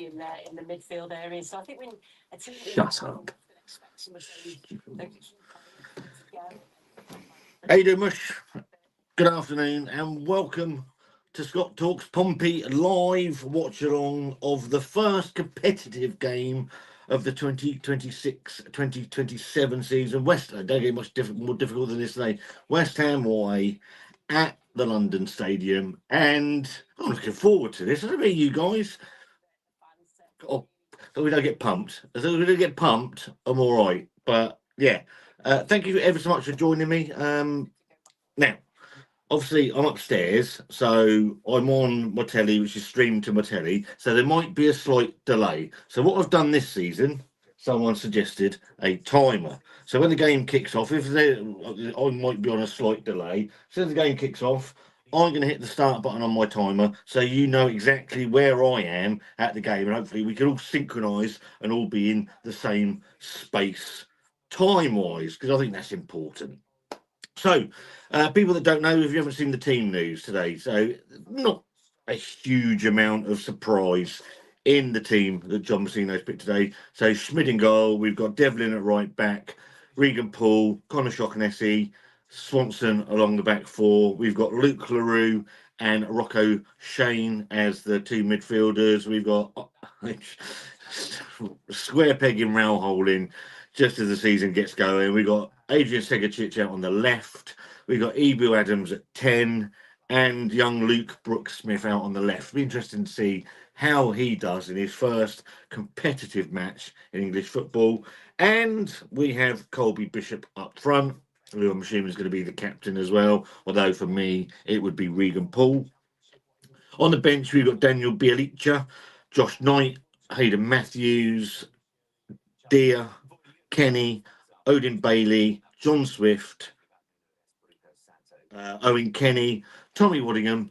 in the midfield area. So I think when a team Shut up. How you doing, Mush? Good afternoon and welcome to Scott Talks Pompey live watch along of the first competitive game of the 2026-2027 season. Don't get much more difficult than this today. West Ham away at the London Stadium, and I'm looking forward to this. I don't know you guys. Oh, so we don't get pumped. As long as we don't get pumped, I'm all right. But yeah, thank you ever so much for joining me. Now, obviously, I'm upstairs, so I'm on my telly, which is streamed to my telly. So there might be a slight delay. So what I've done this season, someone suggested a timer. So when the game kicks off, I might be on a slight delay. So as the game kicks off, I'm going to hit the start button on my timer, so you know exactly where I am at the game, and hopefully we can all synchronise and all be in the same space time-wise, because I think that's important. So, people that don't know, if you haven't seen the team news today, so not a huge amount of surprise in the team that John Mousinho's picked today. So Schmidt in goal, we've got Devlin at right back, Regan Poole, Connor Shaughnessy, Swanson along the back four. We've got Luke LaRue and Rocco Shane as the two midfielders. We've got square pegging, round holing just as the season gets going. We've got Adrian Segacic out on the left. We've got Ebu Adams at 10 and young Luke Brooks-Smith out on the left. It'll be interesting to see how he does in his first competitive match in English football. And we have Colby Bishop up front, who I'm assuming is going to be the captain as well, although for me it would be Regan Poole. On the bench, we've got Daniel Bielicha, Josh Knight, Hayden Matthews, Deere, Kenny, Odin Bailey, John Swift, Owen Kenny, Tommy Waddingham,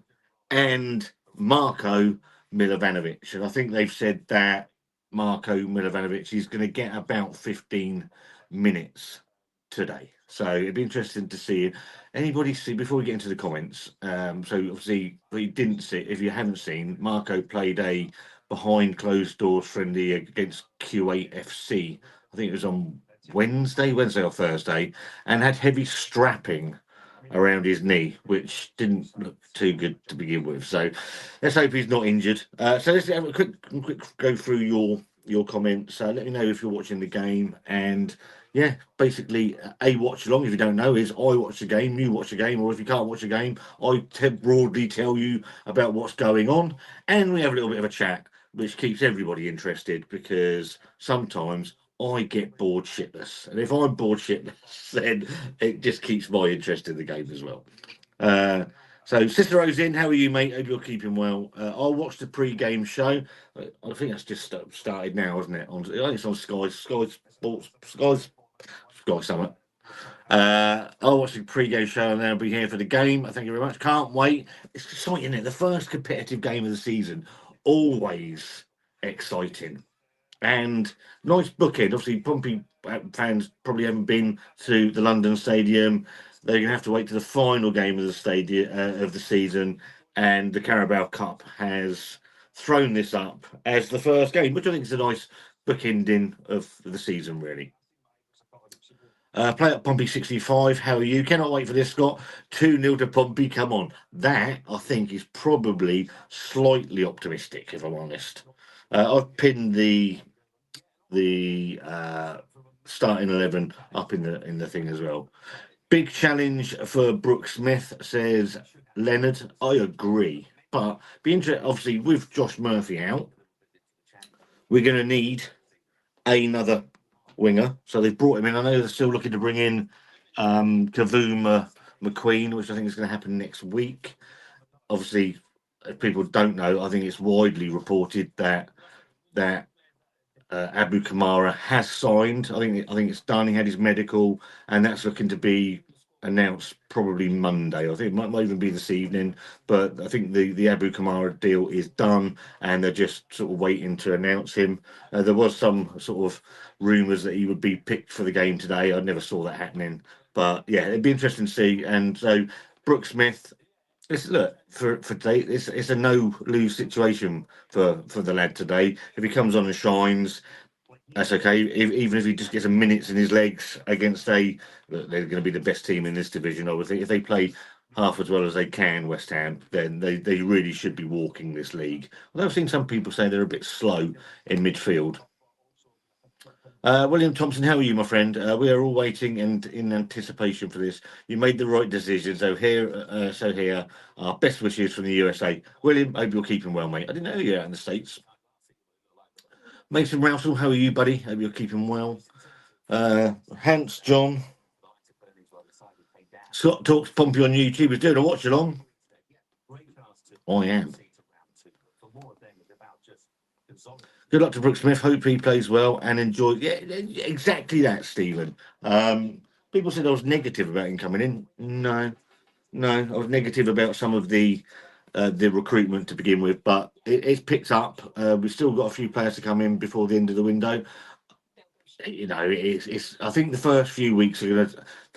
and Marko Milovanovic. And I think they've said that Marko Milovanovic is going to get about 15 minutes today. So it'd be interesting to see anybody see before we get into the comments. So obviously, if you haven't seen, Marko played a behind closed doors friendly against Q8 FC. I think it was on Wednesday or Thursday, and had heavy strapping around his knee, which didn't look too good to begin with. So let's hope he's not injured. So let's have a quick go through your comments. Let me know if you're watching the game, and yeah, basically a watch along. If you don't know, is I watch the game, you watch the game, or if you can't watch the game, I broadly tell you about what's going on, and we have a little bit of a chat, which keeps everybody interested because sometimes I get bored shitless. And if I'm bored shitless, then it just keeps my interest in the game as well. So Cicero's in. How are you, mate? Hope you're keeping well. I'll watch the pre-game show. I think that's just started now, isn't it? I think it's on Sky Sports, Sky Summit. I'll watch the pre-game show and then I'll be here for the game. Thank you very much. Can't wait. It's exciting, isn't it? The first competitive game of the season. Always exciting. And nice bookend. Obviously, Pompey fans probably haven't been to the London Stadium. They're going to have to wait to the final game of the stadium of the season, and the Carabao Cup has thrown this up as the first game, which I think is a nice bookending of the season, really. Play at Pompey 65. How are you? Cannot wait for this, Scott. 2-0 to Pompey. Come on. That, I think, is probably slightly optimistic, if I'm honest. I've pinned the starting 11 up in the thing as well. Big challenge for Brooks-Smith, says Leonard. I agree, but be interesting. Obviously, with Josh Murphy out, we're going to need another winger. So they've brought him in. I know they're still looking to bring in Kavuma McQueen, which I think is going to happen next week. Obviously, if people don't know, I think it's widely reported that Abu Kamara has signed. I think it's done. He had his medical, and that's looking to be announced probably Monday. I think it might even be this evening, but I think the Abu Kamara deal is done, and they're just sort of waiting to announce him. There was some sort of rumours that he would be picked for the game today. I never saw that happening, but yeah, it'd be interesting to see. And so Brooks-Smith, Look for today. It's a no lose situation for the lad today. If he comes on and shines, that's okay. Even if he just gets some minutes in his legs against look, they're going to be the best team in this division. I would think if they play half as well as they can, West Ham, then they really should be walking this league. Although I've seen some people say they're a bit slow in midfield. William Thompson, how are you, my friend? We are all waiting and in anticipation for this. You made the right decision. So here, our best wishes from the USA. William, hope you're keeping well, mate. I didn't know you were out in the States. Mason Rousel, how are you, buddy? Hope you're keeping well. Hans John. Scott Talks Pompey on YouTube is doing a watch along. I am. Good luck to Brooke Smith. Hope he plays well and enjoys. Yeah, exactly that, Stephen. People said I was negative about him coming in. No, I was negative about some of the recruitment to begin with, but it's picked up. We've still got a few players to come in before the end of the window. You know, it's. I think the first few weeks are gonna.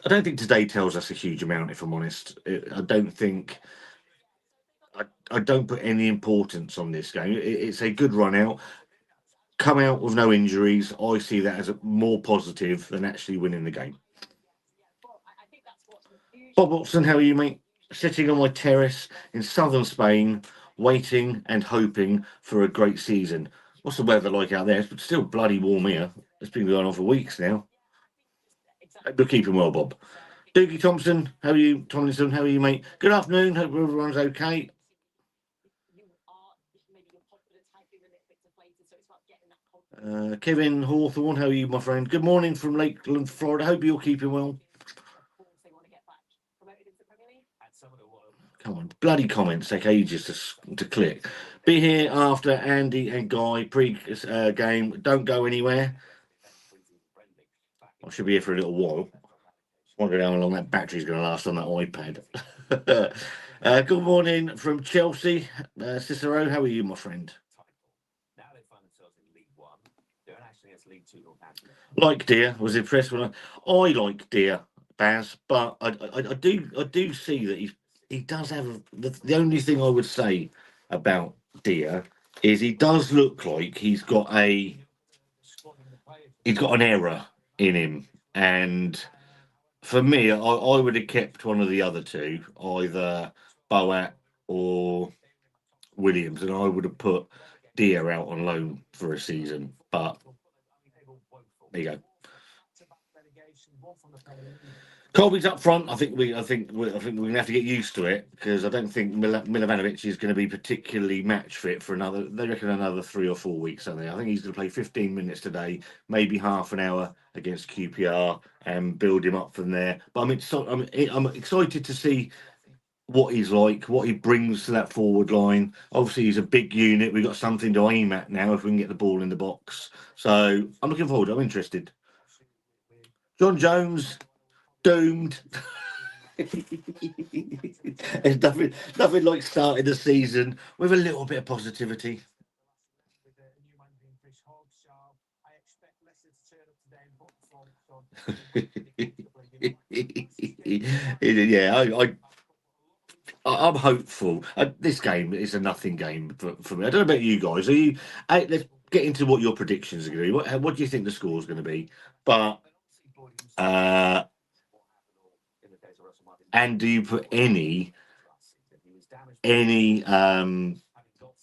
I don't think today tells us a huge amount, if I'm honest. I don't think. I don't put any importance on this game. It's a good run out. Come out with no injuries. I see that as more positive than actually winning the game. Bob Watson, how are you, mate? Sitting on my terrace in southern Spain, waiting and hoping for a great season. What's the weather like out there? It's still bloody warm here. It's been going on for weeks now. Hope you're keeping well, Bob. Doogie Thompson, how are you? Tomlinson, how are you, mate? Good afternoon. Hope everyone's okay. Kevin Hawthorne, how are you, my friend? Good morning from Lakeland, Florida. Hope you're keeping well. Come on, bloody comments take ages to click. Be here after Andy and Guy pre-game. Don't go anywhere. I should be here for a little while. Wondering how long that battery's going to last on that iPad. Good morning from Chelsea. Cicero, how are you, my friend? Like Deer, was impressed when I like Deer, Baz, but I do see that he does have the only thing I would say about Deer is he does look like he's got an error in him, and for me, I would have kept one of the other two, either Boat or Williams, and I would have put Deer out on loan for a season. But there you go. Colby's up front. I think we're gonna have to get used to it because I don't think Milovanovic is going to be particularly match fit for another. They reckon another 3 or 4 weeks. I think he's going to play 15 minutes today, maybe half an hour against QPR, and build him up from there. But I'm excited to see what he's like, what he brings to that forward line. Obviously, he's a big unit. We've got something to aim at now if we can get the ball in the box. So I'm looking forward. I'm interested. John Jones, doomed. There's nothing like starting the season with a little bit of positivity. Yeah, I'm hopeful. This game is a nothing game for me. I don't know about you guys. Let's get into what your predictions are going to be. What do you think the score is going to be? But and do you put any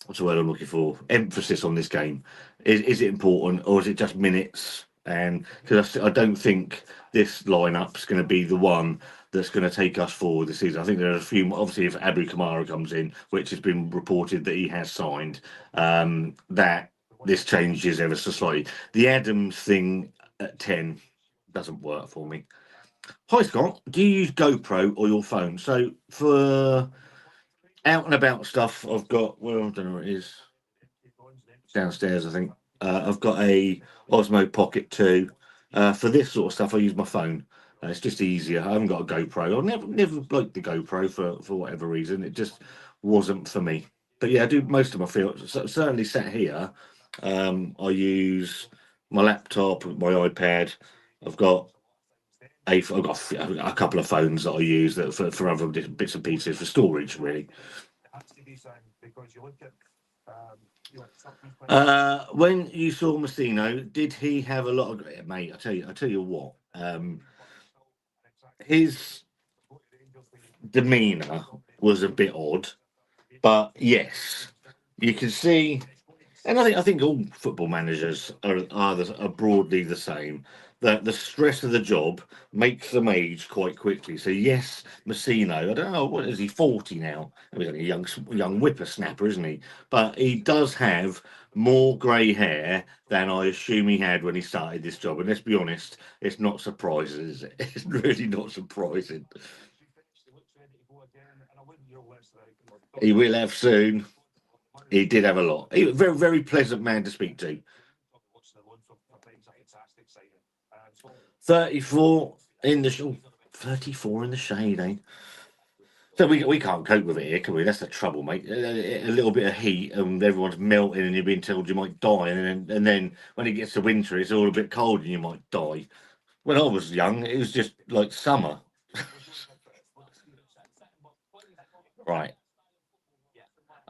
what's the word I'm looking for? Emphasis on this game. Is it important or is it just minutes? And because I don't think this lineup's going to be the one that's going to take us forward this season. I think there are a few. Obviously, if Abu Kamara comes in, which has been reported that he has signed, that this changes ever so slightly. The Adams thing at 10 doesn't work for me. Hi Scott, do you use GoPro or your phone? So for out and about stuff, I've got, well, I don't know where it is. Downstairs, I think. I've got a Osmo Pocket 2. For this sort of stuff, I use my phone. It's just easier. I haven't got a GoPro. I've never liked the GoPro for whatever reason. It just wasn't for me. But yeah, I do most of my fields. Certainly sat here. I use my laptop, my iPad. I've got I've got a couple of phones that I use that for other bits and pieces for storage, really. When you saw Mousinho, did he have a lot of mate? I tell you what, his demeanour was a bit odd, but yes, you can see. And I think all football managers are broadly the same. That the stress of the job makes them age quite quickly. So yes, Mousinho, I don't know, what is he, 40 now? He's only a young whippersnapper, isn't he? But he does have more grey hair than I assume he had when he started this job. And let's be honest, it's not surprising, is it? It's really not surprising. He will have soon. He did have a lot. He was a very, very pleasant man to speak to. 34 in the 34 in the shade, eh? So we can't cope with it here, can we? That's the trouble, mate. A little bit of heat and everyone's melting and you're being told you might die, and then when it gets to winter, it's all a bit cold and you might die. When I was young, it was just like summer. Right.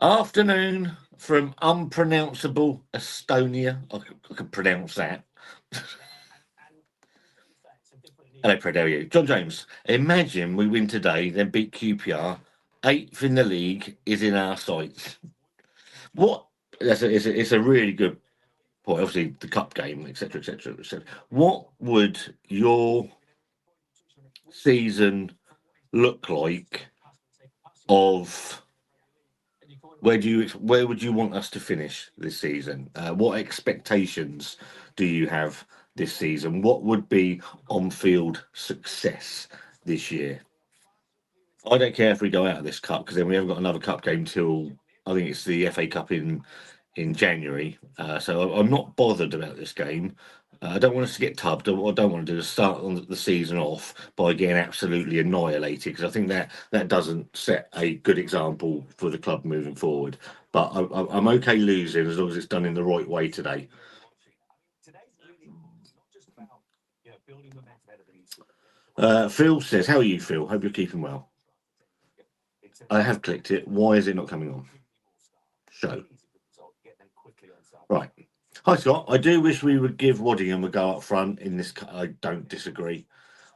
Afternoon from unpronounceable Estonia. I can pronounce that. Hello, Fred. How are you? John James. Imagine we win today, then beat QPR. Eighth in the league is in our sights. What? It's a really good point. Obviously, the cup game, etc., etc., etc. What would your season look like? Of where would you want us to finish this season? What expectations do you have this season? What would be on-field success this year? I don't care if we go out of this cup because then we haven't got another cup game till I think it's the FA Cup in January. So I'm not bothered about this game. I don't want us to get tubbed. What I don't want to do is start on the season off by getting absolutely annihilated because I think that doesn't set a good example for the club moving forward. But I'm okay losing as long as it's done in the right way today. Phil says, "How are you, Phil? Hope you're keeping well." I have clicked it. Why is it not coming on? Show. Right. Hi, Scott. I do wish we would give Waddingham a go up front in this. I don't disagree.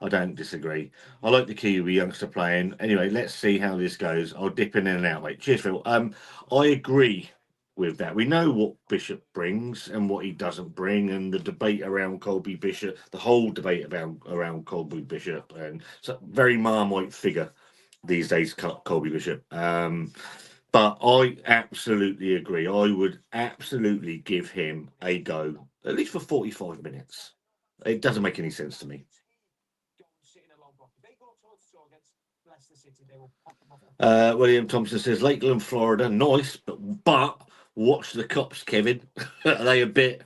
I don't disagree. I like the Kiwi youngster playing. Anyway, let's see how this goes. I'll dip in and out, mate. Cheers, Phil. I agree with that. We know what Bishop brings and what he doesn't bring, and the debate around Colby Bishop, the whole debate around Colby Bishop, and so very Marmite figure these days, Colby Bishop. But I absolutely agree. I would absolutely give him a go, at least for 45 minutes. It doesn't make any sense to me. William Thompson says Lakeland, Florida, nice, but watch the cops, Kevin. Are they a bit?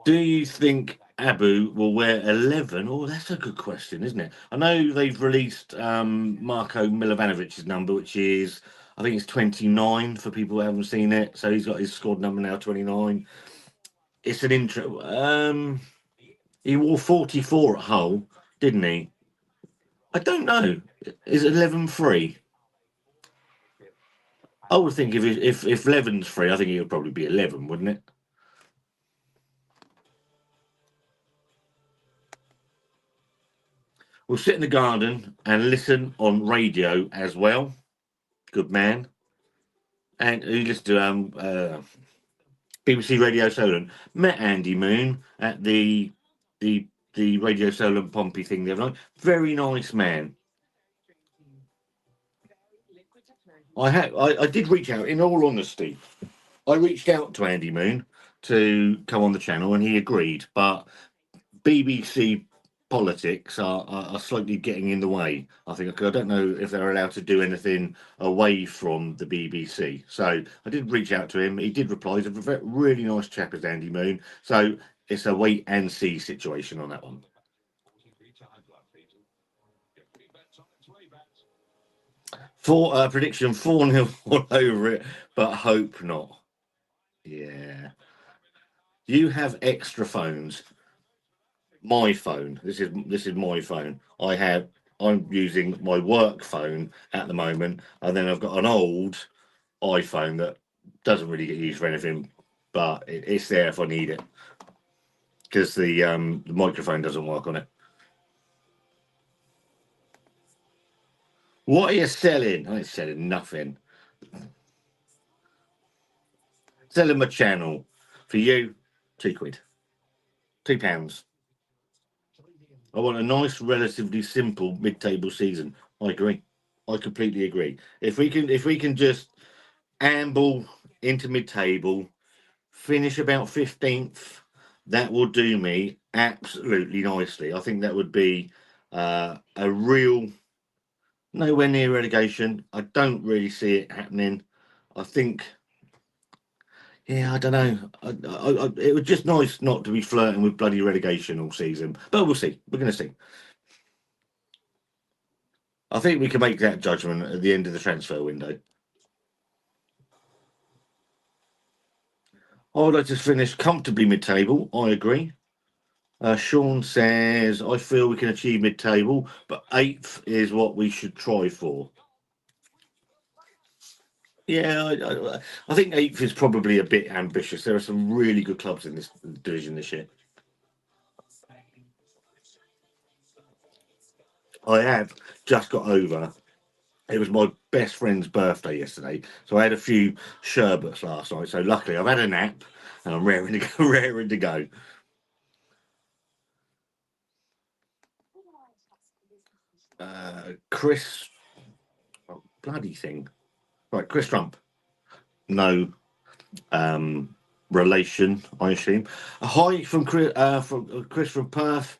Do you think Abu will wear 11? Oh, that's a good question, isn't it? I know they've released Marko Milivanovic's number, which is, I think it's 29 for people who haven't seen it. So he's got his squad number now, 29. It's an intro. He wore 44 at Hull, didn't he? I don't know. Is it 11 free? I would think if 11's free, I think it would probably be 11, wouldn't it? We'll sit in the garden and listen on radio as well. Good man. And he listened to BBC Radio Solent. Met Andy Moon at the Radio Solent Pompey thing the other night. Very nice man. I did reach out, in all honesty. I reached out to Andy Moon to come on the channel and he agreed, but BBC politics are slightly getting in the way. I think I don't know if they're allowed to do anything away from the BBC. So I did reach out to him. He did reply. He's a really nice chap, is Andy Moon. So it's a wait and see situation on that one. For prediction 4-0 all over it, but hope not. Yeah. You have extra phones. My phone. This is my phone. I'm using my work phone at the moment, and then I've got an old iPhone that doesn't really get used for anything, but it's there if I need it because the microphone doesn't work on it. What are you selling? I ain't selling nothing. Selling my channel for you. £2, £2. I want a nice, relatively simple mid-table season. I agree. I completely agree. If we can just amble into mid-table, finish about 15th, that will do me absolutely nicely. I think that would be a real nowhere near relegation. I don't really see it happening. I think, yeah, I don't know. It was just nice not to be flirting with bloody relegation all season, but we'll see. We're going to see. I think we can make that judgment at the end of the transfer window. I would like to finish comfortably mid-table. I agree. Sean says, I feel we can achieve mid-table, but eighth is what we should try for. Yeah, I think eighth is probably a bit ambitious. There are some really good clubs in this division this year. I have just got over. It was my best friend's birthday yesterday, so I had a few sherbets last night. So luckily, I've had a nap and I'm raring to go. Raring to go. Chris, oh, bloody thing. Right, Chris Trump. No relation, I assume. A hi from Chris from Perth.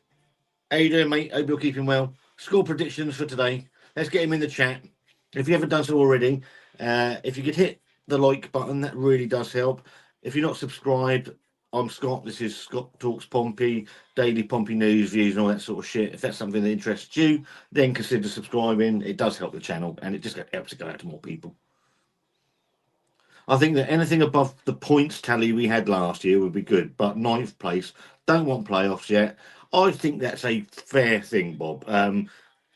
How you doing, mate? Hope you're keeping well. Score predictions for today. Let's get him in the chat. If you haven't done so already, if you could hit the like button, that really does help. If you're not subscribed, I'm Scott. This is Scott Talks Pompey, daily Pompey news, views, and all that sort of shit. If that's something that interests you, then consider subscribing. It does help the channel, and it just helps it go out to more people. I think that anything above the points tally we had last year would be good, but ninth place, don't want playoffs yet. I think that's a fair thing, Bob.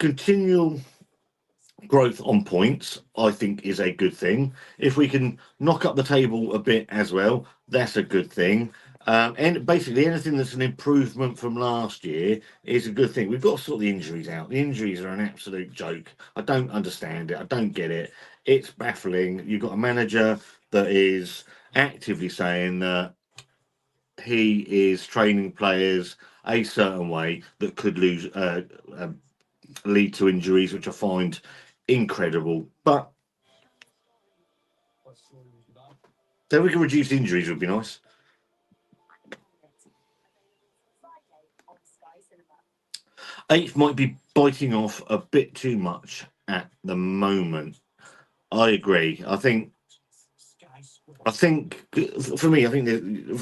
Continual growth on points, I think, is a good thing. If we can knock up the table a bit as well, that's a good thing. And basically, anything that's an improvement from last year is a good thing. We've got to sort the injuries out. The injuries are an absolute joke. I don't understand it. I don't get it. It's baffling. You've got a manager that is actively saying that he is training players a certain way that could lead to injuries, which I find incredible. But then we can reduce injuries would be nice. Eighth might be biting off a bit too much at the moment. I agree. I think for me, I think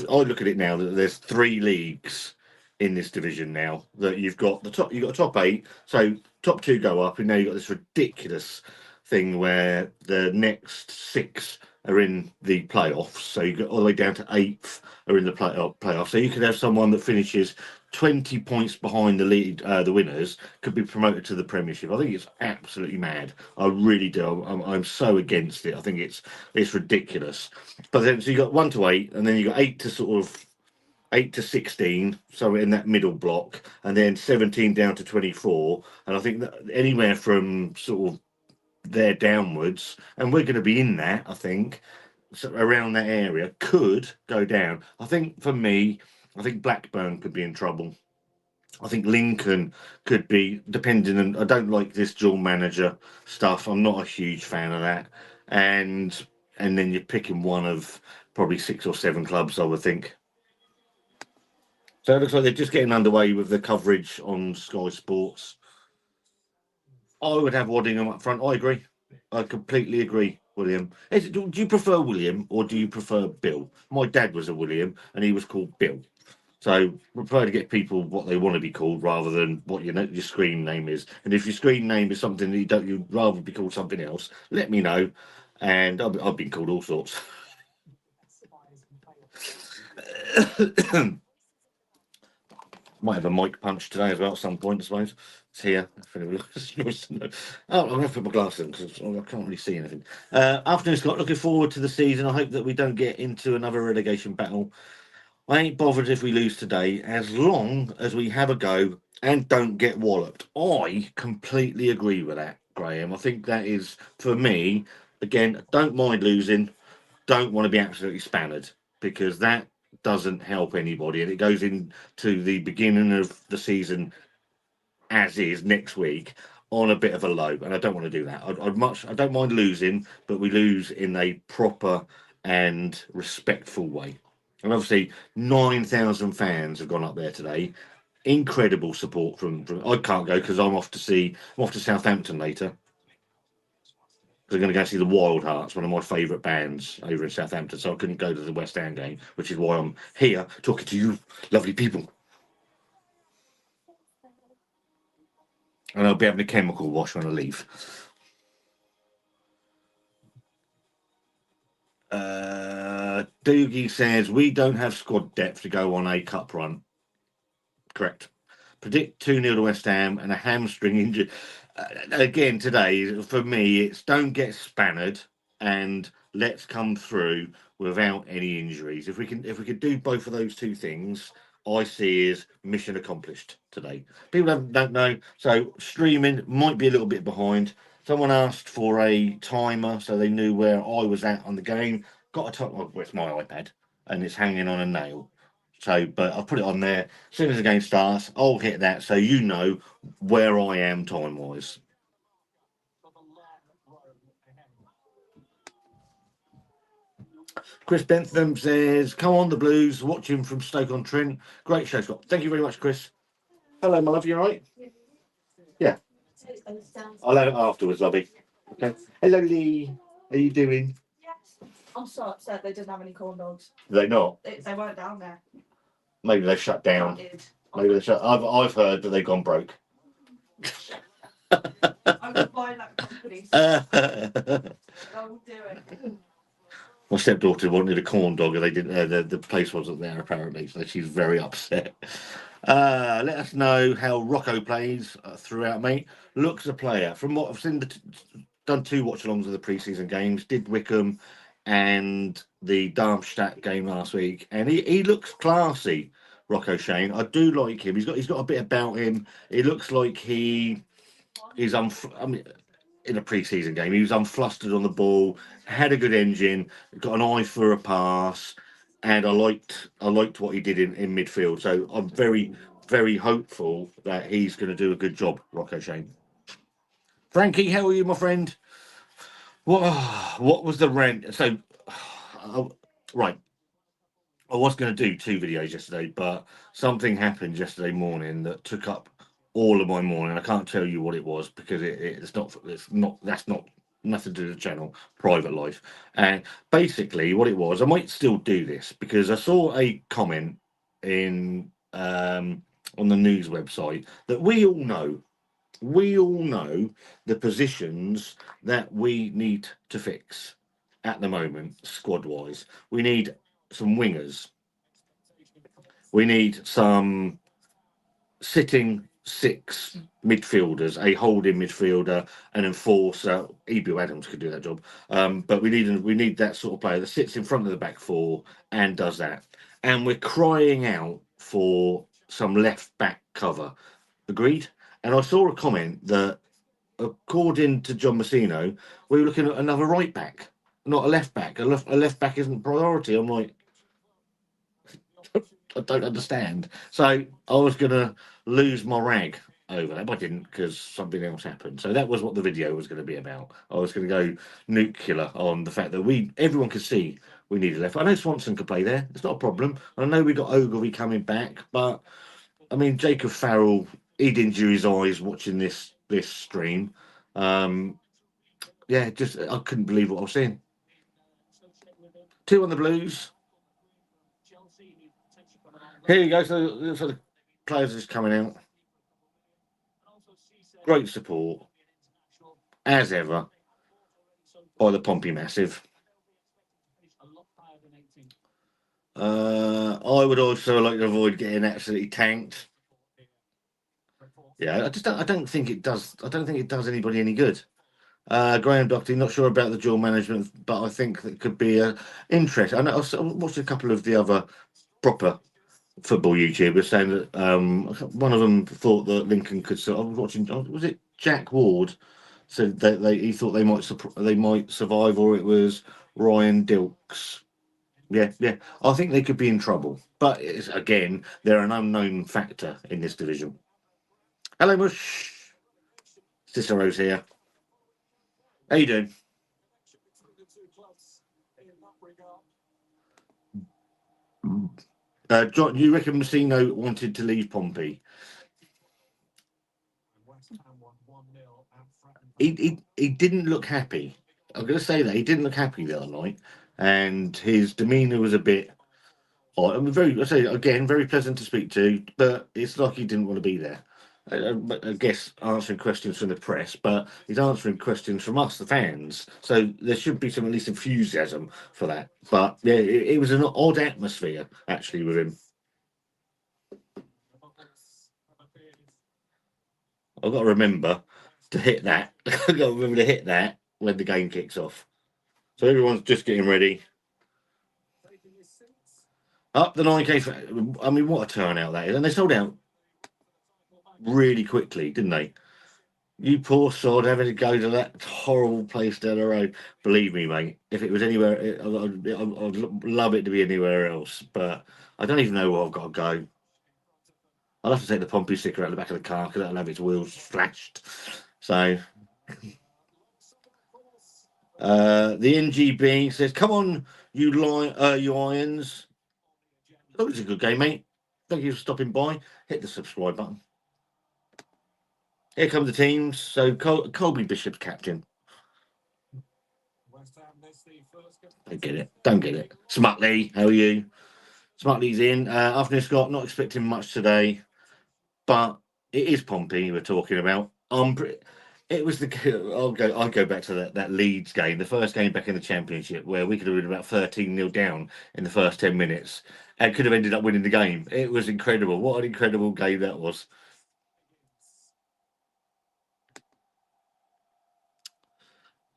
I look at it now that there's three leagues in this division now. That you've got a top eight, so top two go up, and now you've got this ridiculous thing where the next six are in the playoffs. So you go all the way down to eighth are in the playoffs. So you could have someone that finishes 20 points behind the lead, the winners, could be promoted to the Premiership. I think it's absolutely mad. I really do. I'm so against it. I think it's ridiculous. But then so you got 1 to 8, and then you got 8 to sort of 8 to 16, so in that middle block, and then 17 down to 24. And I think that anywhere from sort of there downwards, and we're going to be in that, I think, so around that area, could go down. I think for me, I think Blackburn could be in trouble. I think Lincoln could be, depending on. I don't like this dual manager stuff. I'm not a huge fan of that. And then you're picking one of probably 6 or 7 clubs, I would think. So it looks like they're just getting underway with the coverage on Sky Sports. I would have Waddingham up front. I agree. I completely agree, William. Do you prefer William or do you prefer Bill? My dad was a William and he was called Bill. So we prefer to get people what they want to be called rather than what your screen name is. And if your screen name is something that you'd rather be called something else, let me know. And I've been called all sorts. Might have a mic punch today as well at some point, I suppose. It's here. Oh, I'm going to put my glasses on because I can't really see anything. Afternoon, Scott. Looking forward to the season. I hope that we don't get into another relegation battle. I ain't bothered if we lose today, as long as we have a go and don't get walloped. I completely agree with that, Graham. I think that is, for me, again, don't mind losing, don't want to be absolutely spannered, because that doesn't help anybody. And it goes into the beginning of the season, as is next week, on a bit of a low. And I don't want to do that. I don't mind losing, but we lose in a proper and respectful way. And obviously, 9,000 fans have gone up there today. Incredible support from I can't go because I'm off to Southampton later. Because I'm going to go see the Wild Hearts, one of my favourite bands over in Southampton. So I couldn't go to the West Ham game, which is why I'm here talking to you, lovely people. And I'll be having a chemical wash when I leave. Doogie says we don't have squad depth to go on a cup run. Correct. Predict 2-0 to West Ham and a hamstring injury. Again, today, for me, it's don't get spannered and let's come through without any injuries. If we can do both of those two things, I see is mission accomplished today. People don't know, so streaming might be a little bit behind. Someone asked for a timer so they knew where I was at on the game. Got a time. Well, it's my iPad and it's hanging on a nail. So, but I'll put it on there. As soon as the game starts, I'll hit that so you know where I am time wise. Chris Bentham says, come on the Blues, watching from Stoke-on-Trent. Great show, Scott. Thank you very much, Chris. Hello, my love, you all right? Yeah. I'll have it afterwards, lovey. Okay. Hello, Lee. How are you doing? I'm so upset they didn't have any corn dogs. Are they not? They weren't down there. Maybe they've shut down. Maybe they've shut. I've heard that they've gone broke. I would buy that company. I will do it. My stepdaughter wanted a corn dog, and they didn't. The place wasn't there apparently, so she's very upset. Let us know how Rocco plays throughout, mate. Looks a player. From what I've seen, done 2 watch-alongs of the pre-season games. Did Wickham and the Darmstadt game last week, and he looks classy. Rocco Shane, I do like him. He's got a bit about him. It looks like he's in a pre-season game, he was unflustered on the ball, had a good engine, got an eye for a pass, and I liked what he did in midfield. So I'm very, very hopeful that he's going to do a good job, Rocco Shane. Frankie, how are you, my friend? What was the rant? So, right. I was going to do 2 videos yesterday, but something happened yesterday morning that took up all of my morning. I can't tell you what it was because that's not nothing to do with the channel, private life. And basically what it was, I might still do this because I saw a comment in on the news website that we all know the positions that we need to fix at the moment, squad wise. We need some wingers. We need some sitting 6 midfielders, a holding midfielder, an enforcer. Ebu Adams could do that job. But we need that sort of player that sits in front of the back 4 and does that. And we're crying out for some left back cover. Agreed? And I saw a comment that, according to John Mousinho, we were looking at another right back, not a left back. A left back isn't priority. I'm like, I don't understand. So I was going to lose my rag over that, but I didn't because something else happened. So that was what the video was going to be about. I was going to go nuclear on the fact that everyone could see we needed left. I know Swanson could play there. It's not a problem. I know we got Ogilvy coming back, but I mean, Jacob Farrell, he'd injure his eyes watching this stream. Yeah, just I couldn't believe what I was seeing. 2 on the Blues. Here you go. So the players are just coming out. Great support, as ever, by the Pompey Massive. I would also like to avoid getting absolutely tanked. Yeah, I don't think it does. I don't think it does anybody any good. Graham Doherty, not sure about the dual management, but I think that could be a interest. I know I watched a couple of the other proper football YouTubers saying that one of them thought that Lincoln could. I was watching. Was it Jack Ward? Said that he thought they might survive, or it was Ryan Dilks. Yeah. I think they could be in trouble, but again, they're an unknown factor in this division. Hello, Mush. Cicero's here. How you doing? John, you reckon Mousinho wanted to leave Pompey? He didn't look happy. I'm going to say that he didn't look happy the other night, and his demeanour was a bit odd. I mean, I say again, very pleasant to speak to, but it's like he didn't want to be there. I guess answering questions from the press, but he's answering questions from us, the fans. So there should be some at least enthusiasm for that. But yeah, it was an odd atmosphere actually with him. I've got to remember to hit that. I've got to remember to hit that when the game kicks off. So everyone's just getting ready. Up the 9K. I mean, what a turnout that is. And they sold out really quickly, didn't they? You poor sod having to go to that horrible place down the road. Believe me, mate, if it was anywhere, I'd love it to be anywhere else. But I don't even know where I've got to go. I'll have to take the Pompey sticker out the back of the car because that'll have its wheels flashed. So the NGB says, "Come on, you irons." That was a good game, mate. Thank you for stopping by. Hit the subscribe button. Here come the teams. So Colby Bishop's captain. Don't get it. Smutley, how are you? Smutley's in. Afternoon, Scott. Not expecting much today, but it is Pompey we're talking about. It was I'll go back to that Leeds game, the first game back in the Championship, where we could have been about 13-0 down in the first 10 minutes and could have ended up winning the game. It was incredible. What an incredible game that was.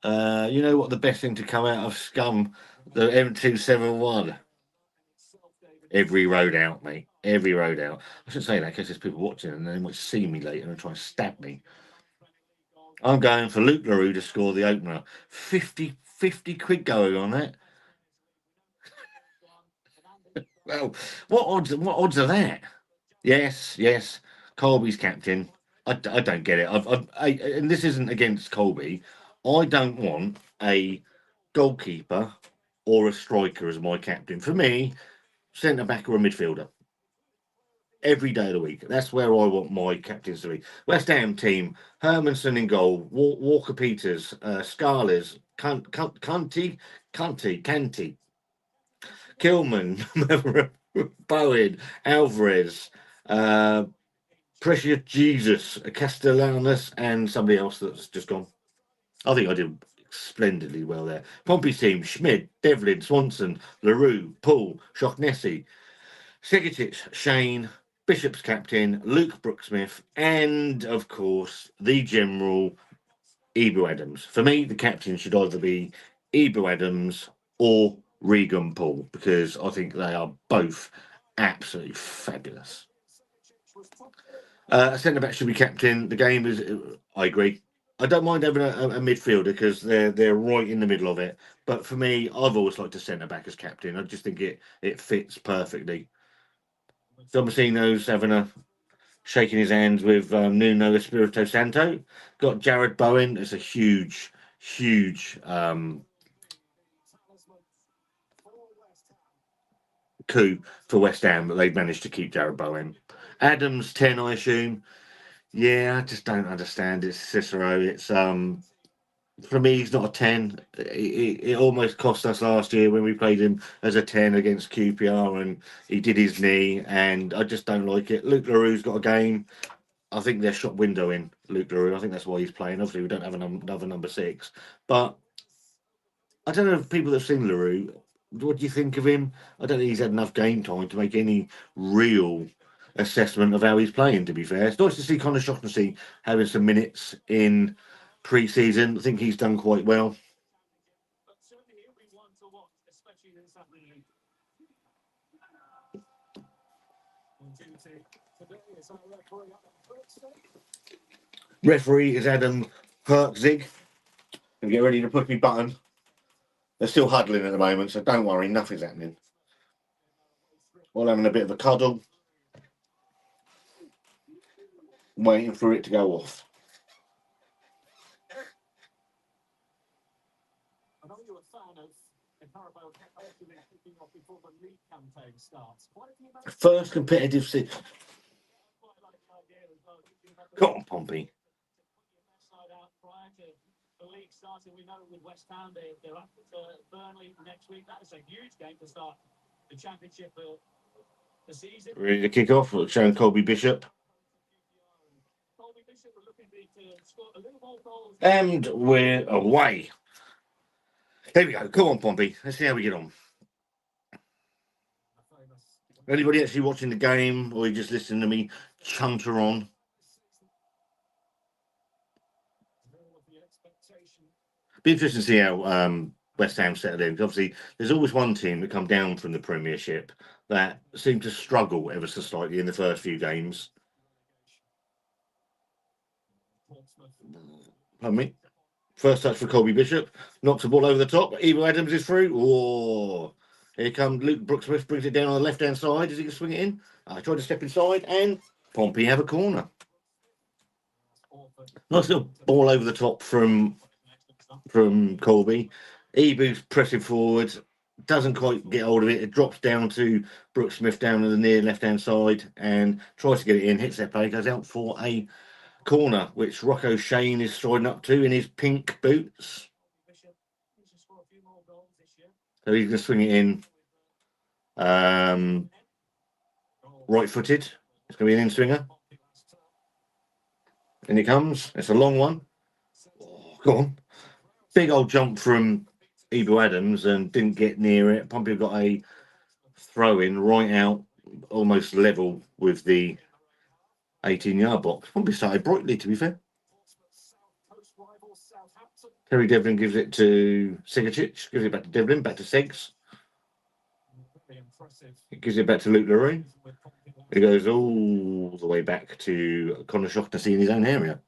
You know what the best thing to come out of Scum, the M271? Every road out, mate. Every road out. I shouldn't say that because there's people watching and they might see me later and try and stab me. I'm going for Luke LaRue to score the opener. 50 quid going on that. Well, what odds are that? Yes. Colby's captain. I don't get it. And this isn't against Colby. I don't want a goalkeeper or a striker as my captain. For me, centre back or a midfielder. Every day of the week. That's where I want my captains to be. West Ham team, Hermanson in goal, Walker Peters, Scarlers, Canty, Kilman, Bowen, Alvarez, Precious Jesus, Castellanos, and somebody else that's just gone. I think I did splendidly well there. Pompey's team, Schmid, Devlin, Swanson, LaRue, Paul, Shocknessy, Segitic, Shane, Bishop's captain, Luke Brooksmith, and of course, the general, Ebro Adams. For me, the captain should either be Ebro Adams or Regan Paul, because I think they are both absolutely fabulous. Centre back should be captain. The game is, I agree. I don't mind having a midfielder because they're right in the middle of it. But for me, I've always liked a centre back as captain. I just think it fits perfectly. John Mousinho's shaking his hands with Nuno Espirito Santo. Got Jared Bowen. It's a huge coup for West Ham that they've managed to keep Jared Bowen. Adams 10, I assume. Yeah, I just don't understand. It's Cicero. It's for me, he's not a 10. It almost cost us last year when we played him as a 10 against QPR and he did his knee, and I just don't like it. Luke LaRue's got a game. I think they're shop window in Luke LaRue. I think that's why he's playing. Obviously, we don't have another number 6. But I don't know if people that have seen LaRue, What do you think of him? I don't think he's had enough game time to make any real assessment of how he's playing, to be fair. It's nice to see Connor Shaughnessy having some minutes in pre-season. I think he's done quite well. Referee is Adam Hertzig. And get ready to push me button. They're still huddling at the moment, so don't worry, nothing's happening. All having a bit of a cuddle. Waiting for it to go off. I know you're a fan of the Carabao Cup kicking off before the league campaign starts. First competitive season. Come on, Pompey. The league starting, we know with West Ham, they're up to Burnley next week. That is a huge game to start the championship the season. Ready to kick off, showing Colby Bishop. And we're away. Here we go. Come on, Pompey. Let's see how we get on. Anybody actually watching the game, or you just listening to me chunter on? Be interesting to see how West Ham settled in. Obviously, there's always one team that come down from the Premiership that seem to struggle ever so slightly in the first few games. Pardon me. First touch for Colby Bishop. Knocks the ball over the top. Evo Adams is through. Oh, here comes Luke Brooksmith. Brings it down on the left-hand side. Is he going to swing it in? I tried to step inside, and Pompey have a corner. Nice little ball over the top from Colby. Ebu's pressing forward. Doesn't quite get hold of it. It drops down to Brooksmith down on the near left-hand side and tries to get it in. Hits that play. Goes out for a corner, which Rocco Shane is striding up to in his pink boots. So he's going to swing it in right-footed. It's going to be an in-swinger. And it comes. It's a long one. Oh, go on. Big old jump from Ebu Adams and didn't get near it. Pompey got a throw-in right out, almost level with the 18-yard box. Pompey started brightly, to be fair. Terry Devlin gives it to Sigicic, gives it back to Devlin, back to Segs. He gives it back to Luke Leroy. It goes all the way back to Connor Shaughnessy in his own area.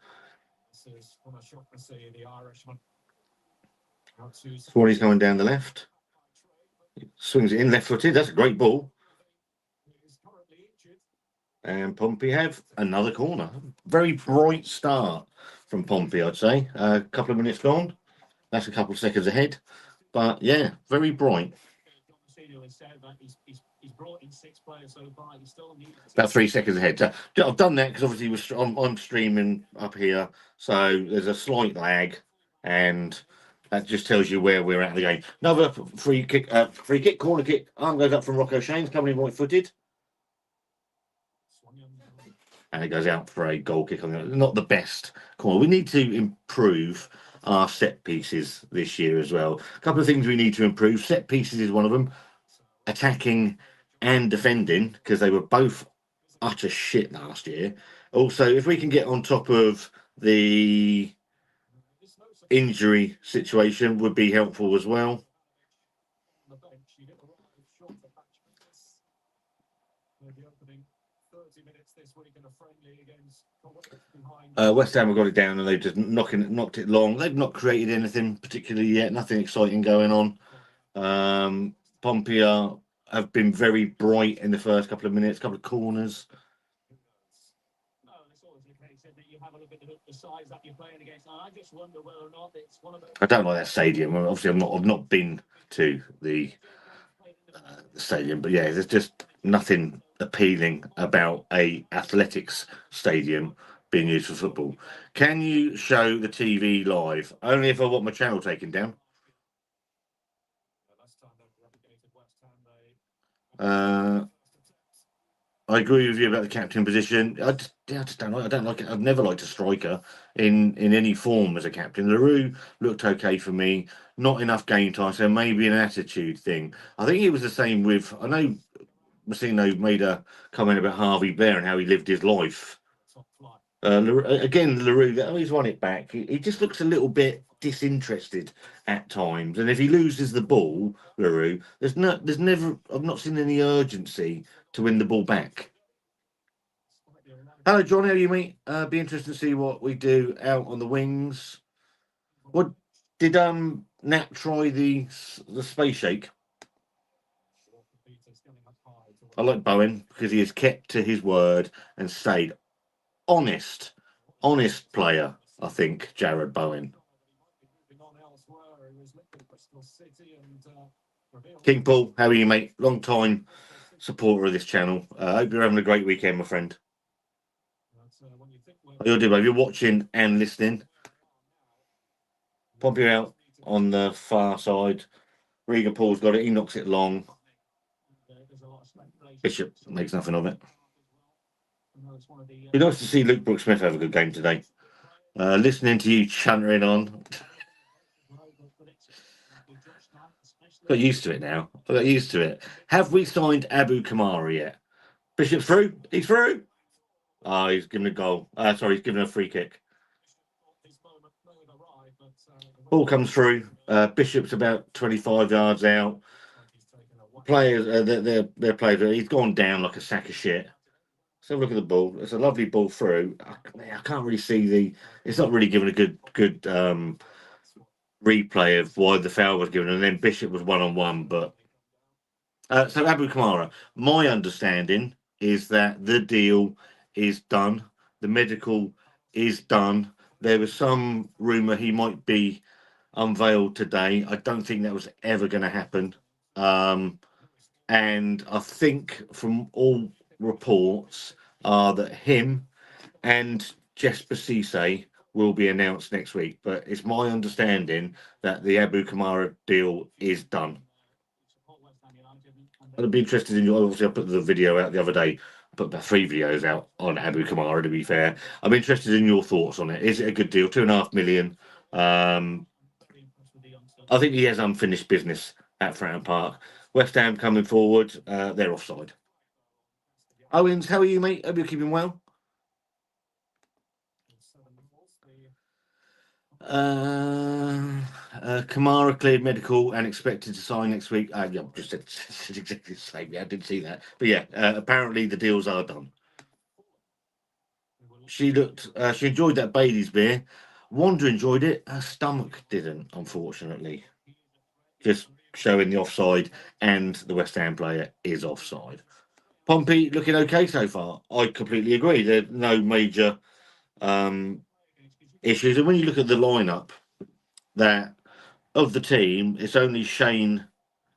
Swanee's going down the left. Swings it in left-footed. That's a great ball. And Pompey have another corner. Very bright start from Pompey, I'd say. A couple of minutes gone. That's a couple of seconds ahead. But, yeah, very bright. About 3 seconds ahead. So I've done that because obviously I'm streaming up here. So there's a slight lag. And that just tells you where we're at in the game. Another free kick, corner kick. Arm goes up from Rocco Shane's coming in right-footed. And it goes out for a goal kick. Not the best corner. We need to improve our set pieces this year as well. A couple of things we need to improve. Set pieces is one of them. Attacking and defending, because they were both utter shit last year. Also, if we can get on top of the injury situation, would be helpful as well. West Ham have got it down and they've just knocked it long. They've not created anything particularly yet. Nothing exciting going on. Pompey have been very bright in the first couple of minutes, couple of corners. I don't like that stadium. Obviously, I've not been to the stadium, but yeah, there's just nothing appealing about a athletics stadium being used for football. Can you show the TV live? Only if I want my channel taken down. I agree with you about the captain position. I just don't like. I don't like it. I've never liked a striker in any form as a captain. Leroux looked okay for me. Not enough game time, so maybe an attitude thing. I think it was the same with. I know Mousinho made a comment about Harvey Blair and how he lived his life. Again, Leroux, he's won it back. He just looks a little bit disinterested at times, and if he loses the ball, Leroux, there's never. I've not seen any urgency to win the ball back. Hello, John. How are you, mate? Be interested to see what we do out on the wings. What did Nat try the space shake? I like Bowen because he has kept to his word and stayed honest player. I think Jared Bowen. King Paul, how are you, mate? Long time supporter of this channel. Hope you're having a great weekend, my friend. You'll do, if you're watching and listening. Pompey out on the far side. Regan Paul's got it. He knocks it long. Bishop makes nothing of it. Be nice to see Luke Brooks-Smith have a good game today. Listening to you chuntering on. Got used to it now. I got used to it. Have we signed Abu Kamara yet? Bishop's through. He's through. Oh, he's given a goal. Sorry, he's given a free kick. Ball comes through. Bishop's about 25 yards out. Players, their players. He's gone down like a sack of shit. So look at the ball. It's a lovely ball through. I can't really see the. It's not really given a good replay of why the foul was given, and then Bishop was 1-on-1. But so Abu Kamara, my understanding is that the deal is done. The medical is done. There was some rumor he might be unveiled today. I don't think that was ever going to happen. And I think from all reports are that him and Jesper Cisse will be announced next week. But it's my understanding that the Abu Kamara deal is done. I'd be interested in your. Obviously, I put the video out the other day. I put about 3 videos out on Abu Kamara, to be fair. I'm interested in your thoughts on it. Is it a good deal? 2.5 million. I think he has unfinished business at Fratton Park. West Ham coming forward. They're offside. Owens, how are you, mate? Hope you're keeping well. Kamara cleared medical and expected to sign next week. Yeah, just said exactly the same. Yeah, I didn't see that. But yeah, apparently the deals are done. She enjoyed that Bailey's beer. Wanda enjoyed it. Her stomach didn't, unfortunately. Just showing the offside, and the West Ham player is offside. Pompey looking okay so far. I completely agree. There's no major issues. And when you look at the lineup, that of the team, it's only Shane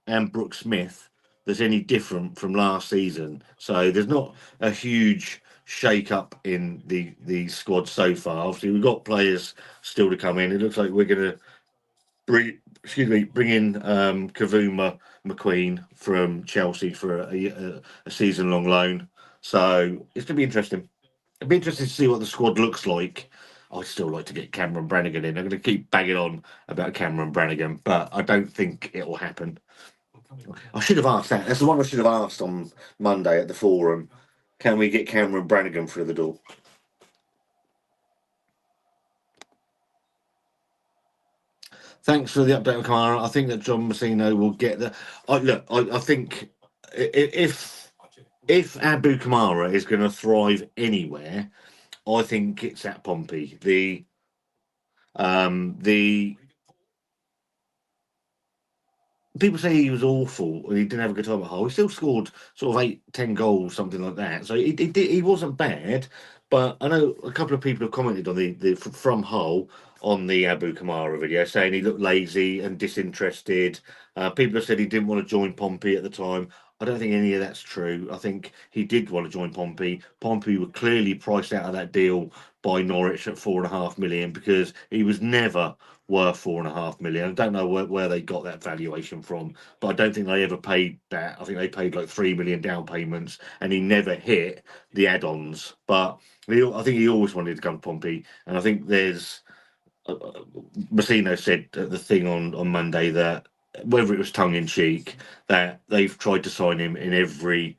and Brooks Smith that's any different from last season. So there's not a huge shake-up in the squad so far. Obviously, we've got players still to come in. It looks like we're going to bring in Kavuma McQueen from Chelsea for a season-long loan. So it's going to be interesting. It'd be interesting to see what the squad looks like. I'd still like to get Cameron Brannigan in. I'm going to keep banging on about Cameron Brannigan, but I don't think it will happen. I should have asked that. That's the one I should have asked on Monday at the forum. Can we get Cameron Brannigan through the door? Thanks for the update on Kamara. I think that John Mousinho will get the. I think if Abu Kamara is going to thrive anywhere, I think it's at Pompey. The people say he was awful and he didn't have a good time at Hull. He still scored sort of 8-10 goals, something like that. So he wasn't bad. But I know a couple of people have commented on the from Hull on the Abu Kamara video, saying he looked lazy and disinterested. People have said he didn't want to join Pompey at the time. I don't think any of that's true. I think he did want to join Pompey. Pompey were clearly priced out of that deal by Norwich at 4.5 million because he was never worth 4.5 million. I don't know where they got that valuation from, but I don't think they ever paid that. I think they paid like 3 million down payments, and he never hit the add-ons. But I think he always wanted to come to Pompey, and I think there's Mousinho said at the thing on Monday that whether it was tongue in cheek, that they've tried to sign him in every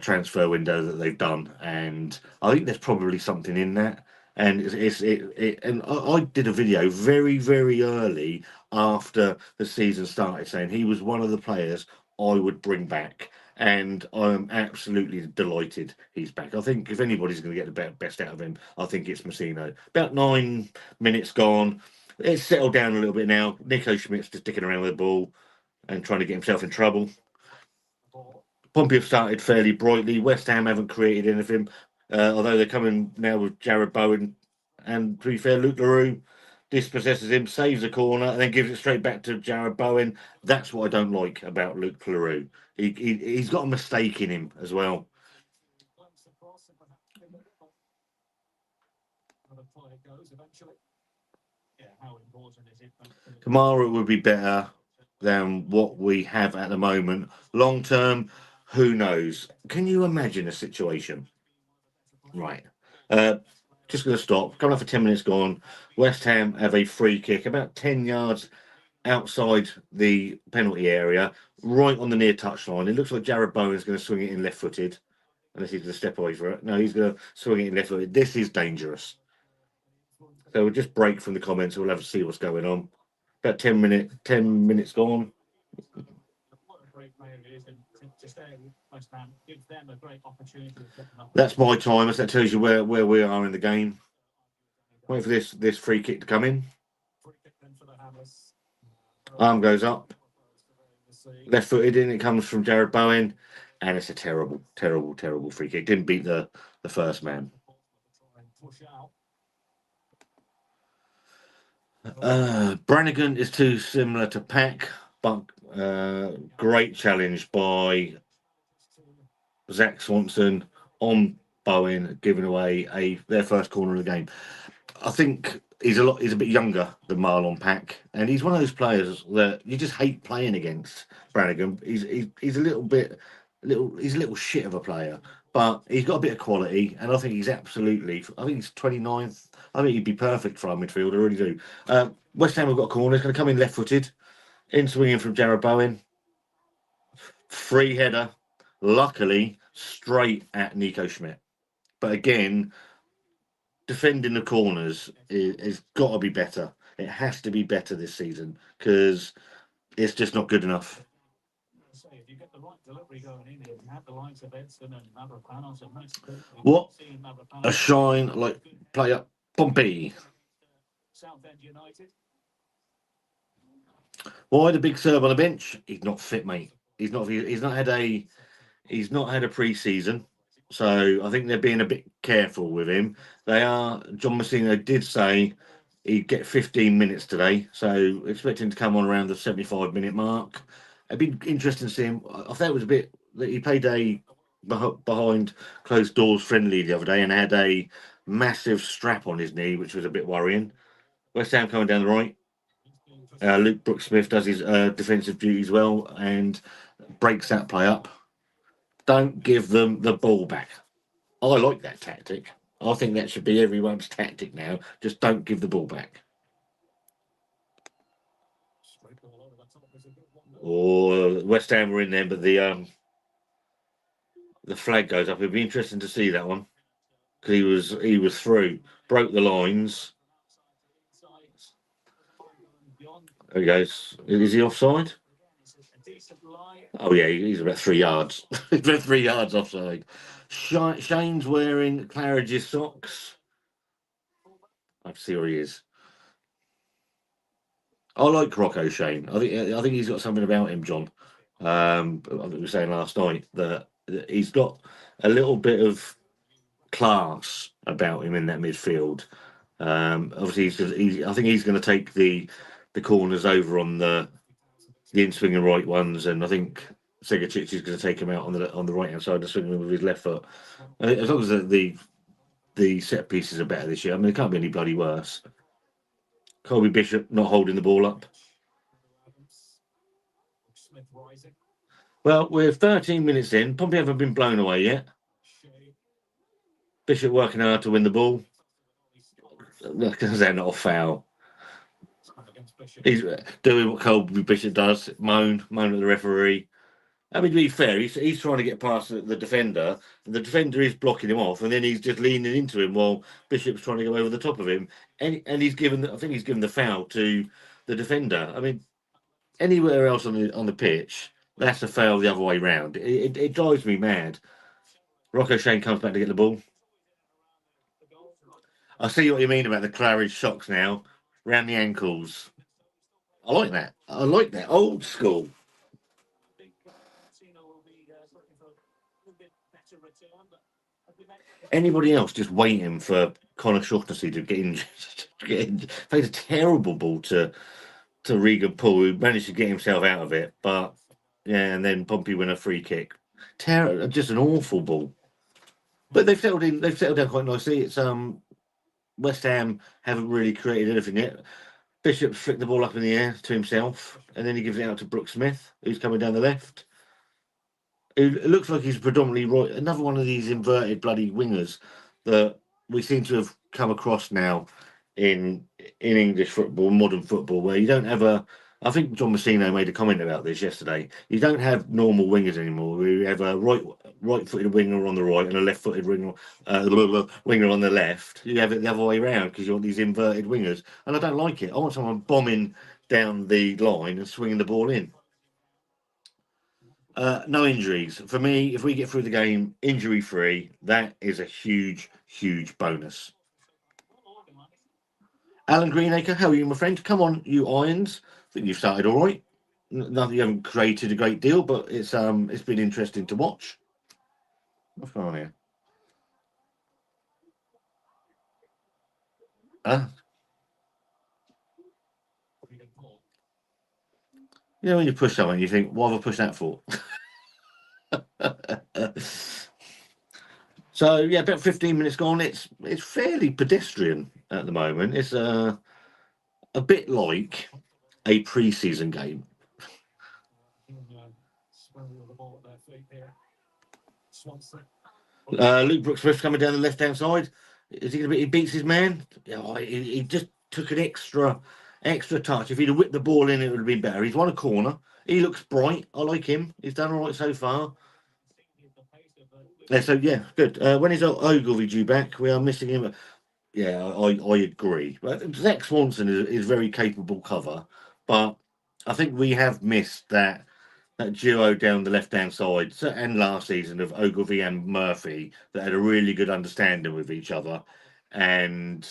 transfer window that they've done, and I think there's probably something in that. And and I did a video very early after the season started saying he was one of the players I would bring back, and I'm absolutely delighted he's back. I think if anybody's going to get the best out of him, I think it's Mousinho. About 9 minutes gone. It's settled down a little bit now. Nico Schmidt's just dicking around with the ball and trying to get himself in trouble. Pompey have started fairly brightly. West Ham haven't created anything, although they're coming now with Jared Bowen. And to be fair, Luke LaRue dispossesses him, saves a corner, and then gives it straight back to Jared Bowen. That's what I don't like about Luke LaRue. He's got a mistake in him as well. Tomorrow would be better than what we have at the moment. Long term, who knows? Can you imagine a situation? Right. Just going to stop. Coming up for 10 minutes gone. West Ham have a free kick about 10 yards outside the penalty area, right on the near touchline. It looks like Jared Bowen's going to swing it in left footed, unless he's going to step away for it. No, he's going to swing it in left footed. This is dangerous. So we'll just break from the comments. We'll have to see what's going on. About 10 minutes gone. That's my time. That tells you where we are in the game. Wait for this free kick to come in. Arm goes up. Left footed in. It comes from Jared Bowen. And it's a terrible free kick. Didn't beat the first man. Brannigan is too similar to Pack, but great challenge by Zach Swanson on Bowen, giving away their first corner of the game. I think he's a bit younger than Marlon Pack, and he's one of those players that you just hate playing against. Brannigan, he's a little shit of a player, but he's got a bit of quality, and I think he's absolutely. I think he's 29th. I think he'd be perfect for our midfield. I really do. West Ham have got a corner. He's going to come in left-footed, in swinging from Jared Bowen. Free header, luckily straight at Nico Schmidt. But again, defending the corners is got to be better. It has to be better this season because it's just not good enough. What a shine like play up Pompey. Why the big Serb on the bench? He's not fit, mate. He's not had a pre-season, so I think they're being a bit careful with him. John Mousinho did say he'd get 15 minutes today, so expect him to come on around the 75-minute mark. It'd be interesting to see him. I thought it was a bit that he played a behind closed doors friendly the other day and had a massive strap on his knee, which was a bit worrying. West Ham coming down the right. Luke Brooks-Smith does his defensive duties well and breaks that play up. Don't give them the ball back. I like that tactic. I think that should be everyone's tactic now. Just don't give the ball back. Or West Ham were in there, but the flag goes up. It'd be interesting to see that one because he was through, broke the lines. There he goes. Is he offside? Oh yeah, he's about 3 yards. He's about 3 yards offside. Shane's wearing Claridge's socks. I have to see where he is. I like Rocco Shane. I think he's got something about him, John. I think we were saying last night that he's got a little bit of class about him in that midfield. Obviously, I think he's going to take the corners over on the in swing and right ones, and I think Segacic is going to take him out on the right hand side and swing him with his left foot. As long as the set pieces are better this year, I mean, it can't be any bloody worse. Colby Bishop not holding the ball up. Smith rising. Well, we're 13 minutes in. Pompey haven't been blown away yet. Bishop working hard to win the ball. Is that not a foul? He's doing what Colby Bishop does, moan at the referee. I mean, to be fair, he's trying to get past the defender. The defender is blocking him off, and then he's just leaning into him while Bishop's trying to go over the top of him. And he's given, I think he's given the foul to the defender. I mean, anywhere else on the pitch, that's a foul the other way round. It drives me mad. Rocco Shane comes back to get the ball. I see what you mean about the Claridge shocks now, round the ankles. I like that. I like that. Old school. Anybody else just waiting for Conor Shaughnessy to get injured? Played a terrible ball to Regan Poole, who managed to get himself out of it. But yeah, and then Pompey win a free kick. Just an awful ball. But they've settled in. They've settled down quite nicely. It's West Ham haven't really created anything yet. Bishop flicked the ball up in the air to himself, and then he gives it out to Brooke Smith, who's coming down the left. It looks like he's predominantly right. Another one of these inverted bloody wingers that we seem to have come across now in English football, modern football, where you don't have a. I think John Mousinho made a comment about this yesterday. You don't have normal wingers anymore. We have a right-footed winger on the right and a left-footed winger on the left. You have it the other way around because you want these inverted wingers, and I don't like it. I want someone bombing down the line and swinging the ball in. No injuries. For me, if we get through the game injury-free, that is a huge, huge bonus. Alan Greenacre, how are you, my friend? Come on, you Irons. I think you've started all right. Nothing, you haven't created a great deal, but it's been interesting to watch. What's going on here? You know, when you push something, you think, what have I pushed that for? So yeah, about 15 minutes gone. It's fairly pedestrian at the moment. It's a bit like a pre-season game. Luke Brooks-Smith coming down the left-hand side. Is he going to be? He beats his man. Yeah, he just took an extra touch. If he'd have whipped the ball in, it would have been better. He's won a corner. He looks bright. I like him. He's done all right so far. Yeah, so yeah, good. When is Ogilvy due back? We are missing him. Yeah, I agree. But Zach Swanson is very capable cover, but I think we have missed that duo down the left-hand side, and last season of Ogilvy and Murphy that had a really good understanding with each other. And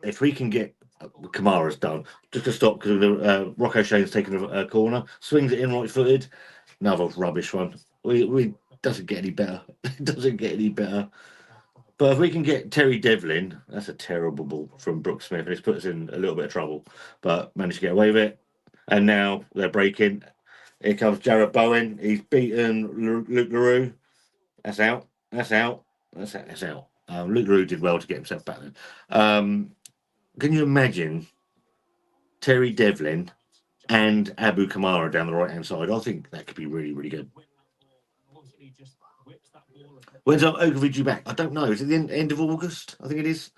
if we can get Kamara's done, just to stop because Rocco Shane's taking a corner, swings it in right-footed, another rubbish one. We doesn't get any better. It doesn't get any better. But if we can get Terry Devlin, that's a terrible ball from Brooks Smith, and it's put us in a little bit of trouble, but managed to get away with it. And now they're breaking. Here comes Jared Bowen. He's beaten Luke LaRue. That's out. That's out. That's out. Luke LaRue did well to get himself back then. Can you imagine Terry Devlin and Abu Kamara down the right-hand side? I think that could be really, really good. When's Ogilvy due back? I don't know. Is it the end of August? I think it is.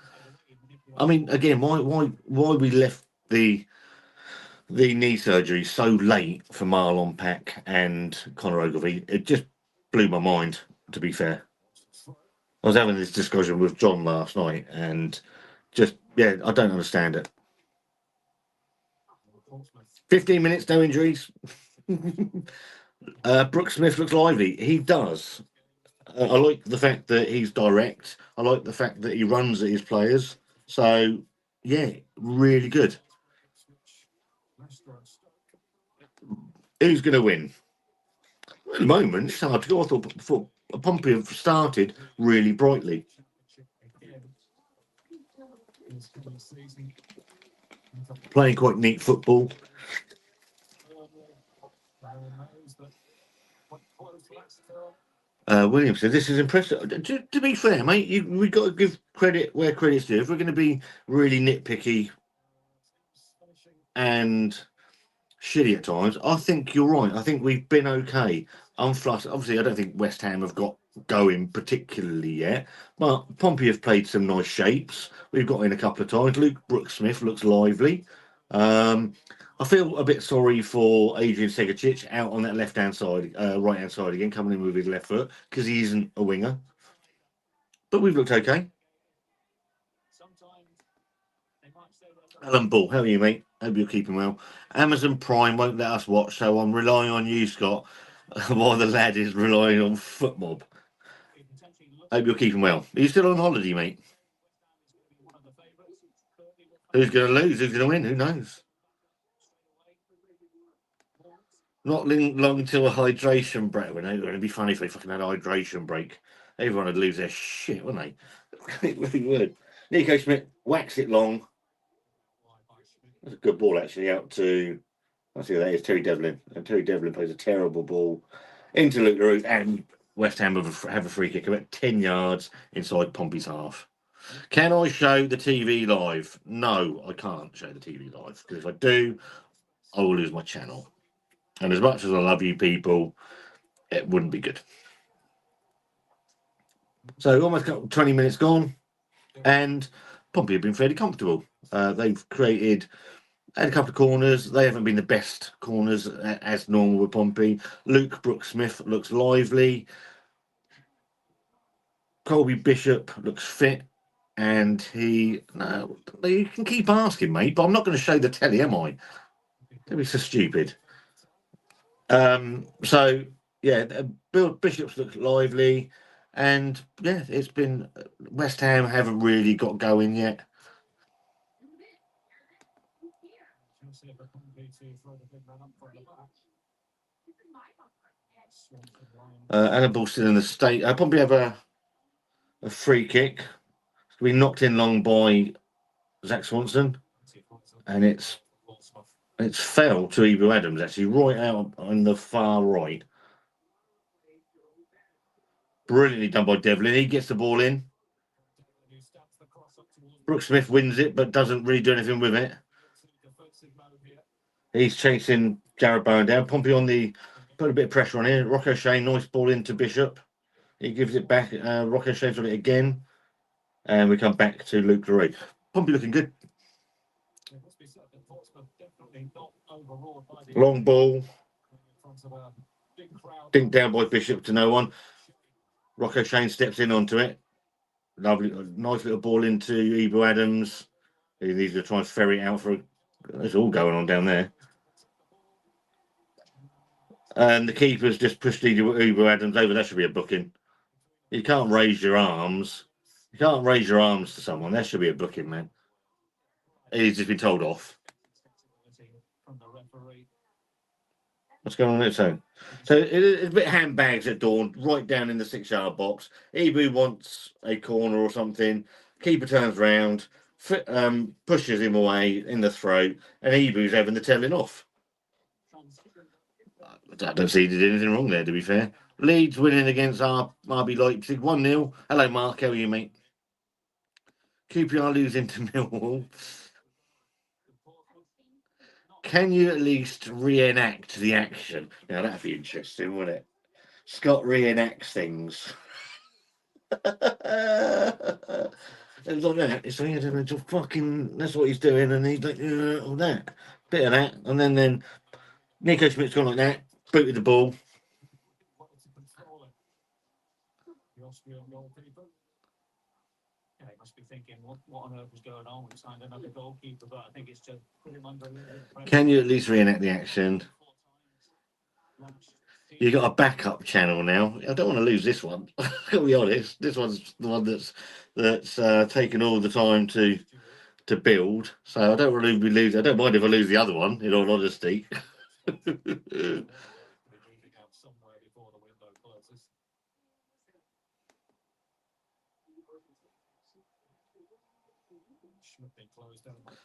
I mean, again, why we left the knee surgery so late for Marlon Pack and Conor Ogilvy? It just blew my mind, to be fair. I was having this discussion with John last night, and I don't understand it. 15 minutes, no injuries. Brooks Smith looks lively. He does. I like the fact that he's direct. I like the fact that he runs at his players. So, yeah, really good. Who's going to win? At the moment, it's hard to go. I thought Pompey have started really brightly. Playing quite neat football. William said, "This is impressive." To be fair, mate, we got to give credit where credit's due. If we're going to be really nitpicky and shitty at times, I think you're right. I think we've been okay. I'm flustered. Obviously, I don't think West Ham have got going particularly yet, but Pompey have played some nice shapes. We've got in a couple of times. Luke Brooks-Smith looks lively. I feel a bit sorry for Adrian Segacic out on that left-hand side, right-hand side again, coming in with his left foot because he isn't a winger. But we've looked okay. Alan Ball, how are you, mate? Hope you're keeping well. Amazon Prime won't let us watch, so I'm relying on you, Scott, while the lad is relying on FootMob. Hope you're keeping well. Are you still on holiday, mate? Who's going to lose? Who's going to win? Who knows? Not long until a hydration break. Well, no, it'd be funny if they fucking had a hydration break. Everyone would lose their shit, wouldn't they? It really would. Nico Schmidt whacks it long. That's a good ball, actually, out to... I see that is Terry Devlin. And Terry Devlin plays a terrible ball into Luke LaRue, and West Ham have a free kick about 10 yards inside Pompey's half. Can I show the TV live? No, I can't show the TV live, because if I do, I will lose my channel. And as much as I love you people, it wouldn't be good. So almost got 20 minutes gone, and Pompey have been fairly comfortable. They've had a couple of corners. They haven't been the best corners as normal with Pompey. Luke Brooks-Smith looks lively. Colby Bishop looks fit. And you can keep asking, mate, but I'm not going to show the telly, am I? That'd be so stupid. So, yeah, Bill Bishop's looks lively. And, yeah, it's been... West Ham haven't really got going yet. Annabelle still in the state. Pompey have a free kick. It's been knocked in long by Zach Swanson, and it's fell to Ebro Adams, actually, right out on the far right. Brilliantly done by Devlin. He gets the ball in. Brooks Smith wins it, but doesn't really do anything with it. He's chasing Jared Bowen down. Pompey put a bit of pressure on here. Rocco Shane, nice ball into Bishop. He gives it back. Rocco Shane's on it again. And we come back to Luke LaRue. Pompey looking good. Long ball. Dinked down by Bishop to no one. Rocco Shane steps in onto it. Lovely, nice little ball into Ebro Adams. He needs to try and ferry it out for. It's all going on down there. And the keeper's just pushed Ebro Adams over. That should be a booking. You can't raise your arms. You can't raise your arms to someone. That should be a booking, man. He's just been told off. What's going on there, so? So it's a bit handbags at dawn, right down in the 6-yard box. Ebu wants a corner or something. Keeper turns round, pushes him away in the throat, and Ebu's having the telling off. I don't see he did anything wrong there, to be fair. Leeds winning against RB Leipzig 1-0. Hello, Mark. How are you, mate? QPR losing to Millwall. Can you at least reenact the action? Now, that'd be interesting, wouldn't it? Scott reenacts things. It's like that. It's like, it's fucking, that's what he's doing, and he's like, all that. Bit of that. And then Nico Schmidt's gone like that, booted the ball. Yeah, he must be thinking, what on earth was going on? We signed another goalkeeper, but I think it's just put him under. Can you at least reenact the action? You got a backup channel now. I don't want to lose this one. I'll be honest. This one's the one that's taken all the time to build. So I don't really lose. I don't mind if I lose the other one. In all honesty.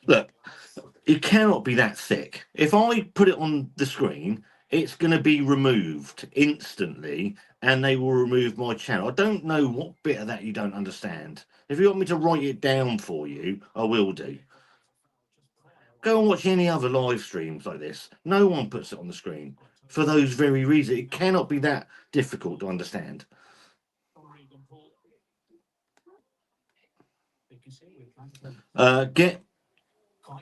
Look, It cannot be that thick. If I put it on the screen, it's going to be removed instantly, and they will remove my channel. I don't know what bit of that you don't understand. If you want me to write it down for you, I will do. Go and watch any other live streams like this. No one puts it on the screen for those very reasons. It cannot be that difficult to understand. Get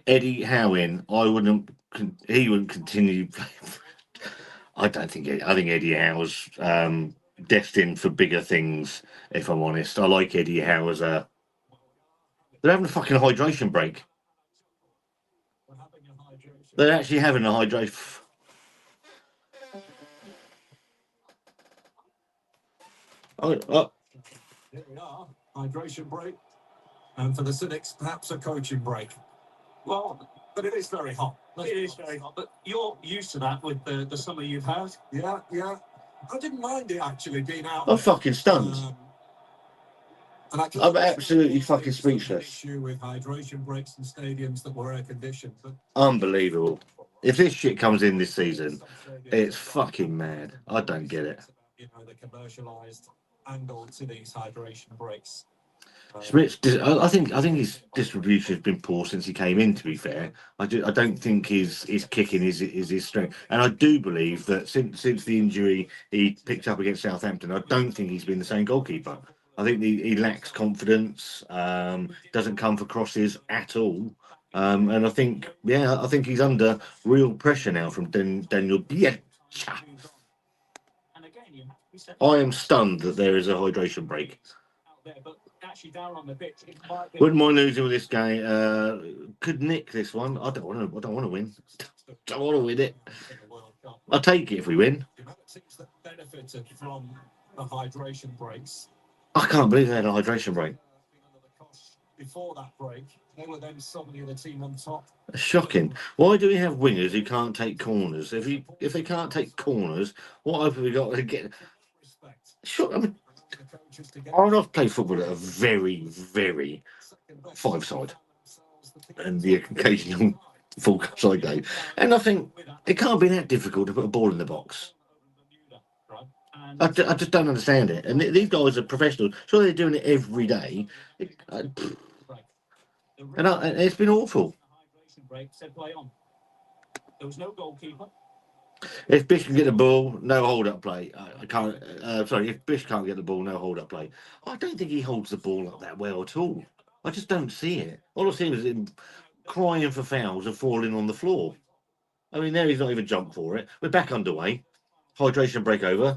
Eddie Howe in. He wouldn't continue. I don't think. I think Eddie Howe's destined for bigger things. If I'm honest, I like Eddie Howe as a. They're having a fucking hydration break. They're actually having a hydration. Oh. Here we are, hydration break, and for the cynics, perhaps a coaching break. Well, But it is very hot. it is very hot, but you're used to that with the summer you've had. Yeah. I didn't mind it actually being out. I'm fucking stunned. And I'm absolutely fucking there's an speechless. Issue with hydration breaks in stadiums that were air conditioned. But Unbelievable. If this shit comes in this season, it's fucking mad. I don't get it. You know, the commercialised angle to these hydration breaks. I think his distribution has been poor since he came in. To be fair, I don't think his kicking is his strength, and I do believe that since the injury he picked up against Southampton, I don't think he's been the same goalkeeper. I think he lacks confidence. Doesn't come for crosses at all, and I think he's under real pressure now from Daniel Bielsa. And again, you have to be set I am stunned that there is a hydration break. out there, but actually down on the pitch, it might be. Wouldn't mind losing with this game. Could nick this one. I don't want to win. Don't want to win it. I'll take it if we win. The amount of teams that benefited from the hydration breaks. I can't believe they had a hydration break. Before that break, they were then suddenly the team on top. Shocking. Why do we have wingers who can't take corners? If they can't take corners, what have we got to get? Respect. Sure, I mean, I've played football at a very, very five-side, and the occasional full-side game, and I think it can't be that difficult to put a ball in the box. I just don't understand it. And these guys are professionals. Sure, they're doing it every day. And it's been awful. There was no goalkeeper. If Bish can get the ball, no hold-up play. I can't. If Bish can't get the ball, no hold-up play. I don't think he holds the ball up that well at all. I just don't see it. All I see is him crying for fouls and falling on the floor. I mean, there he's not even jumped for it. We're back underway. Hydration break over.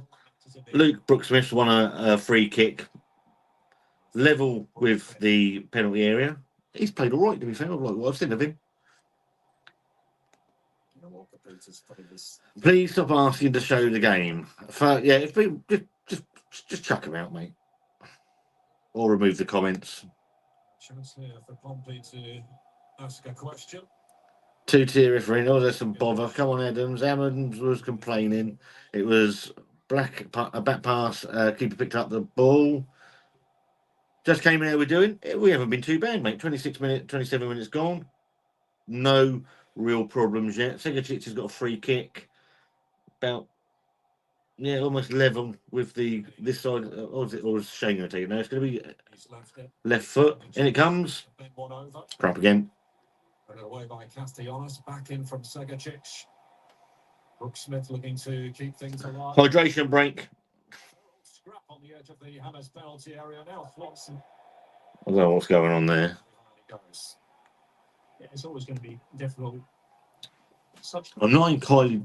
Luke Brooksmith's won a free kick, level with the penalty area. He's played all right, to be fair. I like what I've seen of him. Please stop asking to show the game. If we just chuck him out, mate, or remove the comments. Chance here for Pompey to ask a question. Two-tier referee. Oh, there's some bother. Come on, Adams. Adams was complaining. It was a back pass. Keeper picked up the ball. Just came in. How we're doing? We haven't been too bad, mate. 27 minutes gone. No real problems yet. Segachich has got a free kick. About almost level with this side. Or is Shane going to take it now? It's going to be left foot. In it comes. Crap again. Away by Castellanos. Back in from Segachich. Brooksmith looking to keep things alive. Hydration break. Scrap on the edge of the Hammers penalty area now. Flotson. I don't know what's going on there. Yeah, it's always going to be difficult. I'm not entirely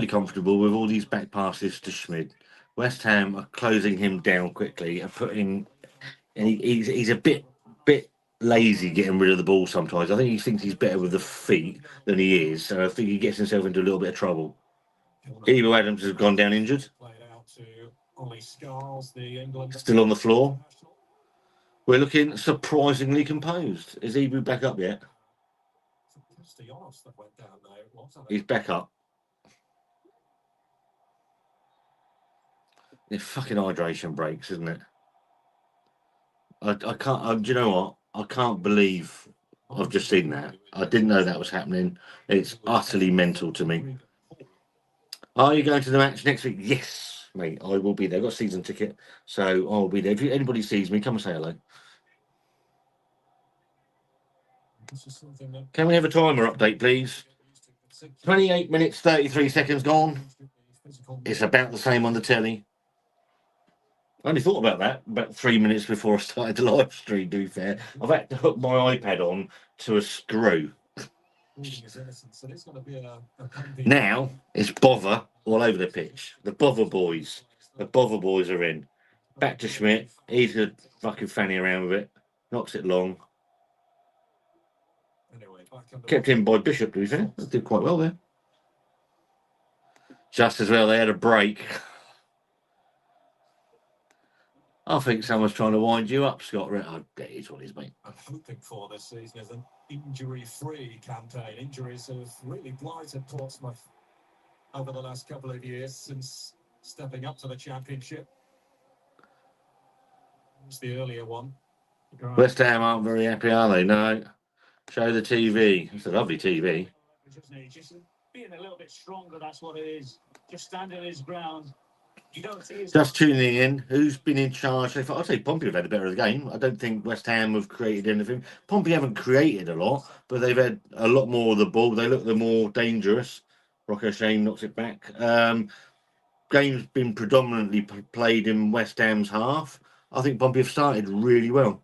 comfortable with all these back passes to Schmid. West Ham are closing him down quickly and putting. And he's a bit lazy getting rid of the ball sometimes. I think he thinks he's better with the feet than he is, and I think he gets himself into a little bit of trouble. Evo Adams has gone down injured. Still on the floor. We're looking surprisingly composed. Is Ebu back up yet? He's back up. It's fucking hydration breaks, isn't it? I can't. Do you know what? I can't believe I've just seen that. I didn't know that was happening. It's utterly mental to me. Are you going to the match next week? Yes, mate. I will be there. I've got a season ticket, so I'll be there. If anybody sees me, come and say hello. Can we have a timer update, please? 28 minutes, 33 seconds gone. It's about the same on the telly. I only thought about that about 3 minutes before I started the live stream, to be fair. I've had to hook my iPad on to a screw. Now it's bother all over the pitch. The bother boys. The bother boys are in. Back to Schmidt. He's a fucking fanny around with it. Knocks it long. Kept in by Bishop, to be fair. Did quite well there. Just as well, they had a break. I think someone's trying to wind you up, Scott. Oh, it is what it is, mate. I'm hoping for this season is an injury-free campaign. Injuries have really blighted Portsmouth over the last couple of years since stepping up to the Championship. It's the earlier one. West Ham aren't very happy, are they? No. Show the TV. It's a lovely TV. Just being a little bit stronger, that's what it is. Just standing his ground. You don't see his... Just tuning in. Who's been in charge? I'd say Pompey have had a better of the game. I don't think West Ham have created anything. Pompey haven't created a lot, but they've had a lot more of the ball. They look the more dangerous. Rocco Shane knocks it back. Game's been predominantly played in West Ham's half. I think Pompey have started really well.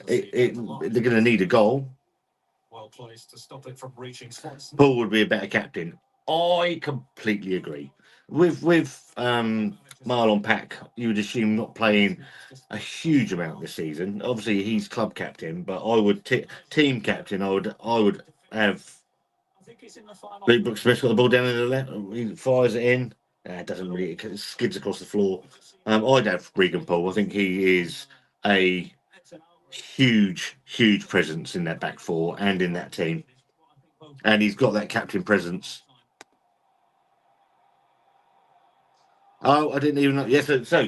They're going to need a goal. Well placed to stop it from reaching Swanson. Paul would be a better captain. I completely agree. With Marlon Pack, you would assume not playing a huge amount this season. Obviously, he's club captain, but I would team captain. I would have Luke Brooks-Smith got the ball down in the left. He fires it in. It doesn't really. It skids across the floor. I'd have Regan Paul. I think he is a huge presence in that back four and in that team, and he's got that captain presence. Oh, I didn't even know. Yes, so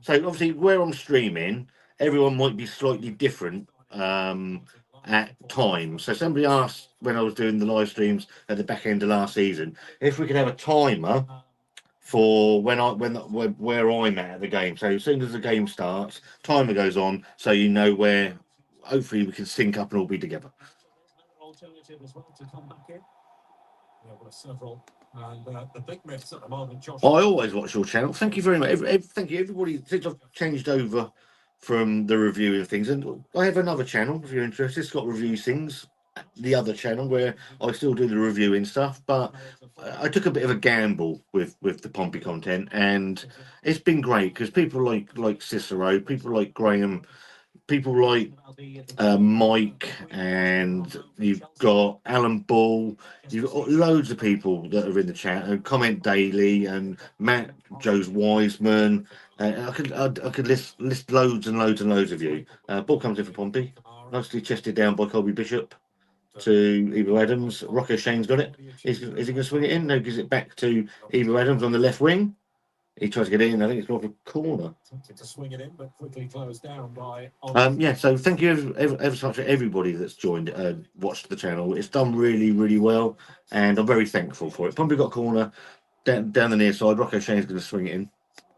obviously where I'm streaming, everyone might be slightly different at times. So somebody asked when I was doing the live streams at the back end of last season if we could have a timer for where I'm at the game. So as soon as the game starts, timer goes on, so you know where. Hopefully we can sync up and all be together. Alternative as well to come back in. Yeah, well, several. And the big myths at the moment, Josh. I always watch your channel. Thank you very much. Thank you, everybody. Since I've changed over from the reviewing things, and I have another channel if you're interested. It's got reviews things. The other channel where I still do the reviewing stuff, but I took a bit of a gamble with the Pompey content, and it's been great because people like Cicero, people like Graham, people like Mike, and you've got Alan Ball. You've got loads of people that are in the chat and comment daily, and Matt, Joe's Wiseman. I could list loads and loads and loads of you. Ball comes in for Pompey, nicely chested down by Colby Bishop to Ebro Adams. Rocco Shane's got it. Is he going to swing it in? No, gives it back to Ebro Adams on the left wing. He tries to get it in. I think it's gone for a corner. To swing it in, but quickly closed down by. Yeah. So thank you ever so much for everybody that's joined, watched the channel. It's done really, really well, and I'm very thankful for it. Pompey got a corner down the near side. Rocco Shane's going to swing it in.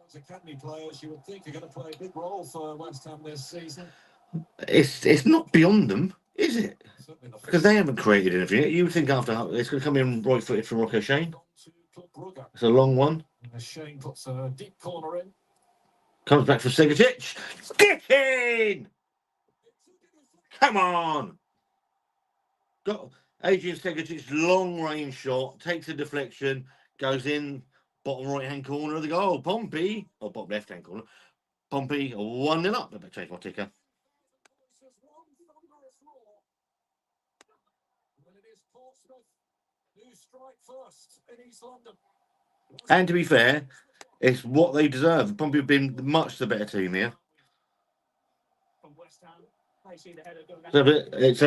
As academy players, you would think are going to play a big role for West Ham this season. It's not beyond them, is it? Because they haven't created anything yet. You would think after it's going to come in right footed from Rocco Shane. It's a long one. Shane puts a deep corner in. Comes back for Segatic. Get in! Come on! Got Adrian Segacic's long range shot, takes a deflection, goes in, bottom right hand corner of the goal. Pompey, or bottom left hand corner. Pompey 1-0 up. I better change my ticker. And to be fair, it's what they deserve. Pompey have been much the better team here. So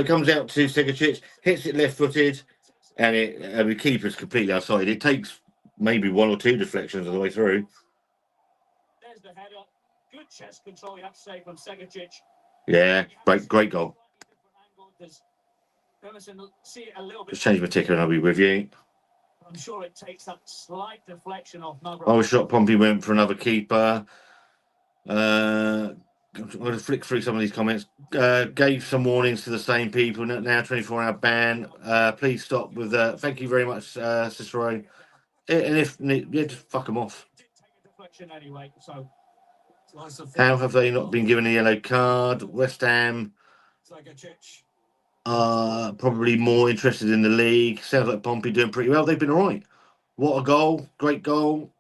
it comes out to Segacic, hits it left-footed, and the keeper's completely outside. It takes maybe one or two deflections on the way through. There's the header. Good chest control, you have to say, from Segacic. Yeah, great goal. does Emerson see it a little bit? Just change my ticker and I'll be with you. I'm sure it takes that slight deflection off Mavro. I was shot. Pompey went for another keeper. I'm going to flick through some of these comments. Gave some warnings to the same people. Now 24-hour ban. Please stop with that. Thank you very much, Cicero. And if yeah, just fuck them off. Did take a deflection anyway, so How have they not been given a yellow card? West Ham are probably more interested in the league. Sounds like Pompey doing pretty well. They've been all right. What a goal. Great goal.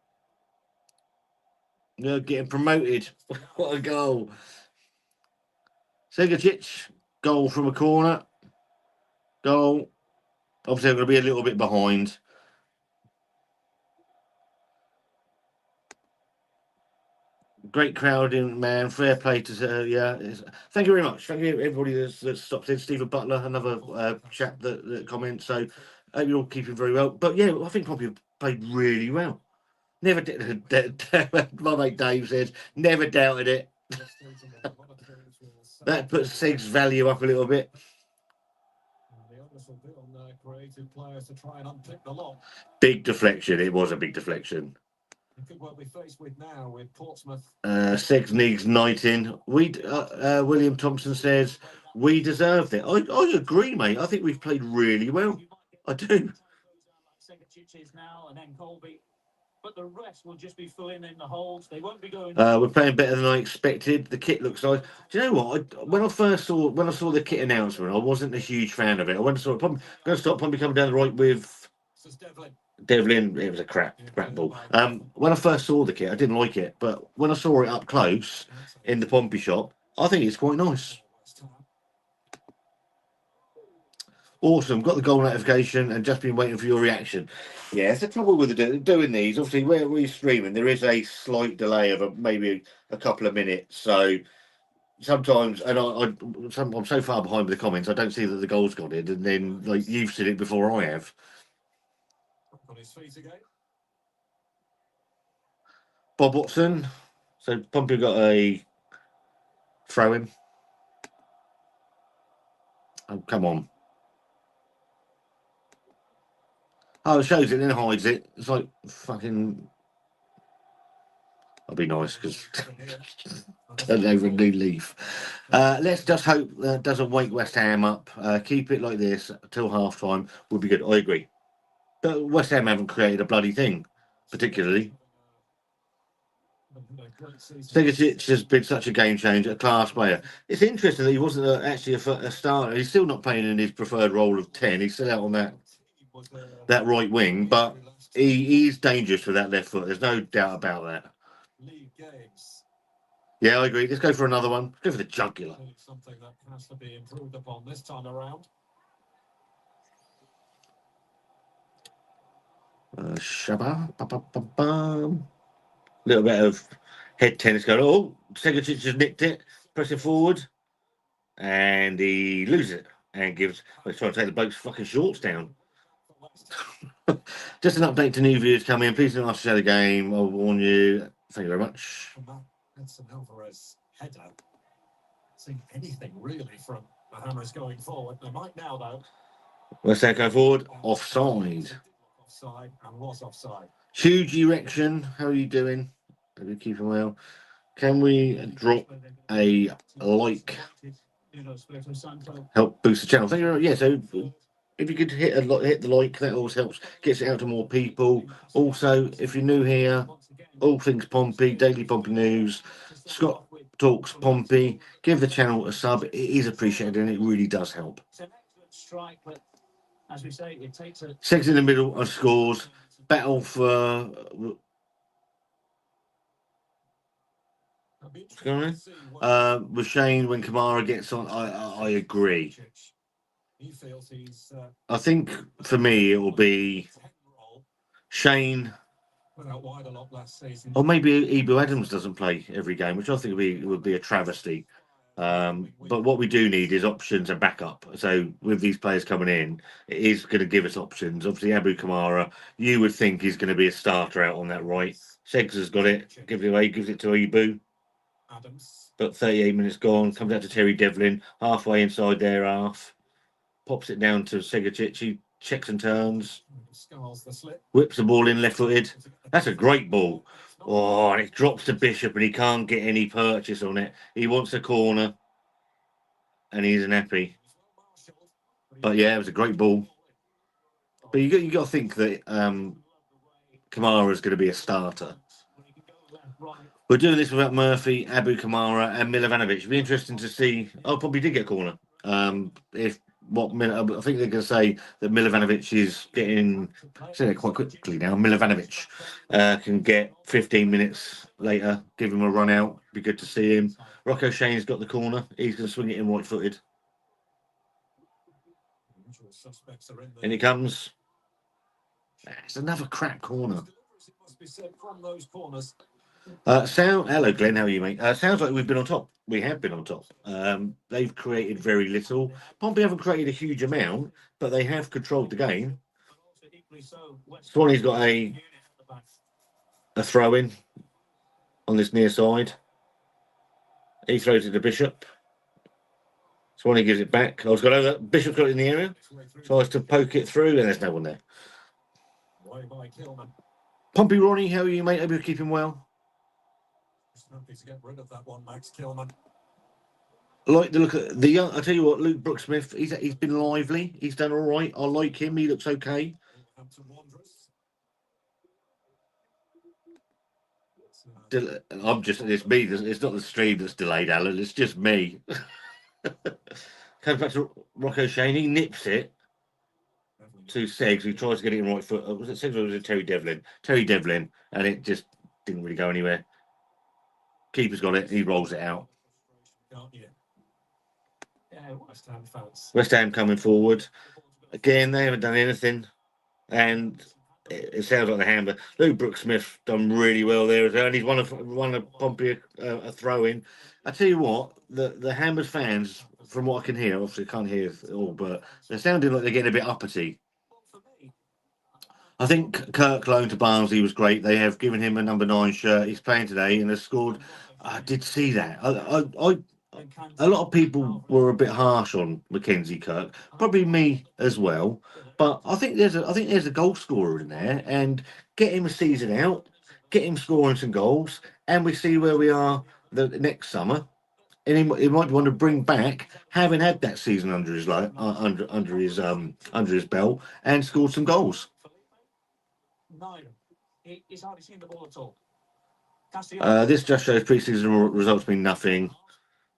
Yeah, getting promoted. What a goal. Segacic, goal from a corner. Goal. Obviously, I'm going to be a little bit behind. Great crowding, man. Fair play to yeah. Thank you very much. Thank you everybody that's stopped in. Stephen Butler, another chap that comments. So hope you're all keeping very well. But yeah, I think Pompey played really well. Never did. My mate Dave says never doubted it. That puts Sig's value up a little bit. Big deflection. It was a big deflection. What we faced with now with Portsmouth. Segs needs knighting. William Thompson says we deserved it. I agree, mate. I think we've played really well. I do. Now and then Colby, but the rest will just be filling in the holes. They won't be going. We're playing better than I expected. The kit looks nice. Do you know what? When I saw the kit announcement, I wasn't a huge fan of it. I went and saw it. Going to stop Pompey coming down the right with Devlin. It was a crap ball. When I first saw the kit, I didn't like it, but when I saw it up close in the Pompey shop, I think it's quite nice. Awesome. Got the goal notification and just been waiting for your reaction. Yeah, it's the trouble with doing these. Obviously, where we're streaming, there is a slight delay of maybe a couple of minutes. So sometimes, and I'm so far behind with the comments, I don't see that the goal's got it. And then, like, you've seen it before I have. On his feet again. Bob Watson. So Pompey got a throw in. Oh, come on. Oh, it shows it, then hides it. It's like fucking. I'll be nice because turn over a new leaf. Let's just hope that doesn't wake West Ham up. Keep it like this till half time would be good. I agree. But West Ham haven't created a bloody thing, particularly. Segacic has been such a game changer, a class player. It's interesting that he wasn't actually a starter. He's still not playing in his preferred role of 10. He's still out on that right wing, but he's dangerous with that left foot. There's no doubt about that. Yeah, I agree. Let's go for another one. Go for the jugular. Something that has to be improved upon this time around. Shabba. Little bit of head tennis going. Oh, Segacic has nicked it. Pressing forward. And he loses it. And gives. He's trying to take the bloke's fucking shorts down. Just an update to new viewers coming in. Please don't ask to share the game. I'll warn you. Thank you very much. Edson Alvarez header. See anything really from the Hammers going forward. They might now though. West Ham going forward. Offside. Offside and was offside. Huge erection. How are you doing? Are you keeping well? Can we drop a like? Help boost the channel. Thank you very much. Yeah, so if you could hit the like, that always helps. Gets it out to more people. Also, if you're new here, all things Pompey, daily Pompey news. Scott talks Pompey. Give the channel a sub. It is appreciated and it really does help. As we say, it takes a Six in the middle of scores. Battle for. With Shane when Kamara gets on, I agree. I think for me it will be Shane, or maybe Ibu Adams doesn't play every game, which I think would be a travesty. But what we do need is options and backup. So with these players coming in, it is going to give us options. Obviously, Abu Kamara, you would think he's going to be a starter out on that right. Segs has got it, gives it away, gives it to Ibu. But 38 minutes gone, comes out to Terry Devlin, halfway inside their half. pops it down to Segacic. He checks and turns, Scars the slip. whips the ball in left-footed. That's a great ball. Oh, and it drops to Bishop, and he can't get any purchase on it. He wants a corner, and he's an happy. But yeah, it was a great ball. But you got to think that Kamara is going to be a starter. We're doing this without Murphy, Abu Kamara, and Milovanovic. It'd be interesting to see. Oh, probably did get a corner. If what I think they're going to say that Milovanovic is getting. Say it quite quickly now. Milovanovic can get 15 minutes later. Give him a run out. Be good to see him. Rocco Shane's got the corner. He's going to swing it in right-footed. In he comes. It's another crap corner. Hello, Glenn. How are you, mate? Sounds like we've been on top. We have been on top. They've created very little. Pompey haven't created a huge amount, but they have controlled the game. Swanee's got a throw in on this near side. He throws it to Bishop. Swanee gives it back. I was going over. Bishop's got it in the area. Tries to poke it through, and there's no one there. Pompey Ronnie, how are you, mate? Hope you're keeping well. Happy to get rid of that one, Max Kilman. I like the look at the young. I tell you what, Luke Brooksmith. He's been lively. He's done all right. I like him. He looks okay. I'm just. It's me. It's not the stream that's delayed, Alan. It's just me. Comes back to Rocco Shane. He nips it to Seggs, who tries to get it in right foot. Was it Seggs or was it Terry Devlin? Terry Devlin, and it just didn't really go anywhere. Keeper's got it. He rolls it out. West Ham coming forward. Again, they haven't done anything. And it sounds like the Hammer. Luke Brooksmith done really well there as well. And he's won a Pompey a throw-in. I tell you what, the Hammers fans, from what I can hear, obviously I can't hear it all, but they're sounding like they're getting a bit uppity. I think Kirk loaned to Barnsley was great. They have given him a number 9 shirt. He's playing today and has scored. I did see that. A lot of people were a bit harsh on Mackenzie Kirk, probably me as well. But I think there's a goal scorer in there, and get him a season out, get him scoring some goals, and we see where we are the next summer. And he might want to bring back, having had that season under his belt, and scored some goals. He's hardly seen the ball at all. This just shows pre-season results mean nothing.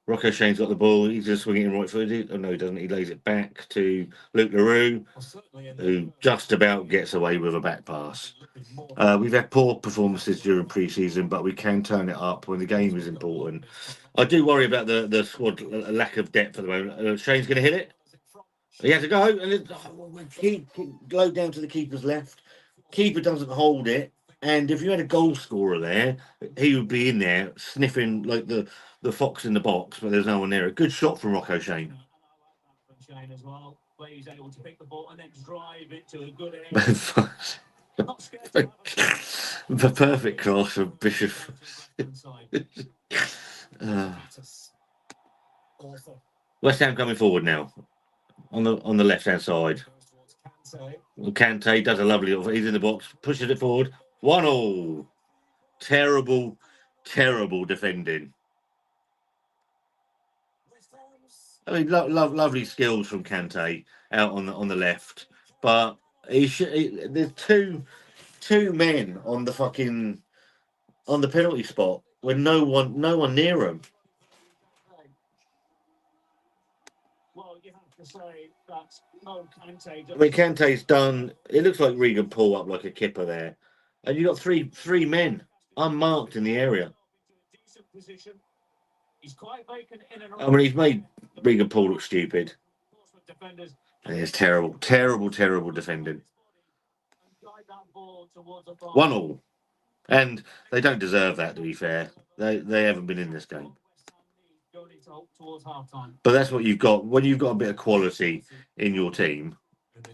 Rocco Shane's got the ball. He's going to swing it in right footed. Oh, no, he doesn't. He lays it back to Luke LaRue, who just about gets away with a back pass. We've had poor performances during pre-season, but we can turn it up when the game is important. I do worry about the squad lack of depth at the moment. Shane's going to hit it. He has to go, and go down to the keeper's left. Keeper doesn't hold it, and if you had a goal scorer there, he would be in there sniffing like the fox in the box, but there's no one there. A good shot from Rocco Shane. Shane as well, where he's able to pick the ball and then drive it to a good area. The perfect cross from Bishop. West Ham coming forward now on the left hand side. Kante does a lovely little. He's in the box, pushes it forward. 1-1. Terrible defending. I mean, lovely skills from Kante out on the left, but there's two men on the penalty spot with no one near him. Well, you have to say that Kante. I mean, Kante's done. It looks like Regan pull up like a kipper there, and you got three men unmarked in the area. He's quite vacant in and I mean, he's made Regan Paul look stupid. And it's terrible defending. 1-1. And they don't deserve that, to be fair. They haven't been in this game. But that's what you've got. When you've got a bit of quality in your team,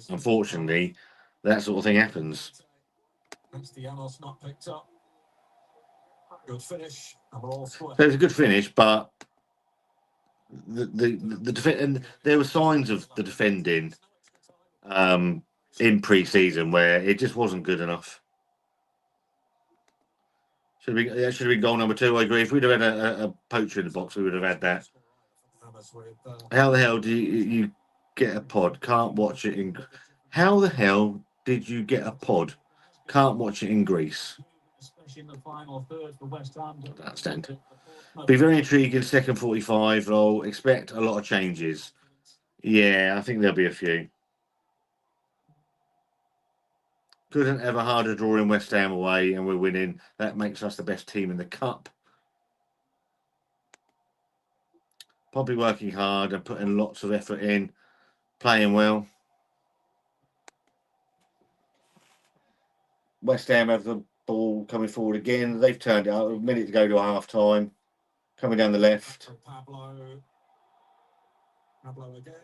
unfortunately, that sort of thing happens. Good finish. So it's a good finish, but the defense, and there were signs of the defending in pre-season where it just wasn't good enough. Should have been goal number 2. I agree. If we'd have had a poacher in the box, we would have had that. How the hell do you get a pod? Can't watch it in. How the hell did you get a pod? Can't watch it in Greece. Especially in the final third for West Ham. That's stand. Be very intriguing. Second 45. I'll expect a lot of changes. Yeah, I think there'll be a few. Couldn't have a harder draw in West Ham away, and we're winning. That makes us the best team in the cup. Probably working hard and putting lots of effort in, playing well. West Ham have the ball coming forward again. They've turned it up a minute to go to half time. Coming down the left. Pablo again.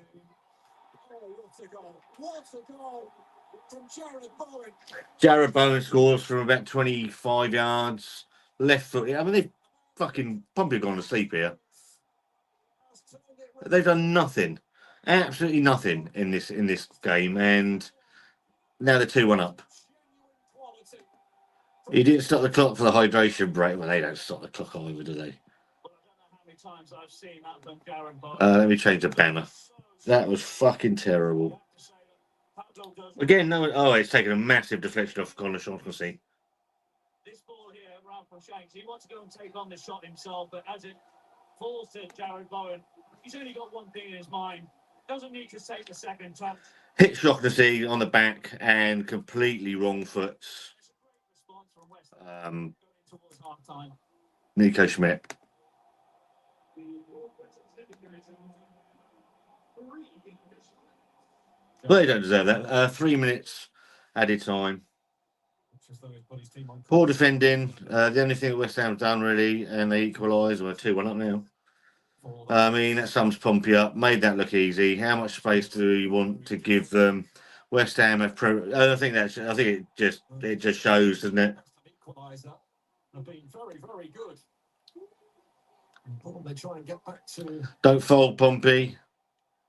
Oh, what a goal! What a goal from Jared Bowen. Jared Bowen scores from about 25 yards. Left foot. I mean, they've fucking Pompey gone to sleep here. They've done nothing. Absolutely nothing in this game. And now they're 2-1 up. He didn't stop the clock for the hydration break. Well, they don't stop the clock either, do they? Let me change the banner. That was fucking terrible. Again, no. Oh, it's taken a massive deflection off Connor Shaughnessy. This ball here, Ralph Shanks, he wants to go and take on the shot himself, but as it falls to Jared Bowen, he's only got one thing in his mind. Doesn't need to take the second touch. Hit Shaughnessy on the back and completely wrong foot. Nico Schmidt. Well, they don't deserve that. 3 minutes added time. Poor defending. The only thing that West Ham's done really, and they equalise. We're 2-1 up now. I mean, that sums Pompey up. Made that look easy. How much space do you want to give them? West Ham have. I think it just shows, doesn't it? Have been very, very good. They try and get back to. Don't fold, Pompey.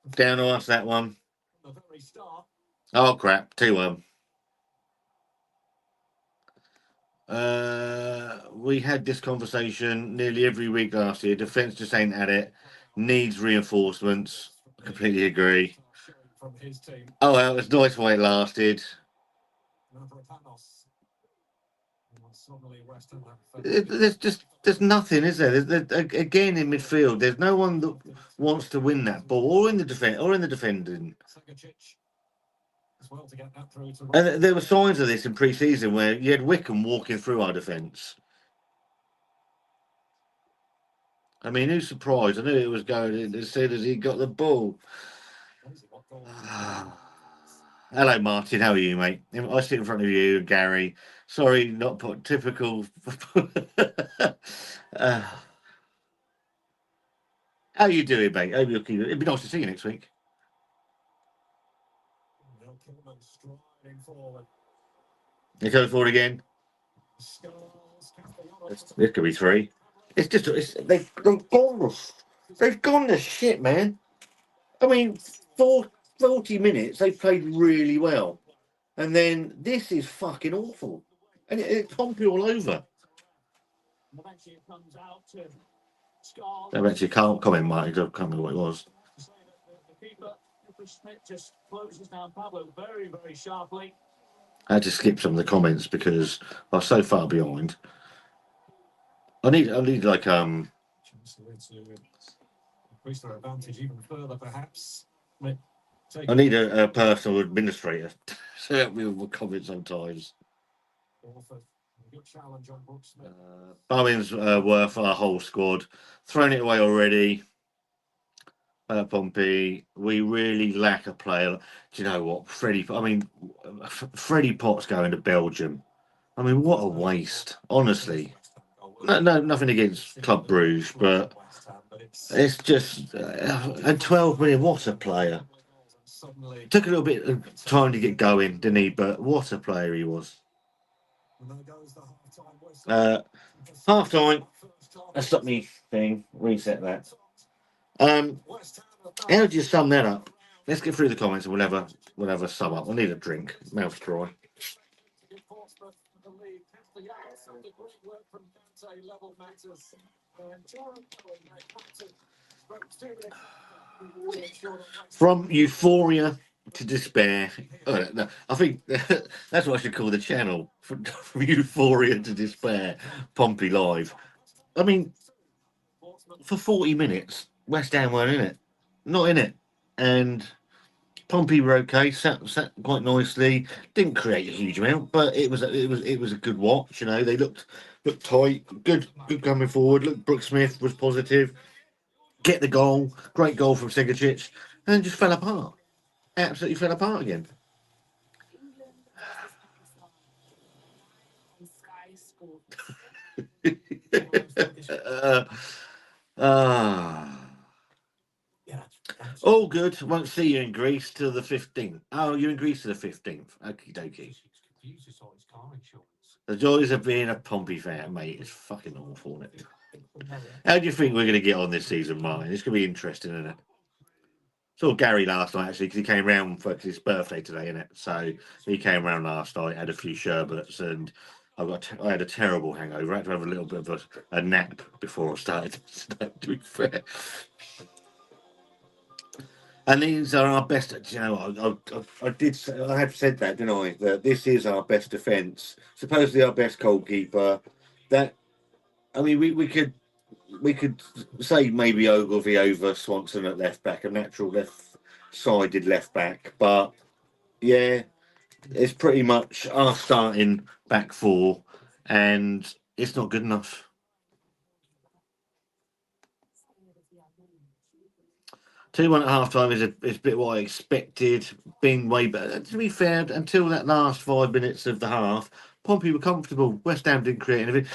Down to us that one. The very start. Oh crap! 2-1. We had this conversation nearly every week last year. Defence just ain't at it. Needs reinforcements. I completely agree. Oh well, it's nice while it lasted. There's nothing, is there? Again in midfield, there's no one that wants to win that ball, or in the defending. And there were signs of this in pre-season where you had Wickham walking through our defence. I mean, who's surprised? I knew it was going in as soon as he got the ball. Hello, Martin. How are you, mate? I sit in front of you, Gary. Sorry, not put typical. How you doing, mate? It'd be nice to see you next week. He goes forward again. This could be 3. It's just they've gone to shit, man. I mean, 40 minutes they played really well, and then this is fucking awful, and it's Pompey all over. I bet you can't comment, Mike. I can't remember what it was. Just closes down Pablo very, very sharply. I had to skip some of the comments because I was so far behind. I need like increase their advantage even further, perhaps. I need a personal administrator to help me with comments sometimes. Good challenge on Portsmouth. Bowen's worth our whole squad. Thrown it away already. Pompey, we really lack a player. Do you know what? Freddie Potts going to Belgium. I mean, what a waste, honestly. No, nothing against Club Bruges, but it's just a 12 million. What a player! Took a little bit of time to get going, didn't he? But what a player he was. Half time. That's not me thing. Reset that. West Ham are back. How do you sum that up? Let's get through the comments and we'll have a sum up. I need a drink. Mouth's dry. Give Portsmouth the lead. Kept the yards. And the great work from Kante level matters. And Jordan spoke 2 minutes. From euphoria to despair. Oh, no, I think that's what I should call the channel. From euphoria to despair. Pompey Live. I mean, for 40 minutes, West Ham weren't in it. Not in it. And Pompey were okay, sat quite nicely. Didn't create a huge amount, but it was a good watch. You know, they looked tight, good coming forward. Look, Brooke Smith was positive. Get the goal, great goal from Segacic, and then just fell apart. Absolutely fell apart again. England versus Pakistan on Sky Sports. All good. Won't see you in Greece till the 15th. Oh, you're in Greece till the 15th. Okie dokie. The joys of being a Pompey fan, mate, is fucking awful, isn't it? How do you think we're going to get on this season, Martin? It's going to be interesting, isn't it? Saw Gary last night, actually, because he came round for his birthday today, isn't it? So he came round last night, had a few sherbets, and I had a terrible hangover. I had to have a little bit of a nap before I started, to be fair. And these are our best. You know, I have said that, didn't I? That this is our best defence, supposedly our best goalkeeper. That, I mean, we could say maybe Ogilvie over Swanson at left back, a natural left-sided left back, but yeah, it's pretty much our starting back four, and it's not good enough. 2-1 at half time is a bit what I expected, being way better. To be fair, until that last 5 minutes of the half, Pompey were comfortable. West Ham didn't create anything.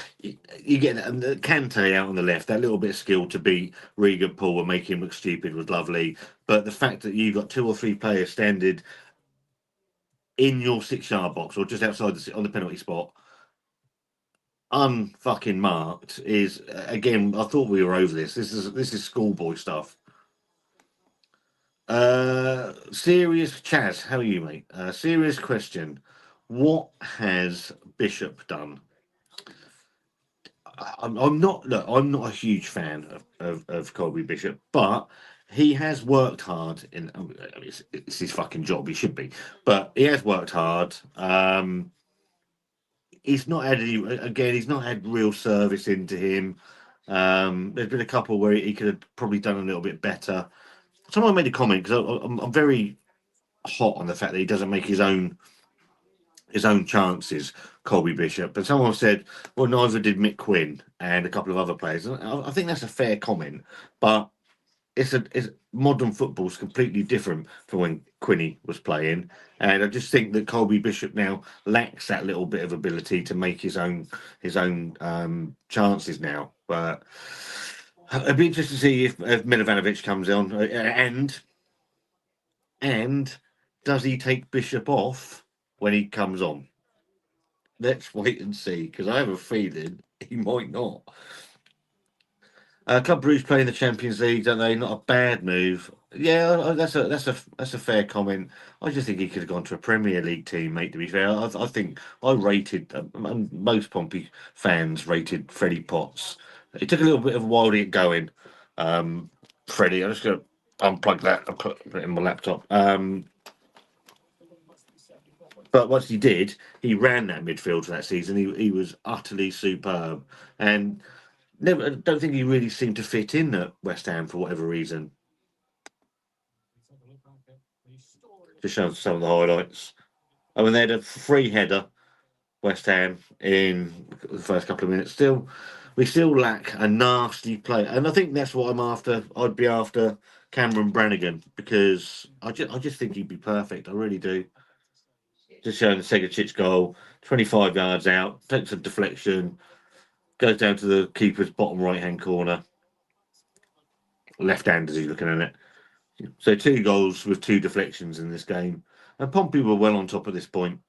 You get Kante out on the left, that little bit of skill to beat Regan Paul and make him look stupid was lovely. But the fact that you got 2 or 3 players standing in your 6-yard box or just outside on the penalty spot, unfucking marked, is again. I thought we were over this. This is schoolboy stuff. Serious Chaz, how are you, mate? Serious question. What has Bishop done? I'm not a huge fan of Colby Bishop, but he has worked hard it's his fucking job, he should be. But he has worked hard. He's not had real service into him. There's been a couple where he could have probably done a little bit better. Someone made a comment because I'm very hot on the fact that he doesn't make his own chances, Colby Bishop. And someone said, well, neither did Mick Quinn and a couple of other players. And I think that's a fair comment, but it's modern football's completely different from when Quinny was playing. And I just think that Colby Bishop now lacks that little bit of ability to make his own chances now. But it'd be interesting to see if Milovanovic comes on and does he take Bishop off when he comes on? Let's wait and see, because I have a feeling he might not. Club Brugge playing the Champions League, don't they? Not a bad move. Yeah, that's a fair comment. I just think he could have gone to a Premier League team, mate. To be fair, I think I rated most Pompey fans rated Freddie Potts. It took a little bit of a while to get going. Freddie, I'm just gonna unplug that and put it in my laptop. But once he did, he ran that midfield for that season. He was utterly superb, and I don't think he really seemed to fit in at West Ham for whatever reason. Just showing some of the highlights. I mean, they had a free header, West Ham, in the first couple of minutes. We still lack a nasty player, and I think that's what I'm after. I'd be after Cameron Brannigan, because I just think he'd be perfect. I really do. Just showing the Segacic goal, 25 yards out, takes a deflection, goes down to the keeper's bottom right-hand corner. Left-handed, he's looking at it. So 2 goals with 2 deflections in this game. And Pompey were well on top at this point.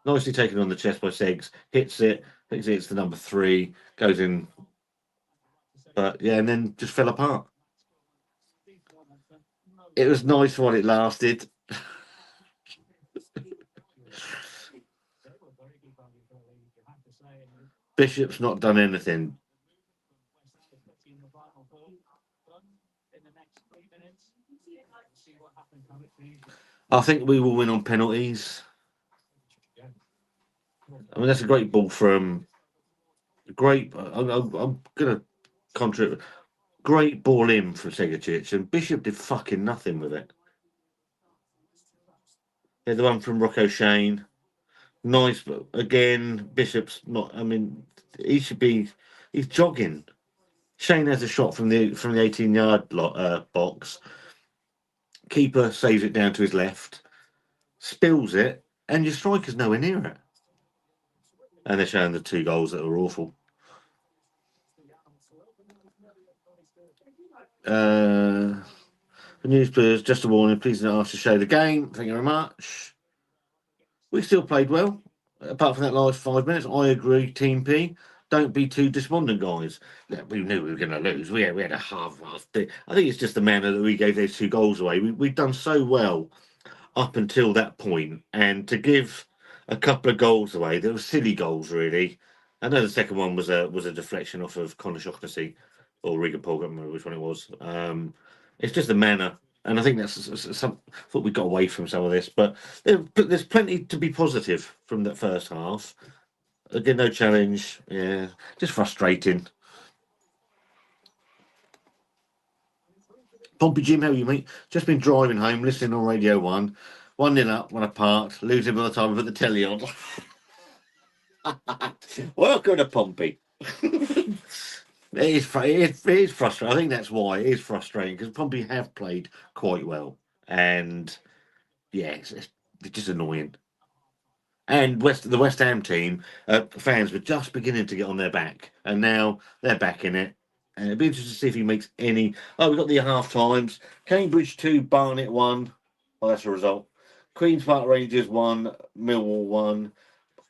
Nicely taken on the chest by Segs, hits it, thinks it's the number 3, goes in. But yeah, and then just fell apart. It was nice while it lasted. Bishop's not done anything. I think we will win on penalties. I mean, that's a great ball from. Great. I'm going to contribute. Great ball in for Segicic, and Bishop did fucking nothing with it. Yeah, the one from Rocco Shane. Nice, but again, Bishop's not. I mean, he should be. He's jogging. Shane has a shot from the 18-yard box. Keeper saves it down to his left, spills it, and your striker's nowhere near it. And they're showing the 2 goals that are awful. The newspapers, just a warning, please don't ask to show the game. Thank you very much. We still played well, apart from that last 5 minutes. I agree, Team P. Don't be too despondent, guys. We knew we were going to lose. We had a half. I think it's just the manner that we gave those 2 goals away. We'd done so well up until that point, and to give a couple of goals away, they were silly goals, really. I know the second one was a deflection off of Conor Shaughnessy or Regan Paul, I can't remember which one it was. It's just the manner, and I think that's some. I thought we got away from some of this, but there's plenty to be positive from that first half. Again, no challenge. Yeah, just frustrating. Pompey Jim, how are you, mate? Just been driving home, listening on Radio 1. 1-0 up when I parked, losing by the time I put the telly on. Welcome to Pompey. It is frustrating. I think that's why it is frustrating, because Pompey have played quite well. And, yeah, it's just annoying. And the West Ham team, fans were just beginning to get on their back. And now they're back in it. And it'd be interesting to see if he makes any. Oh, we've got the half times. Cambridge 2, Barnet 1. Well, that's a result. Queen's Park Rangers 1, Millwall 1.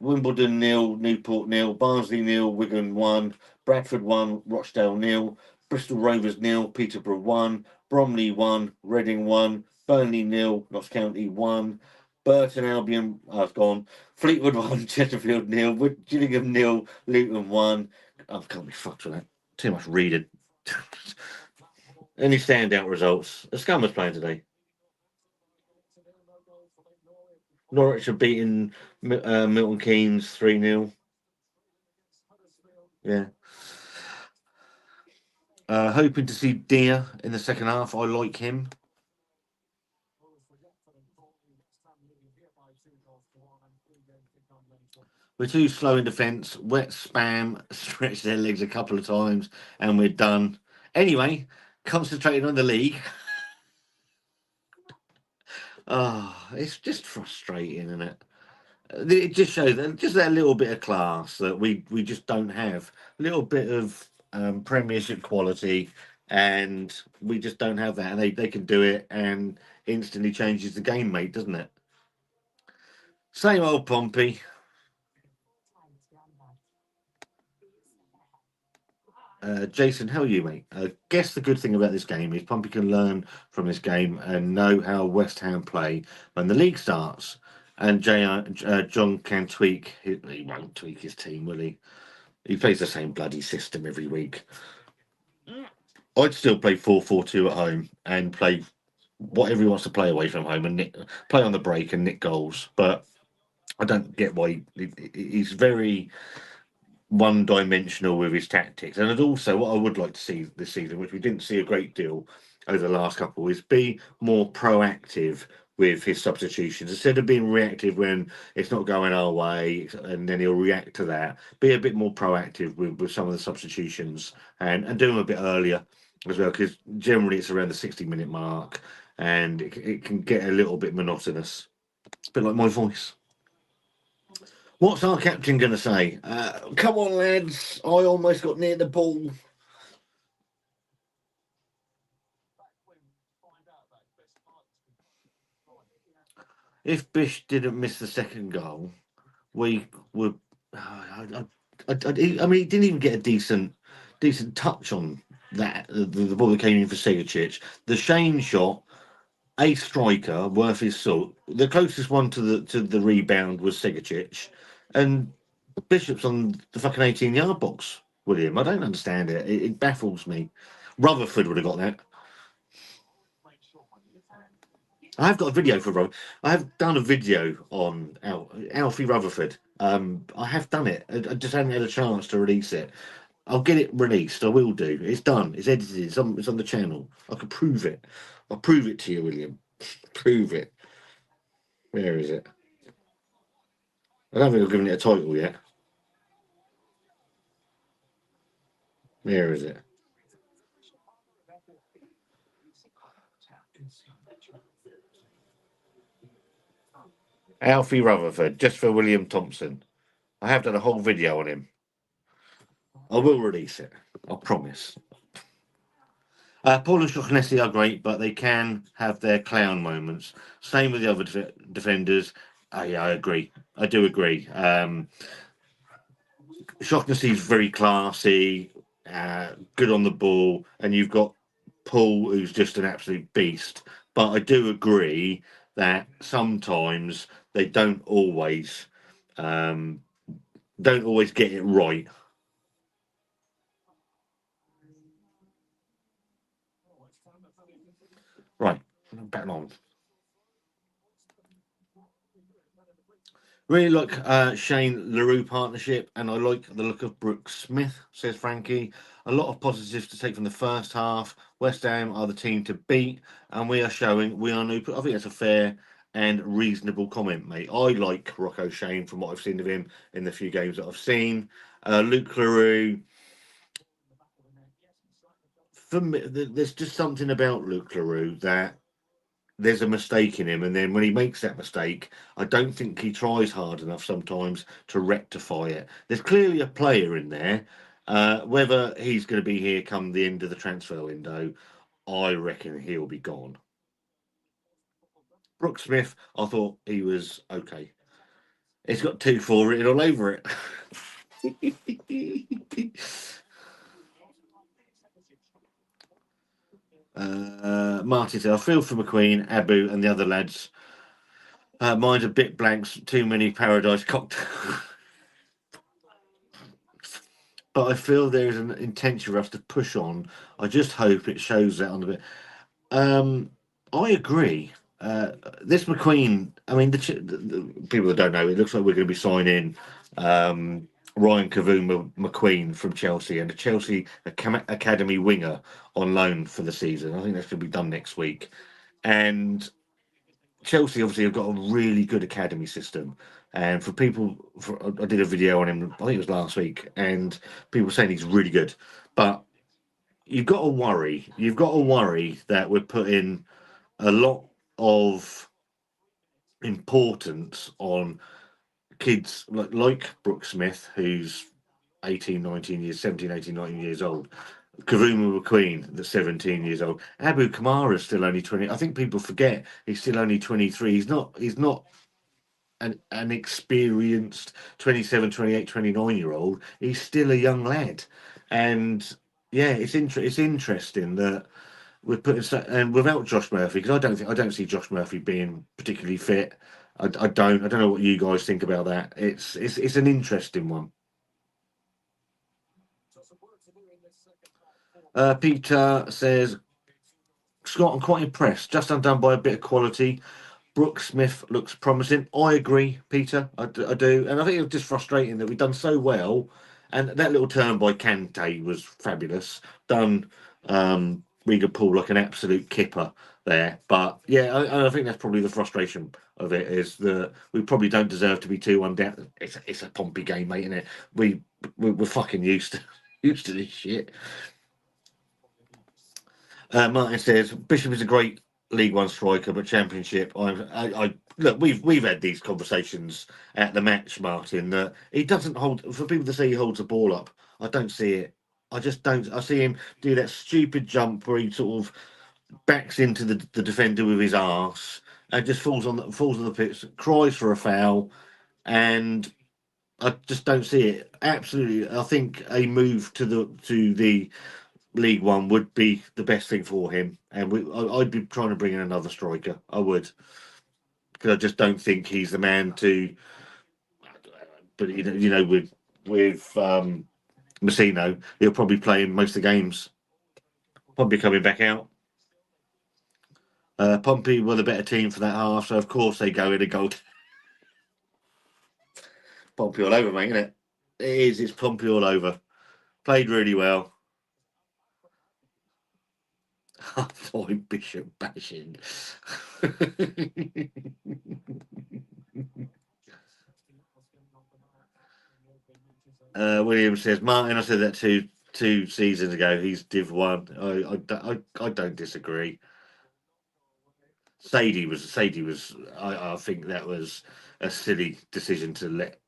Wimbledon 0, Newport 0. Barnsley 0, Wigan 1. Bradford 1, Rochdale 0. Bristol Rovers 0, Peterborough 1. Bromley 1, Reading 1. Burnley 0, Notts County 1. Burton Albion, I've gone. Fleetwood 1, Chesterfield 0. Gillingham 0, Luton 1. I can't be fucked with that. Too much reading. Any standout results? The Scum was playing today. Norwich are beating Milton Keynes 3-0. Yeah. Hoping to see Deer in the second half. I like him. We're too slow in defence. Wet spam, stretch their legs a couple of times, and we're done. Anyway, concentrating on the league. It's just frustrating, isn't it? It just shows that just that little bit of class that we just don't have. A little bit of Premiership quality, and we just don't have that. And they can do it, and instantly changes the game, mate, doesn't it? Same old Pompey. Jason, how are you, mate? I guess the good thing about this game is Pompey can learn from this game and know how West Ham play when the league starts. And John can tweak. He won't tweak his team, will he? He plays the same bloody system every week. I'd still play 4-4-2 at home and play whatever he wants to play away from home and play on the break and nick goals. But I don't get why he's very one-dimensional with his tactics. And also, what I would like to see this season, which we didn't see a great deal over the last couple, is be more proactive with his substitutions instead of being reactive when it's not going our way, and then he'll react to that. Be a bit more proactive with some of the substitutions and do them a bit earlier as well, because generally it's around the 60-minute mark, and it can get a little bit monotonous. It's a bit like my voice. What's our captain going to say? Come on, lads. I almost got near the ball. If Bish didn't miss the second goal, we would. I mean, he didn't even get a decent touch on that. The ball that came in for Segicic. The Shane shot a striker worth his salt. The closest one to the rebound was Segacic, and Bishop's on the fucking 18-yard box. William, I don't understand it. It baffles me. Rutherford would have got that. I have got a video for Rutherford. I have done a video on Alfie Rutherford. I have done it. I just haven't had a chance to release it. I'll get it released. I will do. It's done. It's edited. It's on the channel. I can prove it. I'll prove it to you, William. Prove it. Where is it? I don't think I've given it a title yet. Where is it? Alfie Rutherford, just for William Thompson. I have done a whole video on him. I will release it. I promise. Paul and Shaughnessy are great, but they can have their clown moments. Same with the other defenders. Yeah, I agree. I do agree. Shaughnessy's very classy, good on the ball, and you've got Paul, who's just an absolute beast. But I do agree that sometimes they don't always get it right. Right, back on. Really like Shane LaRue partnership, and I like the look of Brooks Smith, says Frankie. A lot of positives to take from the first half. West Ham are the team to beat, and we are showing we are new. I think that's a fair and reasonable comment, mate. I like Rocco Shane from what I've seen of him in the few games that I've seen. Luke LaRue. For me, there's just something about Luke LaRue that there's a mistake in him, and then when he makes that mistake, I don't think he tries hard enough sometimes to rectify it. There's clearly a player in there. Whether he's going to be here come the end of the transfer window, I reckon he'll be gone. Brooks Smith, I thought he was okay. It's got 2-4 written all over it. Martin said, I feel for McQueen, Abu, and the other lads. Mine's a bit blanks, too many paradise cocktails. But I feel there is an intention for us to push on. I just hope it shows that on the bit. I agree. This McQueen, I mean, the people that don't know, it looks like we're going to be signing Ryan Kavuma McQueen from Chelsea and a Chelsea Academy winger on loan for the season. I think that's going to be done next week. And Chelsea obviously have got a really good academy system. And for people, I did a video on him, I think it was last week, and people saying he's really good. But you've got to worry. You've got to worry that we're putting a lot of importance on kids like Brooks Smith, who's 18, 19 years, 17, 18, 19 years old. Kavuma McQueen, that's 17 years old. Abu Kamara's still only 20. I think people forget he's still only 23. He's not an experienced 27, 28, 29-year-old. He's still a young lad. And yeah, it's interesting that we're putting and without Josh Murphy, because I don't see Josh Murphy being particularly fit. I don't know what you guys think about that. It's an interesting one. Peter says, Scott, I'm quite impressed. Just undone by a bit of quality. Brooks Smith looks promising. I agree, Peter. I do. And I think it was just frustrating that we've done so well. And that little turn by Kante was fabulous. Done Riga Pool like an absolute kipper there. But yeah, I think that's probably the frustration of it, is that we probably don't deserve to be 2-1 down. It's a Pompey game, mate, isn't it? We're fucking used to this shit. Martin says Bishop is a great League One striker, but Championship. I look. We've had these conversations at the match, Martin. That he doesn't hold. For people to say he holds the ball up, I don't see it. I just don't. I see him do that stupid jump where he sort of backs into the defender with his arse and just falls on the pitch, cries for a foul, and I just don't see it. Absolutely, I think a move to the League One would be the best thing for him, and I'd be trying to bring in another striker. I would, because I just don't think he's the man to. But with Mousinho, he'll probably play in most of the games. Pompey coming back out. Pompey were the better team for that half, so of course they go in a goal. Pompey all over, mate, isn't it? It is. It's Pompey all over. Played really well. Boy, Bishop bashing. William says, Martin, I said that two seasons ago. He's Div 1. I don't disagree. Sadie was. I think that was a silly decision to let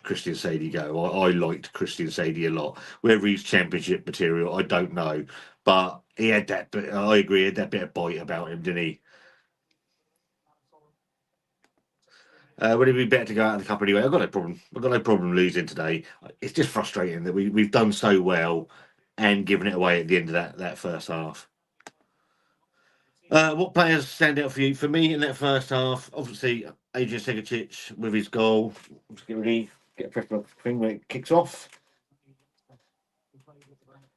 Christian Sadie go. I liked Christian Sadie a lot. Whether he's championship material, I don't know. But he had that. But I agree, he had that bit of bite about him, didn't he? Would it be better to go out of the cup anyway? I've got no problem. I've got no problem losing today. It's just frustrating that we've done so well and given it away at the end of that first half. What players stand out for you? For me, in that first half, obviously Adrian Segacic with his goal. Let's get ready, get a prep thing when it kicks off.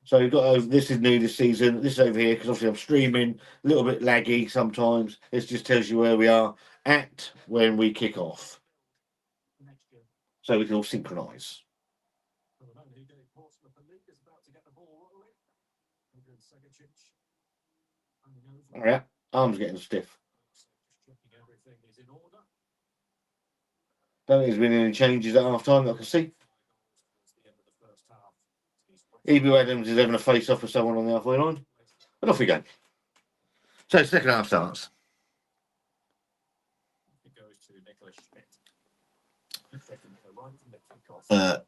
So we've got this is new this season. This is over here because obviously I'm streaming, a little bit laggy sometimes. This just tells you where we are at when we kick off, so we can all synchronise. All right, arms getting stiff. Don't think there's been any changes at half time that I can see. Ebu Adams is having a face off with someone on the halfway line. And off we go. So second half starts.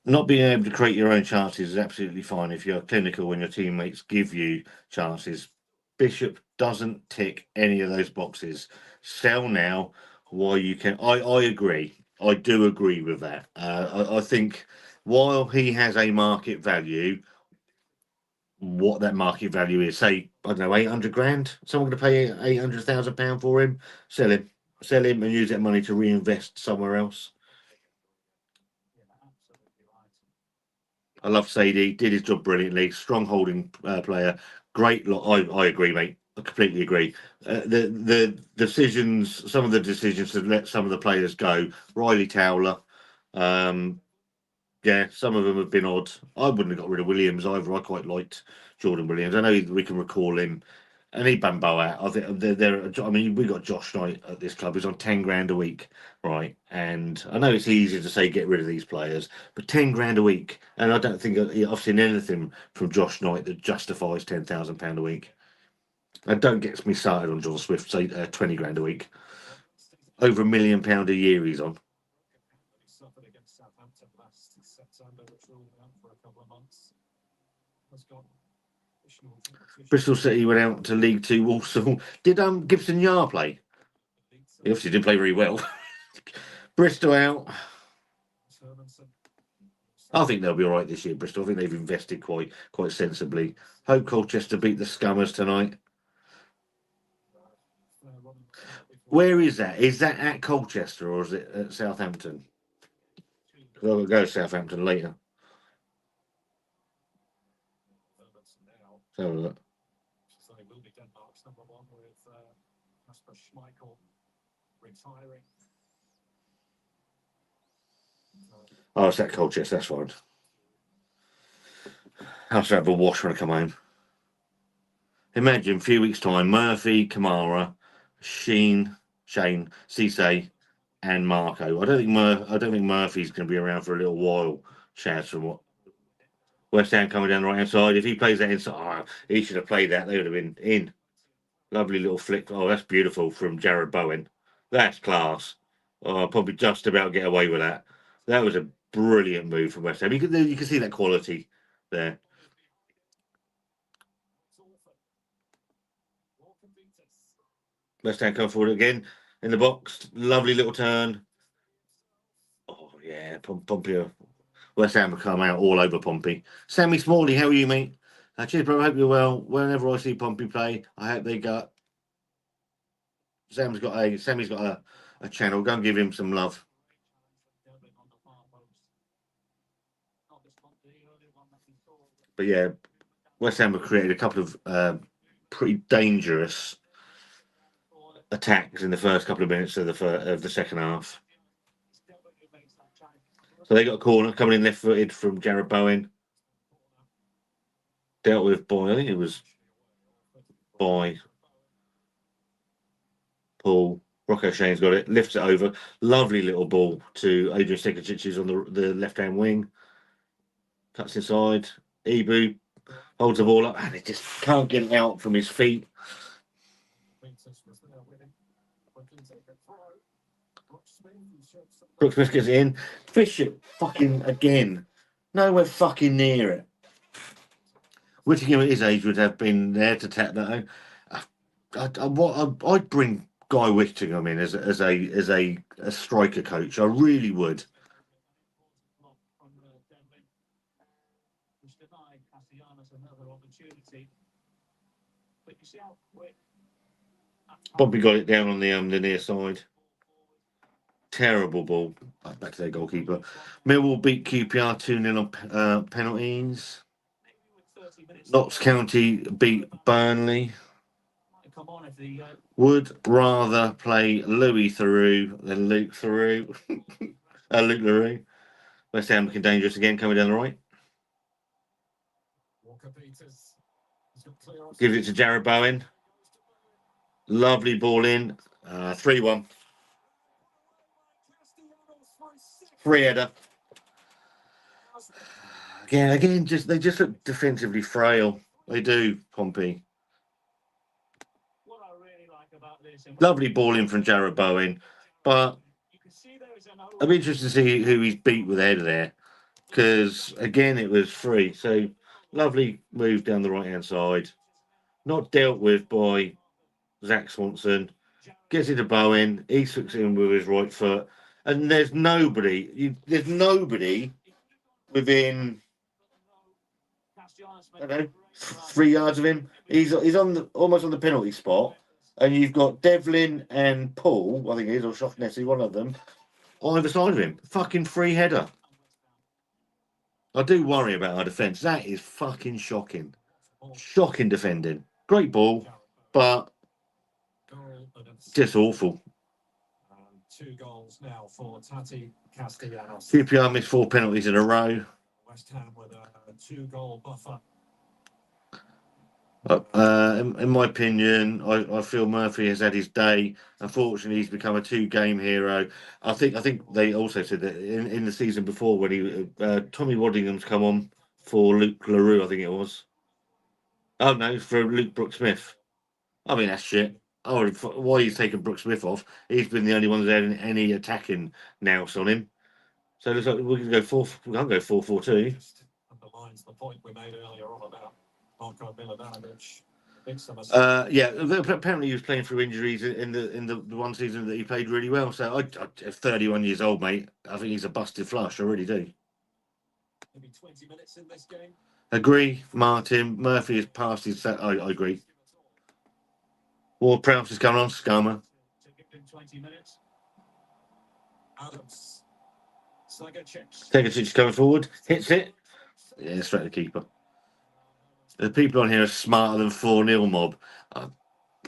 Not being able to create your own chances is absolutely fine if you're clinical when your teammates give you chances. Bishop doesn't tick any of those boxes. Sell now while you can. I agree. I do agree with that. I think while he has a market value, what that market value is, say, I don't know, 800 grand. Someone going to pay £800,000 for him? Sell him, and use that money to reinvest somewhere else. I love Sadie. Did his job brilliantly. Strong holding player. Great. I agree, mate. I completely agree. The decisions, some of the decisions to let some of the players go. Riley Towler. Yeah, some of them have been odd. I wouldn't have got rid of Williams either. I quite liked Jordan Williams. I know we can recall him. And he Bambo out. I think I mean, we got Josh Knight at this club who's on 10 grand a week, right? And I know it's easy to say get rid of these players, but 10 grand a week, and I don't think I've seen anything from Josh Knight that justifies £10,000 a week. And don't get me started on John Swift, say 20 grand a week, over £1 million a year he's on. Bristol City went out to League Two. Also, did Gibson Yar play? He obviously didn't play very well. Bristol out. I think they'll be all right this year, Bristol. I think they've invested quite sensibly. Hope Colchester beat the Scummers tonight. Where is that? Is that at Colchester or is it at Southampton? I'll go to Southampton later. So look. Oh, it's at Colchester. That's fine. I'll have to have a wash when I come home. Imagine a few weeks' time, Murphy, Kamara, Shane, Cisse, and Marco. I don't think Murphy's going to be around for a little while. Chaz from what West Ham coming down the right hand side. If he plays that inside, he should have played that. They would have been in. Lovely little flick. Oh, that's beautiful from Jared Bowen. That's class. Oh, I'll probably just about get away with that. That was a brilliant move from West Ham. You can see that quality there. West Ham come forward again in the box. Lovely little turn. Oh, yeah. Pompey. West Ham will come out all over Pompey. Sammy Smalley, how are you, mate? Cheers, bro. I hope you're well. Whenever I see Pompey play, I hope they go. Sammy's got a channel. Go and give him some love. But yeah, West Ham have created a couple of pretty dangerous attacks in the first couple of minutes of the second half. So they got a corner coming in left-footed from Jared Bowen. Dealt with by, I think it was by Paul. Rocco Shane's got it, lifts it over. Lovely little ball to Adrian Sekacic, who's on the left-hand wing. Cuts inside. Ibu holds the ball up and it just can't get it out from his feet. Brooks Smith gets it in. Bishop fucking again. Nowhere fucking near it. Whittingham at his age would have been there to tap that out. I'd bring Guy Whittingham in as a striker coach. I really would. Bobby got it down on the near side. Terrible ball. Back to their goalkeeper. Millwall beat QPR 2-0 on penalties. Notts County beat Burnley. Would rather play Louis Theroux than Luke Theroux. Luke Leroux. West Ham looking dangerous again, coming down the right. Gives it to Jared Bowen. Lovely ball in. 3-1. Free header. Again, they just look defensively frail. They do, Pompey. Lovely ball in from Jared Bowen, but I'd be interested to see who he's beat with the header there, because again it was free. So lovely move down the right hand side, not dealt with by Zach Swanson. Gets it to Bowen. He swings in with his right foot, and there's nobody within, I don't know, 3 yards of him. He's on almost on the penalty spot, and you've got Devlin and Paul, I think it is, or Shocknessi, one of them, on either side of him. Fucking free header. I do worry about our defence. That is fucking shocking. Shocking defending. Great ball, but just awful. 2 goals now for Tati Castellanos. QPR missed 4 penalties in a row. West Ham with a 2-goal buffer. In my opinion, I feel Murphy has had his day. Unfortunately, he's become a 2-game hero. I think they also said that in the season before when Tommy Waddingham's come on for Luke Leroux, I think it was. Oh no, for Luke Brooks Smith. I mean, that's shit. Oh, why he's taken Brooks Smith off? He's been the only one that's had any attacking nous on him. So it looks like we can go 4. We can't go 4-4-2. Underlines the point we made earlier on about Marko Milanovic. Yeah, apparently he was playing through injuries in the one season that he played really well. So I 31 years old, mate. I think he's a busted flush. I really do. Maybe 20 minutes in this game. Agree, Martin. Murphy has passed his. I agree. Ward Prowse is coming on. Scammer. 20 minutes. Adams. Sekacic is coming forward. Hits it. Yeah, straight to the keeper. The people on here are smarter than 4-0 mob.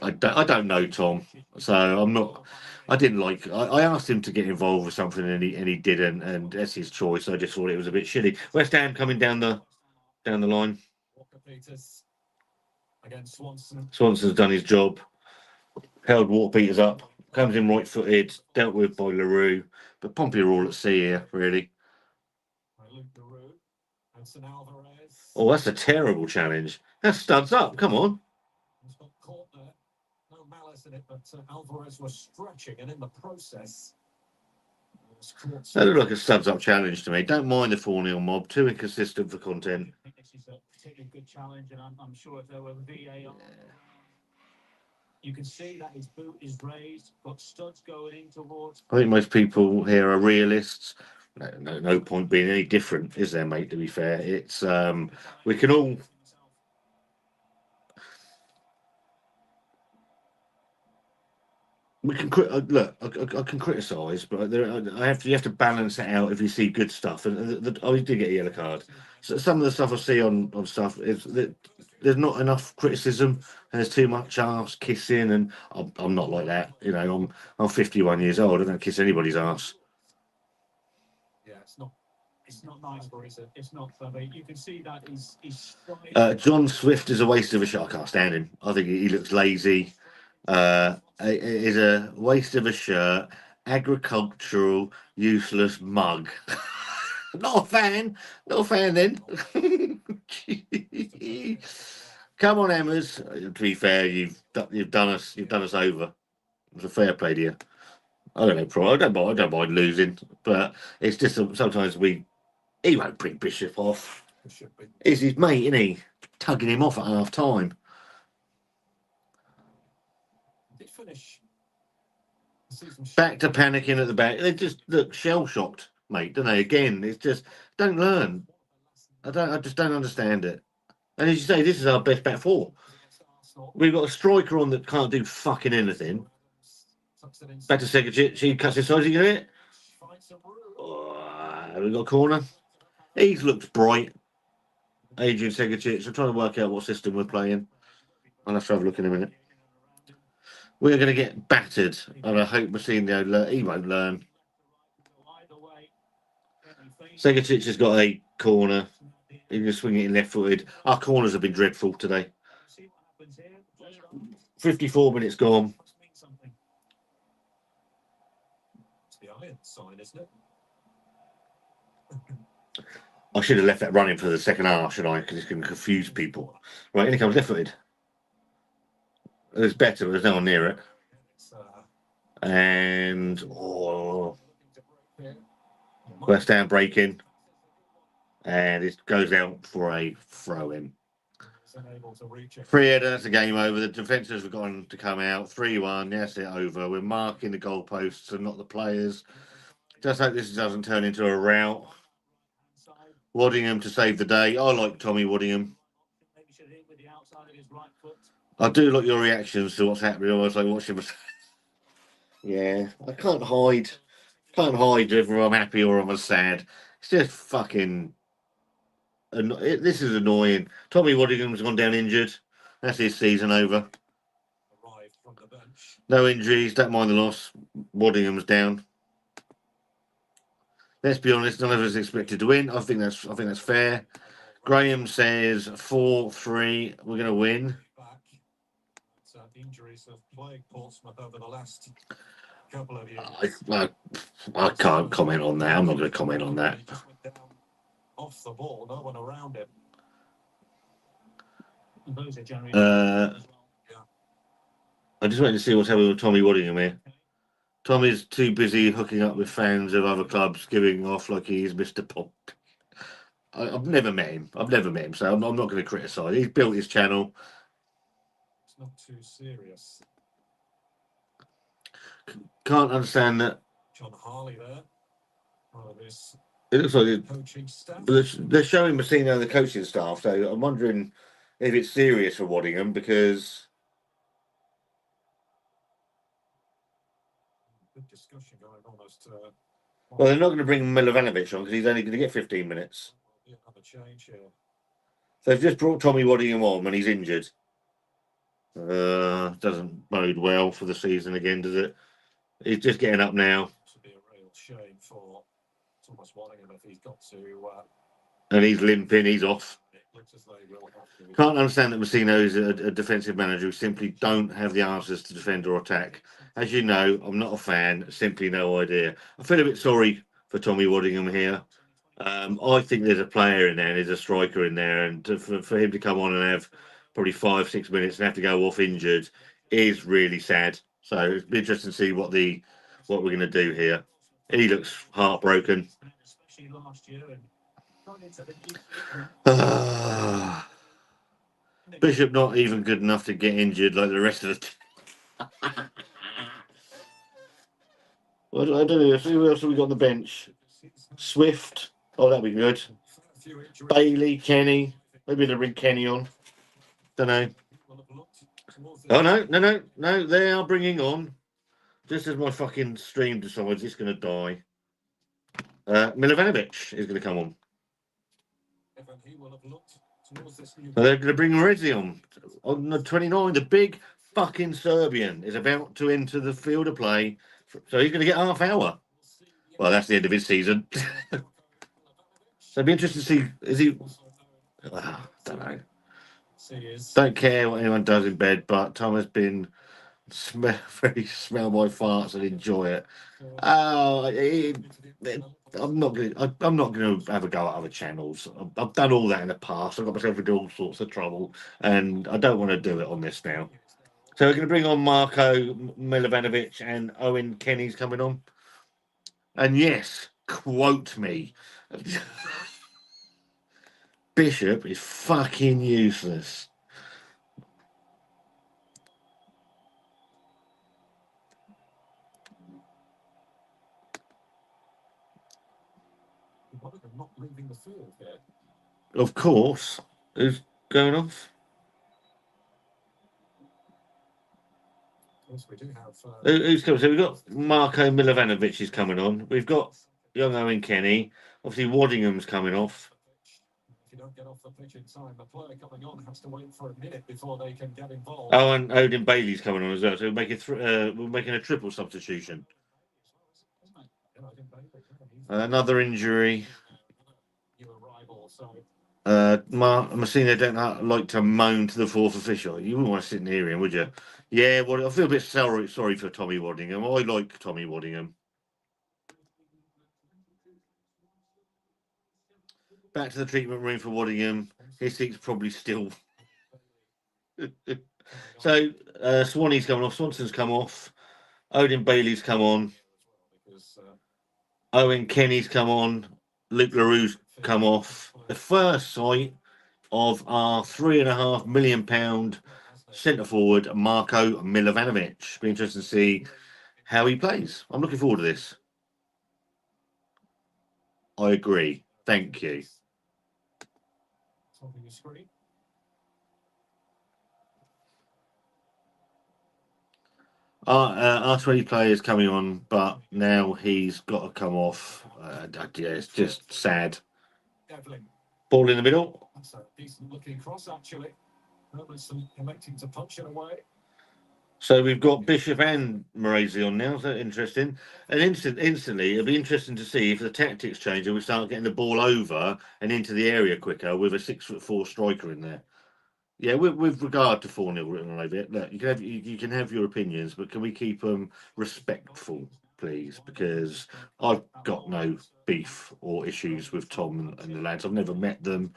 I don't know Tom, so I'm not. I didn't like. I asked him to get involved with something, and he didn't, and that's his choice. I just thought it was a bit shitty. West Ham coming down the line. Swanson's done his job. Held Walker Peters up. Comes in right-footed. Dealt with by Leroux. But Pompey are all at sea here, really. Oh, that's a terrible challenge. That studs up. Come on. He's got caught there. No malice in it, but Alvarez was stretching, and in the process, that looked like a studs up challenge to me. Don't mind the 4-0 mob. Too inconsistent for content. I think this is a particularly good challenge, and I'm sure if there were VAR, you can see that his boot is raised, but studs going in towards. I think most people here are realists. No point being any different, is there, mate? To be fair, it's we can all We can look. I can criticise, but you have to balance it out if you see good stuff. And I did get a yellow card. So some of the stuff I see on stuff is that there's not enough criticism and there's too much arse kissing, and I'm not like that. You know, I'm 51 years old. I don't kiss anybody's arse. Yeah, it's not nice for it. It's not. You can see that he's John Swift is a waste of a shot. I can't stand him. I think he looks lazy. It is a waste of a shirt. Agricultural, useless mug. Not a fan. Not a fan then. Come on, Emmers. To be fair, you've done us over. It was a fair play to you. I don't know, I don't mind losing, but it's just sometimes he won't bring Bishop off. It's his mate, isn't he? Tugging him off at half time. Did finish. Back to panicking at the back. They just look shell shocked, mate, don't they? Again, it's just don't learn. I just don't understand it. And as you say, this is our best back four. We've got a striker on that can't do fucking anything. Back to Segacic. She cuts his size. You get it? We've got a corner. He looks bright. Adrian Segacic. I'm trying to work out what system we're playing. I'll have to have a look in a minute. We're going to get battered, and I hope Mousinho he won't learn. Segacic has got a corner. He can swing it in left-footed. Our corners have been dreadful today. 54 minutes gone. It's the iron sign, isn't it? I should have left that running for the second half, should I? Because it's going to confuse people. Right, in he comes left-footed. It was better, but there's no one near it. And West Ham breaking. And it goes out for a throw-in. Free header, that's a game over. The defenders have gone to come out. 3-1, that's it over. We're marking the goalposts and not the players. Just hope this doesn't turn into a rout. Waddingham to save the day. I like Tommy Waddingham. I do like your reactions to what's happening. I was like watching. Yeah, I can't hide. Can't hide whether I'm happy or I'm sad. It's just fucking. This is annoying. Tommy Waddingham's gone down injured. That's his season over. No injuries. Don't mind the loss. Waddingham's down. Let's be honest. None of us expected to win. I think that's fair. Graham says 4-3. We're going to win. Injuries have plagued Portsmouth over the last couple of years. I can't comment on that. I'm not going to comment on that. Off the ball, no one around him. I just wanted to see what's happening with Tommy Waddingham here. Tommy's too busy hooking up with fans of other clubs, giving off like he's Mr. Pop. I've never met him. So I'm not going to criticise. He's built his channel. It's not too serious. Can't understand that. John Harley there. It looks like coaching staff. They're showing Mousinho the coaching staff, so I'm wondering if it's serious for Waddingham because. Good discussion going almost. Well, they're not going to bring Milovanovic on because he's only going to get 15 minutes. Another change here. So they've just brought Tommy Waddingham on when he's injured. Doesn't bode well for the season again, does it? He's just getting up now. This would be a real shame for Thomas Waddingham if he's got to. And he's limping, he's off. It looks as though he will have to. Can't understand that Mousinho is a defensive manager who simply don't have the answers to defend or attack. As you know, I'm not a fan, simply no idea. I feel a bit sorry for Tommy Waddingham here. I think there's a player in there, there's a striker in there, and for him to come on and have probably 5-6 minutes and have to go off injured is really sad. So it'll be interesting to see what we're going to do here. He looks heartbroken. Bishop not even good enough to get injured like the rest of the I don't know. Who else have we got on the bench? Swift. Oh, that'd be good. Bailey, Kenny. Maybe they'll bring Kenny on. Don't know. Oh, no. They are bringing on just as my fucking stream decides it's going to die, Milovanovic is going to come on. He will have looked towards this new So they're going to bring Mousinho on the 29. The big fucking Serbian is about to enter the field of play. So he's going to get half hour. Well, that's the end of his season. So it'd be interesting to see. Is he? Don't know. Don't care what anyone does in bed, but Tom has been very smell my farts and enjoy it. I'm not going. I'm not going to have a go at other channels. I've done all that in the past. I've got myself into all sorts of trouble, and I don't want to do it on this now. So we're going to bring on Marco Milovanovic and Owen Kenny's coming on. And yes, quote me. Bishop is fucking useless. not leaving the field here. Of course. Who's going off? Of course, we do have. Who's coming? So we've got Marco Milovanovic is coming on. We've got young Owen Kenny. Obviously, Waddingham's coming off. If you don't get off the pitch in time, the player coming on has to wait for a minute before they can get involved. Oh, and Odin Bailey's coming on as well. So we're making a triple substitution. Another injury. Mousinho don't like to moan to the fourth official. You wouldn't want to sit near him, would you? Yeah, well, I feel a bit sorry for Tommy Waddingham. I like Tommy Waddingham. Back to the treatment room for Waddingham. His seat's probably still. So Swanee's coming off. Swanson's come off. Odin Bailey's come on. Owen Kenny's come on. Luke LaRue's come off. The first sight of our £3.5 million centre forward Marco Milovanovic. Be interesting to see how he plays. I'm looking forward to this. I agree. Thank you. Our 20 players coming on, but now he's got to come off. Yeah, it's just sad. Ball in the middle. That's a decent looking cross, actually. Robertson electing to punch it away. So we've got Bishop and Morazi on now. So interesting. And instantly, it'll be interesting to see if the tactics change and we start getting the ball over and into the area quicker with a 6'4" striker in there. Yeah, with regard to 4-0 written all over it, look, you can have your opinions, but can we keep them respectful, please? Because I've got no beef or issues with Tom and the lads. I've never met them.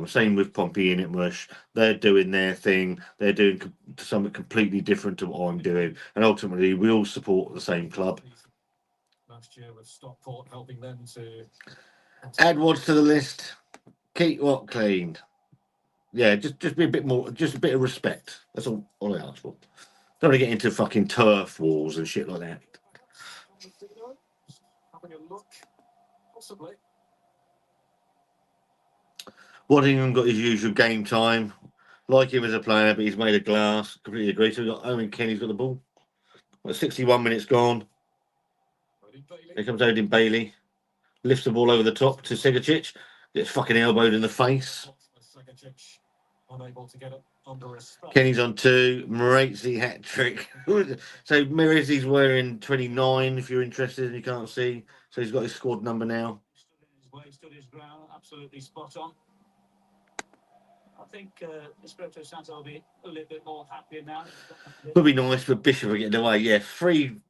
Same with Pompey and Itmush. They're doing their thing. They're doing something completely different to what I'm doing. And ultimately, we all support the same club. Last year with Stockport helping them to Add Wads to the list. Keep what clean. Yeah, just be a bit more, just a bit of respect. That's all I ask for. Don't want to get into fucking turf wars and shit like that. having a look, possibly. Waddingham got his usual game time. Like him as a player, but he's made of glass. Completely agree. So we've got Owen Kenny's got the ball. 61 minutes gone. Here comes Odin Bailey. Lifts the ball over the top to Segacic. Gets fucking elbowed in the face. Unable to get it under a spell. Kenny's on 2. Morazi hat trick. So Morazi's wearing 29 if you're interested and you can't see. So he's got his squad number now. Stood his ground, absolutely spot on. I think Espirito Santo will be a little bit more happier now. Would be nice for Bishop getting away. Yeah, three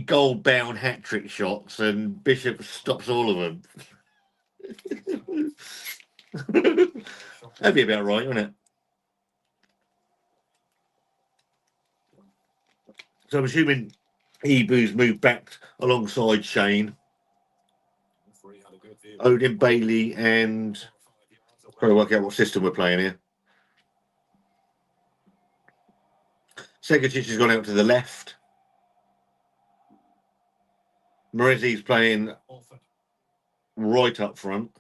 goal-bound hat-trick shots and Bishop stops all of them. That'd be about right, wouldn't it? So I'm assuming Ebu's moved back alongside Shane, Odin Bailey, and trying to work out what system we're playing here. Segacic has gone out to the left. Morazi's playing right up front.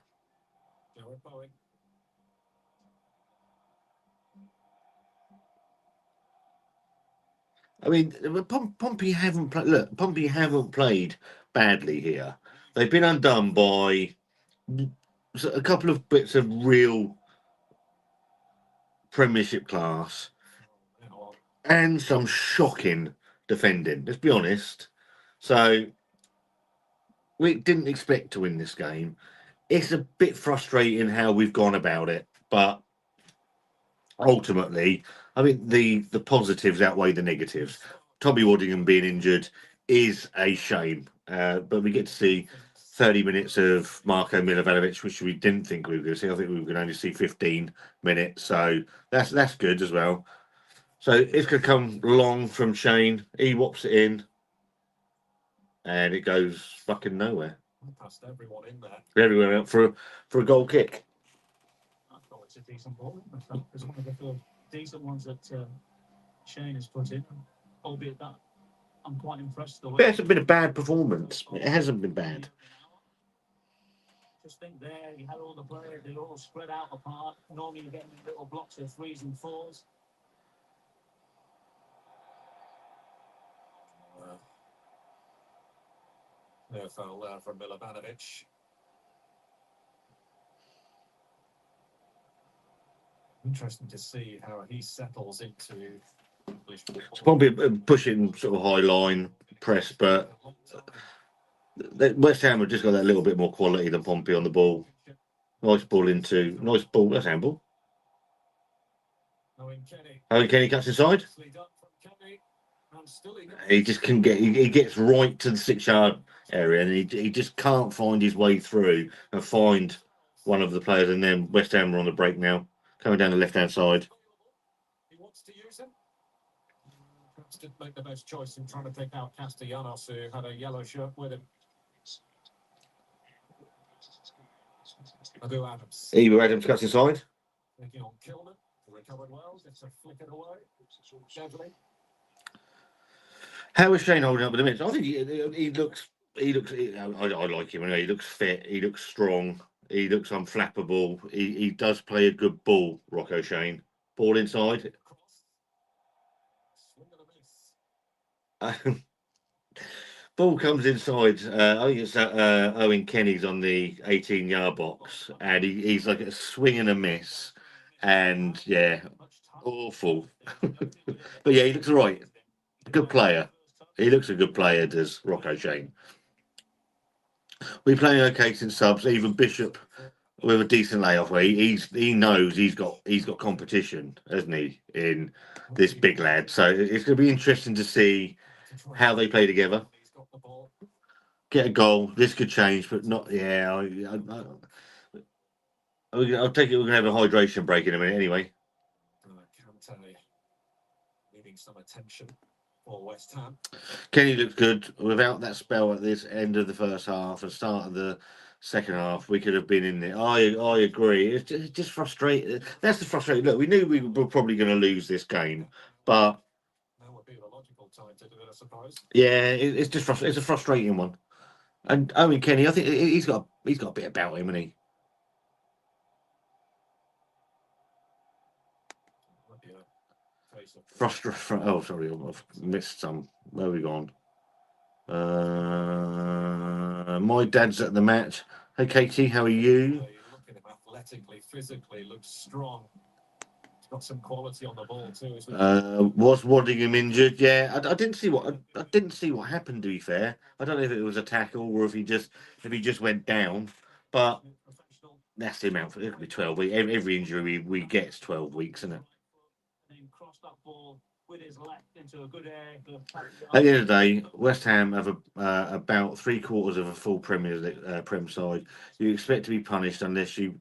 I mean, Pompey haven't played. Look, Pompey haven't played badly here. They've been undone by a couple of bits of real Premiership class and some shocking defending. Let's be honest. So we didn't expect to win this game. It's a bit frustrating how we've gone about it, but ultimately, I think the positives outweigh the negatives. Tommy Waddingham being injured is a shame, but we get to see 30 minutes of Marko Milovanovic, which we didn't think we were going to see. I think we were going to only see 15 minutes, so that's good as well. So it's going to come long from Shane. He whops it in, and it goes fucking nowhere. Past everyone in there. Everywhere out for a goal kick. I thought it's a decent ball. It's one of the decent ones that Shane has put in, albeit that I'm quite impressed. The way It hasn't been a bad performance. It hasn't been bad. Just think there, you had all the players, they're all spread out apart. Normally you get them in little blocks of 3s and 4s. No foul there from Milovanovic. Interesting to see how he settles into English football. So Pompey pushing sort of high line press, but West Ham have just got that little bit more quality than Pompey on the ball. Nice ball. That's handball. Owen Kenny cuts inside. He just can get. He gets right to the 6-yard area, and he just can't find his way through and find one of the players. And then West Ham are on the break now, coming down the left-hand side. He wants to use him. Perhaps didn't make the best choice in trying to take out Castellanos, who had a yellow shirt with him. Abu Adams. Adams cuts inside. Taking on Kilman. Recovered well. Gets a flick it away. Deadly. How is Shane holding up with the minutes? I think he looks. I like him anyway. He looks fit. He looks strong. He looks unflappable. He does play a good ball. Rocco Shane. Ball inside. Ball comes inside. I think it's Owen Kenny's on the 18-yard box, and he's like a swing and a miss, and yeah, awful. But yeah, he looks all right. Good player. He looks a good player, does Rocco Shane. We're playing okay since subs. Even Bishop with a decent layoff. Where he knows he's got competition, hasn't he, in this big lad. So it's going to be interesting to see how they play together. Get a goal. This could change, but not. Yeah, I'll take it. We're going to have a hydration break in a minute, anyway. Kante needing some attention for West Ham. Kenny looks good. Without that spell at this end of the first half and start of the second half, we could have been in there. I agree. It's just frustrating. That's the frustrating. Look, we knew we were probably going to lose this game, but Now would be the logical time to do it, I suppose. yeah, it's just it's a frustrating one. And Owen Kenny, I think he's got a bit about him, hasn't he? Oh, sorry, I've missed some. Where have we gone? My dad's at the match. Hey, Katie, how are you? Look at him athletically, physically, looks strong. He's got some quality on the ball too. Was Waddingham injured? Yeah, I didn't see what happened. To be fair, I don't know if it was a tackle or if he just went down. But that's the amount. It could be 12 weeks. Every injury we get is 12 weeks, isn't it? At the end of the day, West Ham have about 3/4 of a full Prem side. You expect to be punished unless you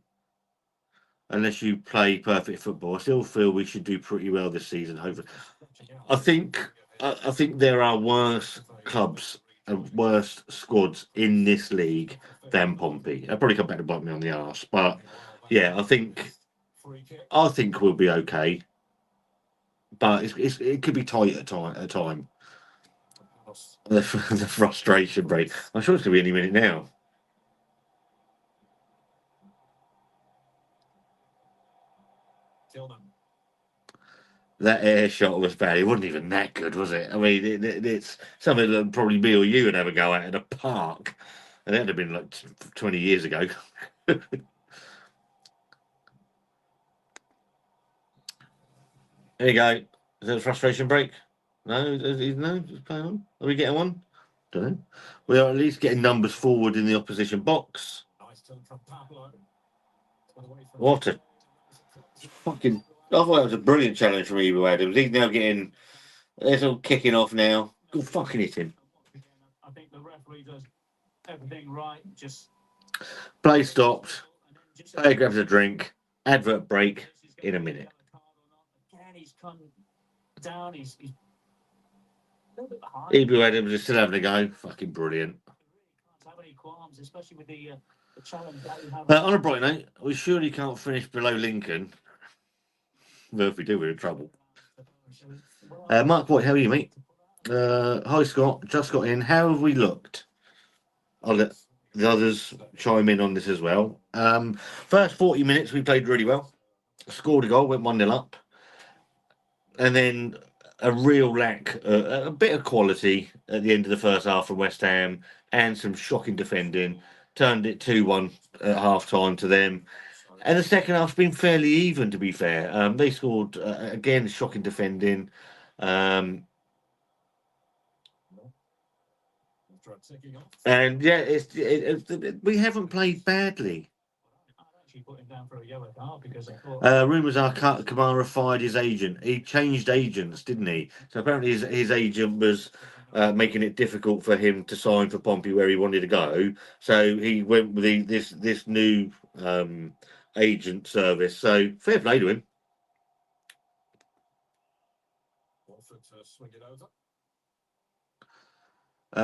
play perfect football. I still feel we should do pretty well this season. Hopefully, I think there are worse clubs and worse squads in this league than Pompey. I'll probably come back to bite me on the arse, but yeah, I think we'll be okay. But it could be tight at time. The frustration break. I'm sure it's going to be any minute now. That air shot was bad. It wasn't even that good, was it? I mean, it's something that probably me or you would have a go at in a park. And that'd have been like 20 years ago. There you go. Is that a frustration break? No, no, just playing on. Are we getting one? Don't know. We are at least getting numbers forward in the opposition box. Nice turn from Pablo. What a fucking! I thought that was a brilliant challenge from Ebro Adams. He's now getting. It's all kicking off now. Go fucking hit him. I think the referee does everything right. Just Play stopped. Player grabs a drink. Advert break in a minute. Again, he's come down. He's a little bit behind. Ebro Adams is still having a go. Fucking brilliant. Can't have any qualms, especially with the challenge that we have. On a bright note, we surely can't finish below Lincoln. Well, if we do, we're in trouble. Mark White, how are you, mate? Hi, Scott. Just got in. How have we looked? I'll let the others chime in on this as well. First 40 minutes, we played really well. Scored a goal, went 1-0 up. And then a real lack, a bit of quality at the end of the first half from West Ham and some shocking defending. Turned it 2-1 at half time to them. And the second half's been fairly even, to be fair. They scored, again, shocking defending. And yeah, we haven't played badly. Rumours are Kamara fired his agent. He changed agents, didn't he? So apparently his agent was making it difficult for him to sign for Pompey where he wanted to go. So he went with this new agent service. So fair play to him.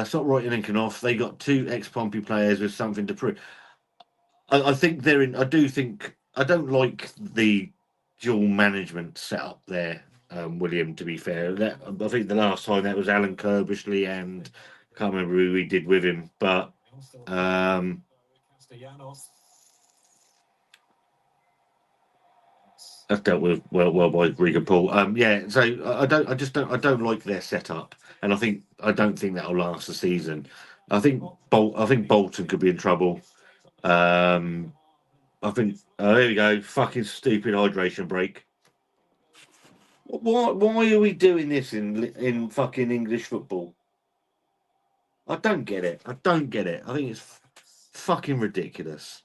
Stop writing Lincoln off. They got 2 ex-Pompey players with something to prove. I think they're in. I don't like the dual management setup there, William. To be fair, I think the last time that was Alan Kirbishley, and I can't remember who we did with him, but that's dealt with well by Regan Paul. Yeah, so I don't like their setup, and I don't think that'll last the season. I think Bolton could be in trouble. I think there we go. Fucking stupid hydration break. Why are we doing this in fucking English football? I don't get it. I think it's fucking ridiculous.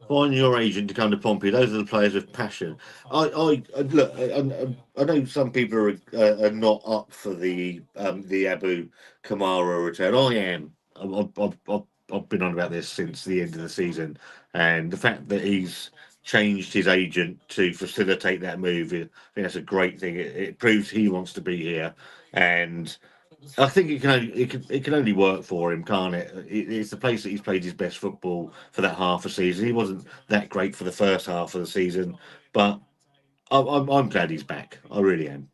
Find your agent to come to Pompey. Those are the players with passion. I look. I know some people are not up for the Abu Kamara return. I am. I've been on about this since the end of the season, and the fact that he's changed his agent to facilitate that move, I think that's a great thing. It proves he wants to be here, and I think it can only work for him, can't it? It's the place that he's played his best football for that half a season. He wasn't that great for the first half of the season, but I'm glad he's back. I really am.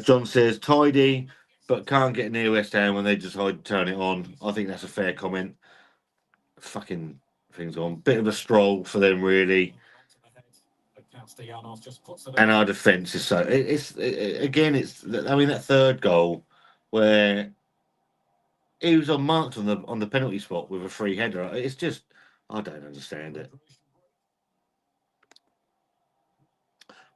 John says tidy, but can't get near West Ham when they decide to turn it on. I think that's a fair comment. Fucking things on. Bit of a stroll for them, really. And our defence is so. I mean, that third goal where he was unmarked on the penalty spot with a free header. It's just, I don't understand it.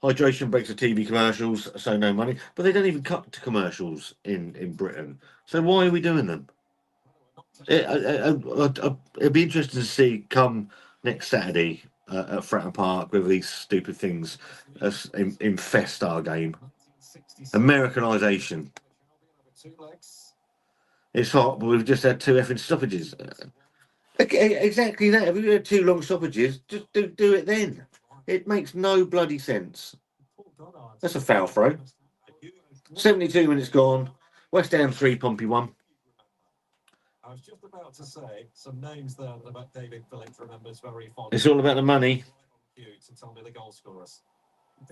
Hydration breaks the TV commercials, so no money. But they don't even cut to commercials in Britain. So why are we doing them? It'd be interesting to see come next Saturday at Fratton Park whether these stupid things infest our game. Americanisation. It's hot, but we've just had 2 effing stoppages. Exactly that. If we had 2 long stoppages, just do it then. It makes no bloody sense. That's a foul throw. 72 minutes gone. West Ham 3, Pompey 1. I was just about to say some names there that David Phillips remembers very fondly. It's all about the money. You to tell me the goal scorers.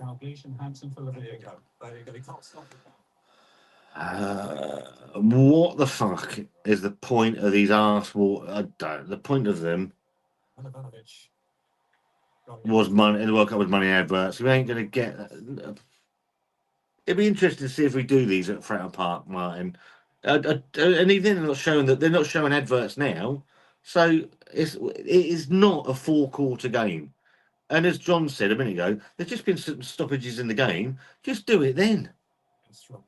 Dalglish and Hansen for There you go. There you go. He can't stop it. What the fuck is the point of these Arsenal? The point of them Milivanovic. was money. The World Cup was money adverts. We ain't gonna get. It'd be interesting to see if we do these at Fratton Park, Martin. And even they're not showing that they're not showing adverts now, so it is not a 4-quarter game. And as John said a minute ago, there's just been some stoppages in the game. Just do it then. From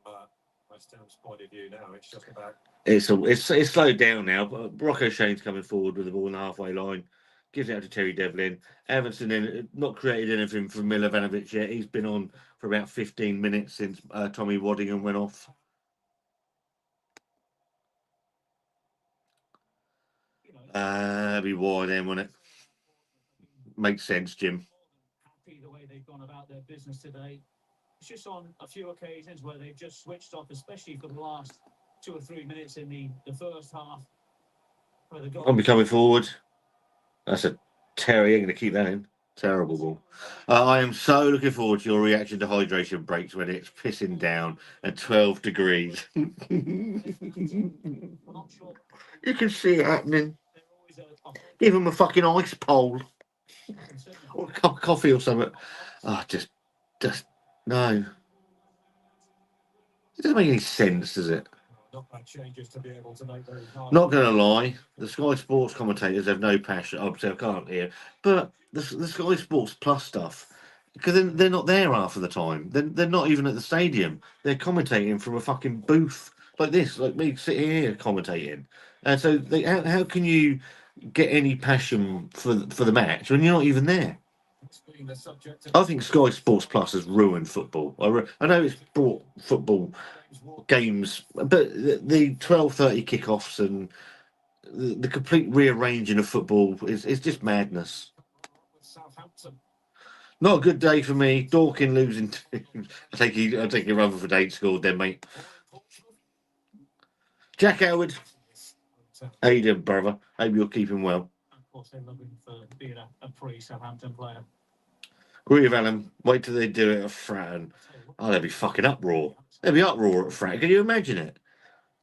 West Ham's point of view now, it's just about It's slowed down now. But Rocco Shane's coming forward with the ball in the halfway line, gives it out to Terry Devlin. Evanson then not created anything from Milivanovic yet. He's been on for about 15 minutes since Tommy Waddingham went off. Be wide then, wouldn't it? Makes sense, Jim. Happy the way they've gone about their business today. It's just on a few occasions where they've just switched off, especially for the last 2 or 3 minutes in the first half. Where the goal I'll be coming forward. That's a Terry. Ain't going to keep that in. Terrible ball. I am so looking forward to your reaction to hydration breaks when it's pissing down at 12 degrees. You can see it happening. Give him a fucking ice pole or a cup of coffee or something. Oh, just no. It doesn't make any sense, does it? not bad changes to be able to make those. Not going to lie, the Sky Sports commentators have no passion. Obviously, I can't hear, but the Sky Sports Plus stuff, because they're not there half of the time. They're not even at the stadium. They're commentating from a fucking booth like this, like me sitting here commentating. And so, how can you get any passion for the match when you're not even there? I think Sky Sports Plus has ruined football. I know it's brought football games, but the 12:30 kickoffs and the complete rearranging of football is just madness. Not a good day for me. Dorking losing. I take you Rutherford 8 scored then, mate. Jack Howard, how you doing, brother? Hope you're keeping well. Of course, they're looking for being a pre-Southampton player. Agree with Alan. Wait till they do it at Fratton. Oh, they'll be fucking uproar. There'll be uproar at Fratton. Can you imagine it?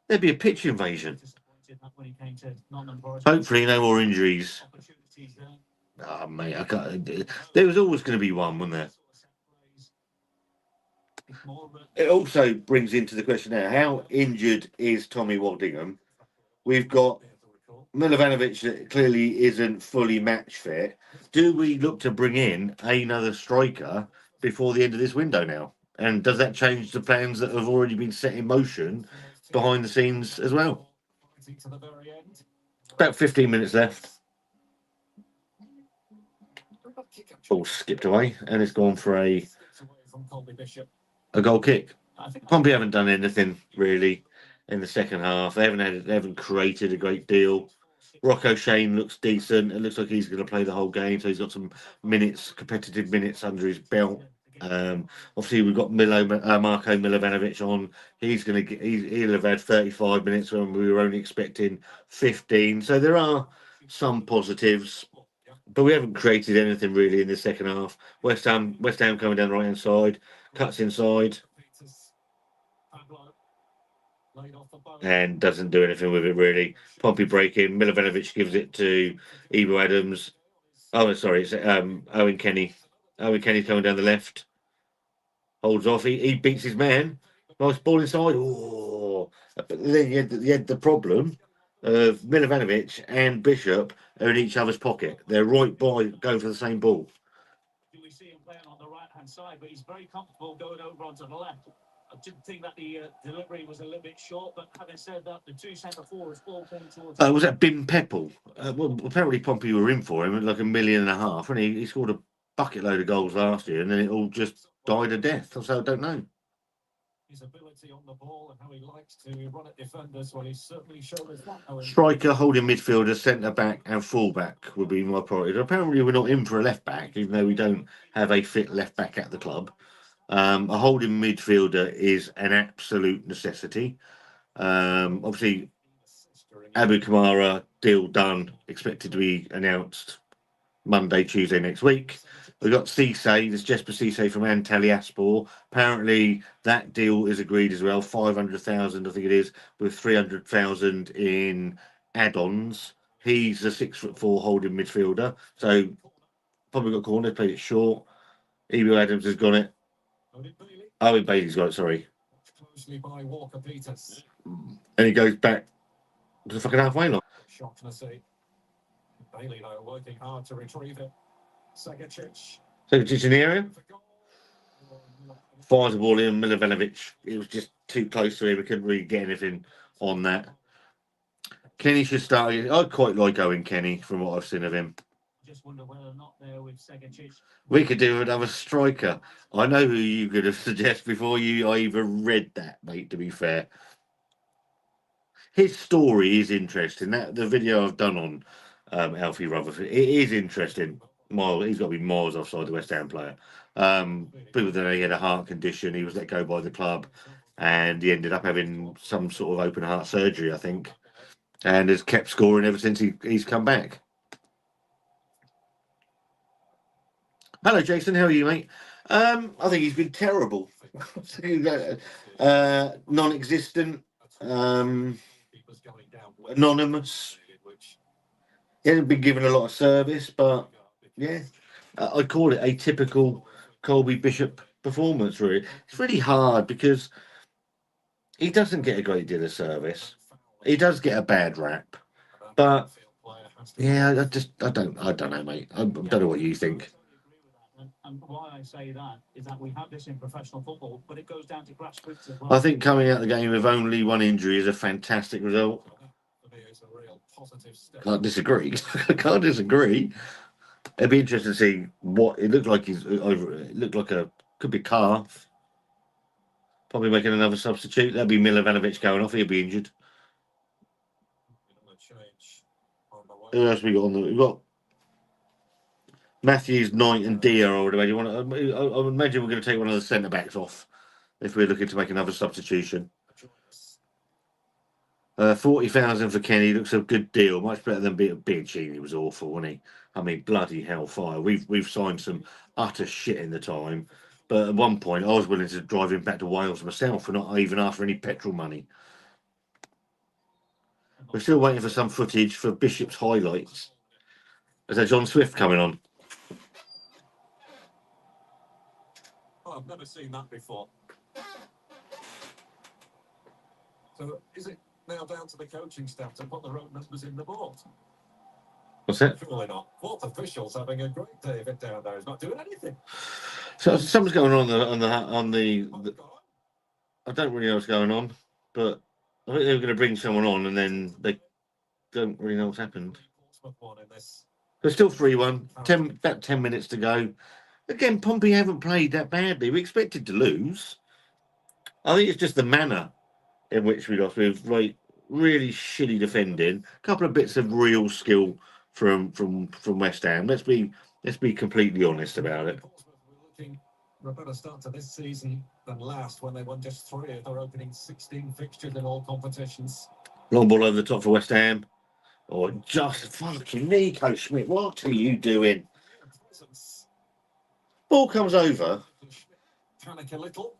There'd be a pitch invasion. Hopefully, no more injuries. Oh, mate, I can't. There was always going to be one, wasn't there? It also brings into the question now: how injured is Tommy Waddingham? We've got Milivanovic that clearly isn't fully match fit. Do we look to bring in another striker before the end of this window now? And does that change the plans that have already been set in motion behind the scenes as well? About 15 minutes left. Ball skipped away and it's gone for a goal kick. Pompey haven't done anything really in the second half. They haven't created a great deal. Rocco Shane looks decent. It looks like he's going to play the whole game, so he's got some minutes, competitive minutes under his belt. Obviously, we've got Marko Milivanovic on. He'll have had 35 minutes when we were only expecting 15. So there are some positives, but we haven't created anything really in the second half. West Ham coming down the right hand side, cuts inside, and doesn't do anything with it really. Pompey breaking. Milivanovic gives it to Ebo Adams. Oh, sorry, it's Owen Kenny. Owen Kenny's coming down the left. Holds off. He beats his man. Nice ball inside. Oh, but then you had the problem of Milivanovic and Bishop are in each other's pocket. They're right by going for the same ball. Do we see him playing on the right hand side? But he's very comfortable going over onto the left. I didn't think that the delivery was a little bit short, but having said that, the two centre forwards all came towards. Was that Bim Peppel? Well, apparently Pompey were in for him at like $1.5 million, and he scored a bucket load of goals last year, and then it all just died a death. So I don't know. His ability on the ball and how he likes to run at defenders, well, he's certainly shown us that. Striker, holding midfielder, centre back, and full back would be my priority. Apparently, we're not in for a left back, even though we don't have a fit left back at the club. A holding midfielder is an absolute necessity. Obviously, Abu Kamara deal done, expected to be announced Monday, Tuesday next week. We've got Cisse, there's Jesper Cisse from Antalyaspor. Apparently, that deal is agreed as well. 500,000, I think it is, with 300,000 in add-ons. He's a 6'4" holding midfielder, so probably got corner. Played it short. Ebio Adams has got it. Owen Bailey's got it. Sorry, Closely by Walker Peters. and he goes back to the fucking halfway line. Shocked to see. Bailey, though, working hard to retrieve it. Segacic. So it's in the area. Fires the ball in. Milovanovic. It was just too close to him. We couldn't really get anything on that. Kenny should start. I quite like Owen Kenny from what I've seen of him. Just wonder whether or not there with Segacic. We could do another striker. I know who you could have suggested before I even read that, mate, to be fair. His story is interesting. The video I've done on Alfie Rutherford, it is interesting. He's got to be miles offside the West Ham player. People don't know he had a heart condition. He was let go by the club, and he ended up having some sort of open heart surgery, I think, and has kept scoring ever since he's come back. Hello, Jason. How are you, mate? I think he's been terrible. Non-existent, anonymous. He hasn't been given a lot of service, but yeah, I'd call it a typical Colby Bishop performance. Really, it's really hard because he doesn't get a great deal of service. He does get a bad rap, but yeah, I don't know, mate. I don't know what you think. And why I say that is that we have this in professional football, but it goes down to grassroots as well. I think coming out of the game with only one injury is a fantastic result. Can't disagree. I can't disagree. It'd be interesting to see what it looked like. It looked like could be calf. Probably making another substitute. That'd be Milovanovic going off. He'll be injured. Who else we got on the? We've got Matthews, Knight, and Dia. I would imagine. I would imagine we're going to take one of the centre backs off if we're looking to make another substitution. 40,000 for Kenny looks a good deal. Much better than Biagini. He was awful, wasn't he? I mean, bloody hellfire. We've signed some utter shit in the time, but at one point I was willing to drive him back to Wales myself, and not even after any petrol money. We're still waiting for some footage for Bishop's highlights. Is that John Swift coming on? Oh, I've never seen that before. So is it now down to the coaching staff to put the road numbers in the board? What's that? Surely not. Fourth official's having a great day of it down there. He's not doing anything. So something's going on the I don't really know what's going on, but I think they were going to bring someone on, and then they don't really know what's happened. They're still 3-1. About 10 minutes to go. Again, Pompey haven't played that badly. We expected to lose. I think it's just the manner in which we lost. With really shitty defending, a couple of bits of real skill from West Ham. Let's be completely honest about it. We're looking for a better start to this season than last, when they won just 3 of their opening 16 fixtures in all competitions. Long ball over the top for West Ham. Or just fucking Nico Schmidt. What are you doing? Ball comes over. Panic a little.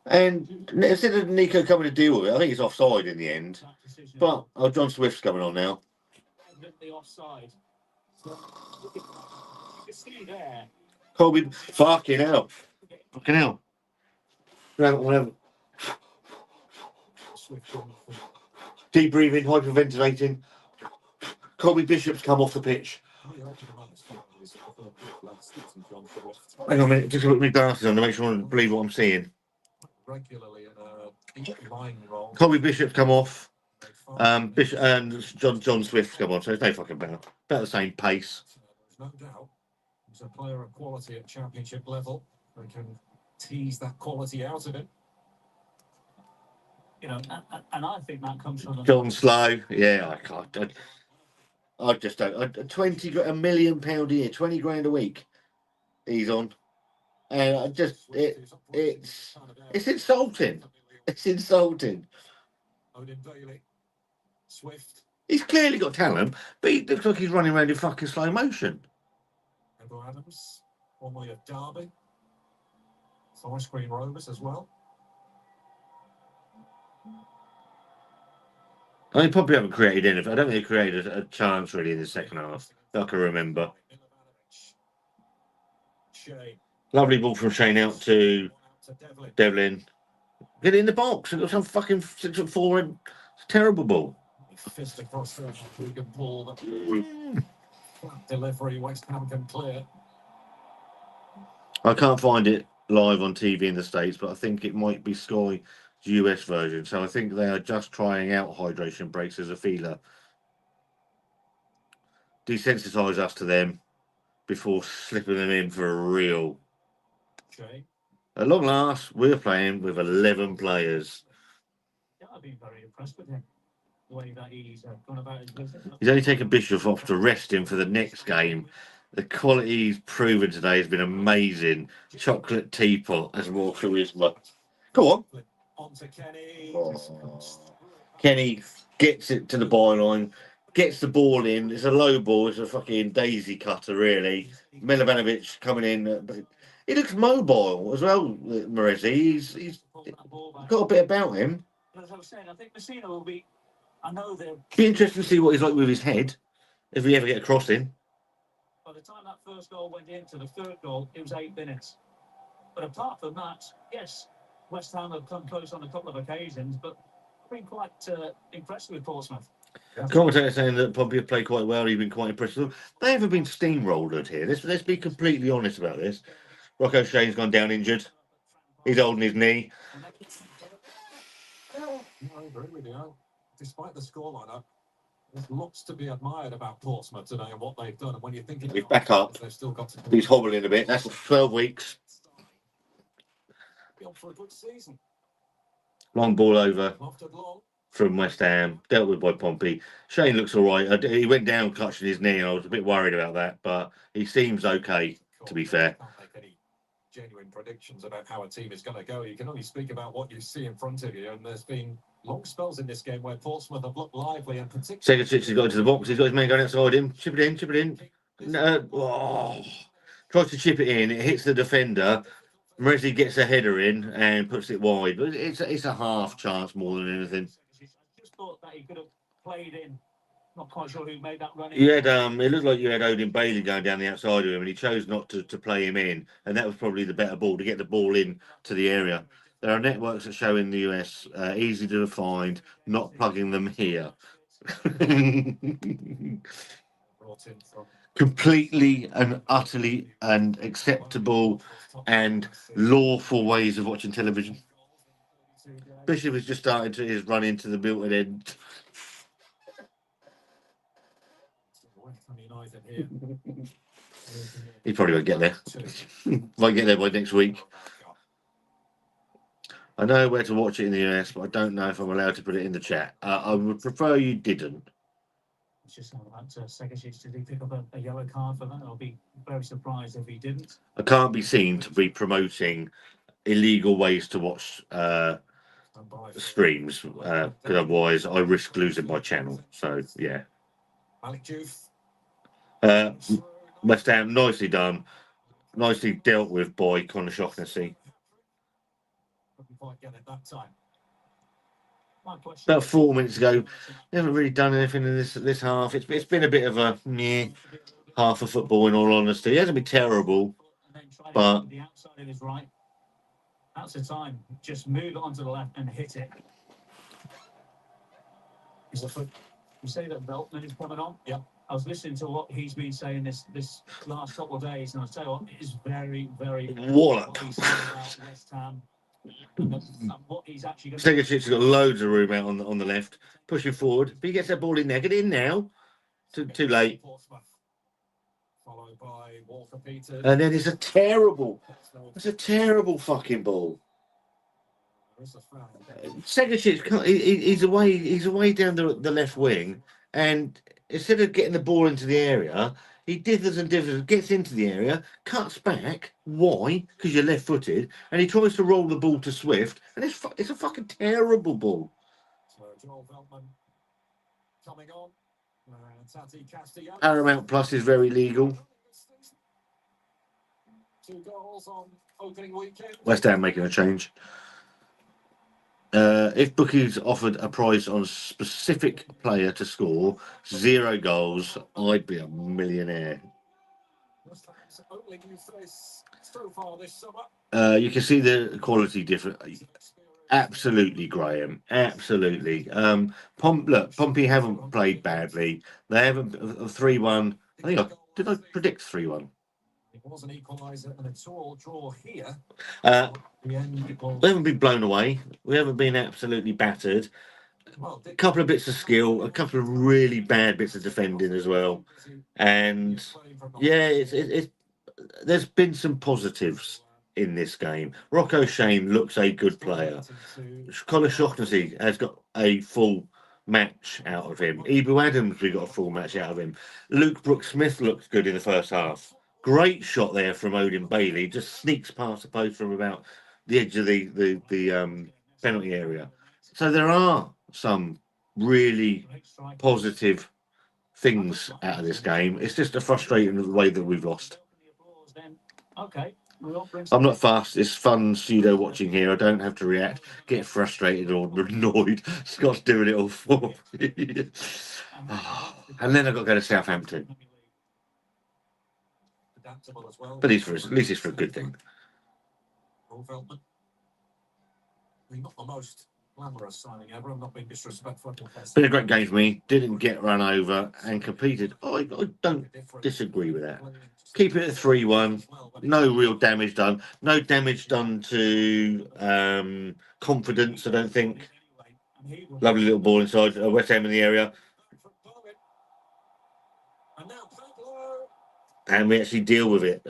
And instead of Nico coming to deal with it, I think it's offside in the end. But John Swift's coming on now. The offside. You can see there. Colby, fucking hell. Fucking hell. Whatever. Deep breathing, hyperventilating. Colby Bishop's come off the pitch. Hang on a minute, just look at my glasses on to make sure I believe what I'm seeing. Regularly in a line role. Colby Bishop's come off. Bishop and John Swift's come on, so it's no fucking better. About the same pace. There's no doubt. He's a player of quality at championship level. They can tease that quality out of him. You know, and I think that comes from John Slow, yeah, I can't. I just don't. £1 million a year, 20 grand a week. He's on, and it's insulting. It's insulting. Odin Bailey, Swift. He's clearly got talent, but he looks like he's running around in fucking slow motion. Carabao Adams. formerly of Derby. Forest Green Rovers as well. I mean, probably haven't created anything. I don't think they created a chance really in the second half that I can remember. Lovely ball from Shane out to Devlin. Get it in the box. It got some fucking 6'4". Terrible ball. Fist across the Wigan ball. Flat delivery. West Ham can clear. I can't find it live on TV in the States, but I think it might be Sky's US version. So I think they are just trying out hydration breaks as a feeler. Desensitise us to them before slipping them in for a real. At long last, we're playing with 11 players. Yeah, I've been very impressed with him. The way that he's gone about his business. He's only taken Bishop off to rest him for the next game. The quality he's proven today has been amazing. Chocolate teapot has more charisma. Go on. On to Kenny. Oh. Kenny gets it to the byline, gets the ball in. It's a low ball. It's a fucking daisy cutter, really. Milovanovic coming in. He looks mobile as well, Morezzi. He's got a bit about him. As I was saying, I think Mousinho will be. I know they're. Be interesting to see what he's like with his head if we ever get a cross in. By the time that first goal went into the third goal, it was 8 minutes. But apart from that, yes, West Ham have come close on a couple of occasions, but I've been quite impressed with Portsmouth. Commentator saying that Pompey have played quite well. He's been quite impressed with them. They haven't been steamrolled here. Let's be completely honest about this. Rocco Shane's gone down injured. He's holding his knee. I agree with you. Despite the scoreline, there's lots to be admired about Portsmouth today and what they've done. And when you think He's back up. they've still got to. He's hobbling a bit. That's 12 weeks. Be on for a good season. Long ball over Lofted long. from West Ham, dealt with by Pompey. Shane looks all right. He went down clutching his knee, and I was a bit worried about that, but he seems okay, to be fair. Can't make any genuine predictions about how a team is going to go. You can only speak about what you see in front of you, and there's been long spells in this game where Portsmouth have looked lively and particularly. Segicic has got into the box. He's got his man going outside him. Chip it in. No, tries to chip it in. It hits the defender. Morezzi gets a header in and puts it wide. But it's a half chance more than anything. I just thought that he could have played in. Not quite sure who made that run. You had it looked like you had Odin Bailey going down the outside of him, and he chose not to play him in, and that was probably the better ball to get the ball in to the area. There are networks that show in the US easy to find, not plugging them here. Completely and utterly and acceptable and lawful ways of watching television. Bishop has just started to his run into the Milton end. He probably won't get there. Might get there by next week. I know where to watch it in the US, but I don't know if I'm allowed to put it in the chat. I would prefer you didn't. It's just about Segicic. Did he pick up a yellow card for that? I'll be very surprised if he didn't. I can't be seen to be promoting illegal ways to watch streams, because otherwise I risk losing my channel. So, yeah. West Ham, nicely done. Nicely dealt with by Conor Shaughnessy. About 4 minutes ago, they haven't really done anything in this half. It's been a bit of a half of football, in all honesty. It hasn't been terrible, but the outside of his right. That's the time. Just move it onto the left and hit it. You say that Veltman is coming on? Yeah. I was listening to what he's been saying this last couple of days, and I'll tell you what, it is very, very wallop. what he's saying about West Ham. And what he's actually going Segicic's got loads of room out on the left, pushing forward. But he gets that ball in there. Get in now. Too late. And then it's a terrible fucking ball. Segicic, he's away down the left wing, and instead of getting the ball into the area, he dithers and dithers, gets into the area, cuts back. Why? Because you're left-footed, and he tries to roll the ball to Swift, and it's a fucking terrible ball. Paramount Plus is very legal. 2 goals on opening weekend. West Ham making a change. If bookies offered a price on a specific player to score 0 goals, I'd be a millionaire. West Ham's only new face so far this summer. You can see the quality difference. Absolutely, Graham. Absolutely. Pompey haven't played badly. They haven't 3-1. Did I predict 3-1? It was an equaliser and a 2-all draw here. We haven't been blown away. We haven't been absolutely battered. A couple of bits of skill, a couple of really bad bits of defending as well, and yeah, it's there's been some positives in this game. Rocco Shane looks a good player. Colin Shaughnessy has got a full match out of him. Ibu Adams, we got a full match out of him. Luke Brooks-Smith looks good in the first half. Great shot there from Odin Bailey. Just sneaks past the post from about the edge of the penalty area. So there are some really positive things out of this game. It's just a frustrating way that we've lost. I'm not fast. It's fun pseudo watching here. I don't have to react, get frustrated or annoyed. Scott's doing it all for me. And then I've got to go to Southampton. But at least it's for a good thing. Not the most glamorous signing ever. I'm not being disrespectful. Been a great game for me. Didn't get run over and competed. I don't disagree with that. Keep it at 3-1. No real damage done. No damage done to confidence, I don't think. Lovely little ball inside. West Ham in the area. And we actually deal with it.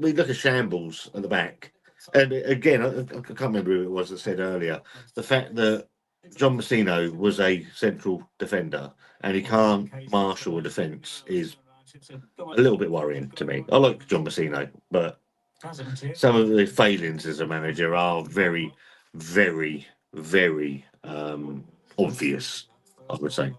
We look at shambles at the back. And again, I can't remember who it was that said earlier, the fact that John Mousinho was a central defender and he can't marshal a defence is a little bit worrying to me. I like John Mousinho, but some of the failings as a manager are very, very, very obvious, I would say.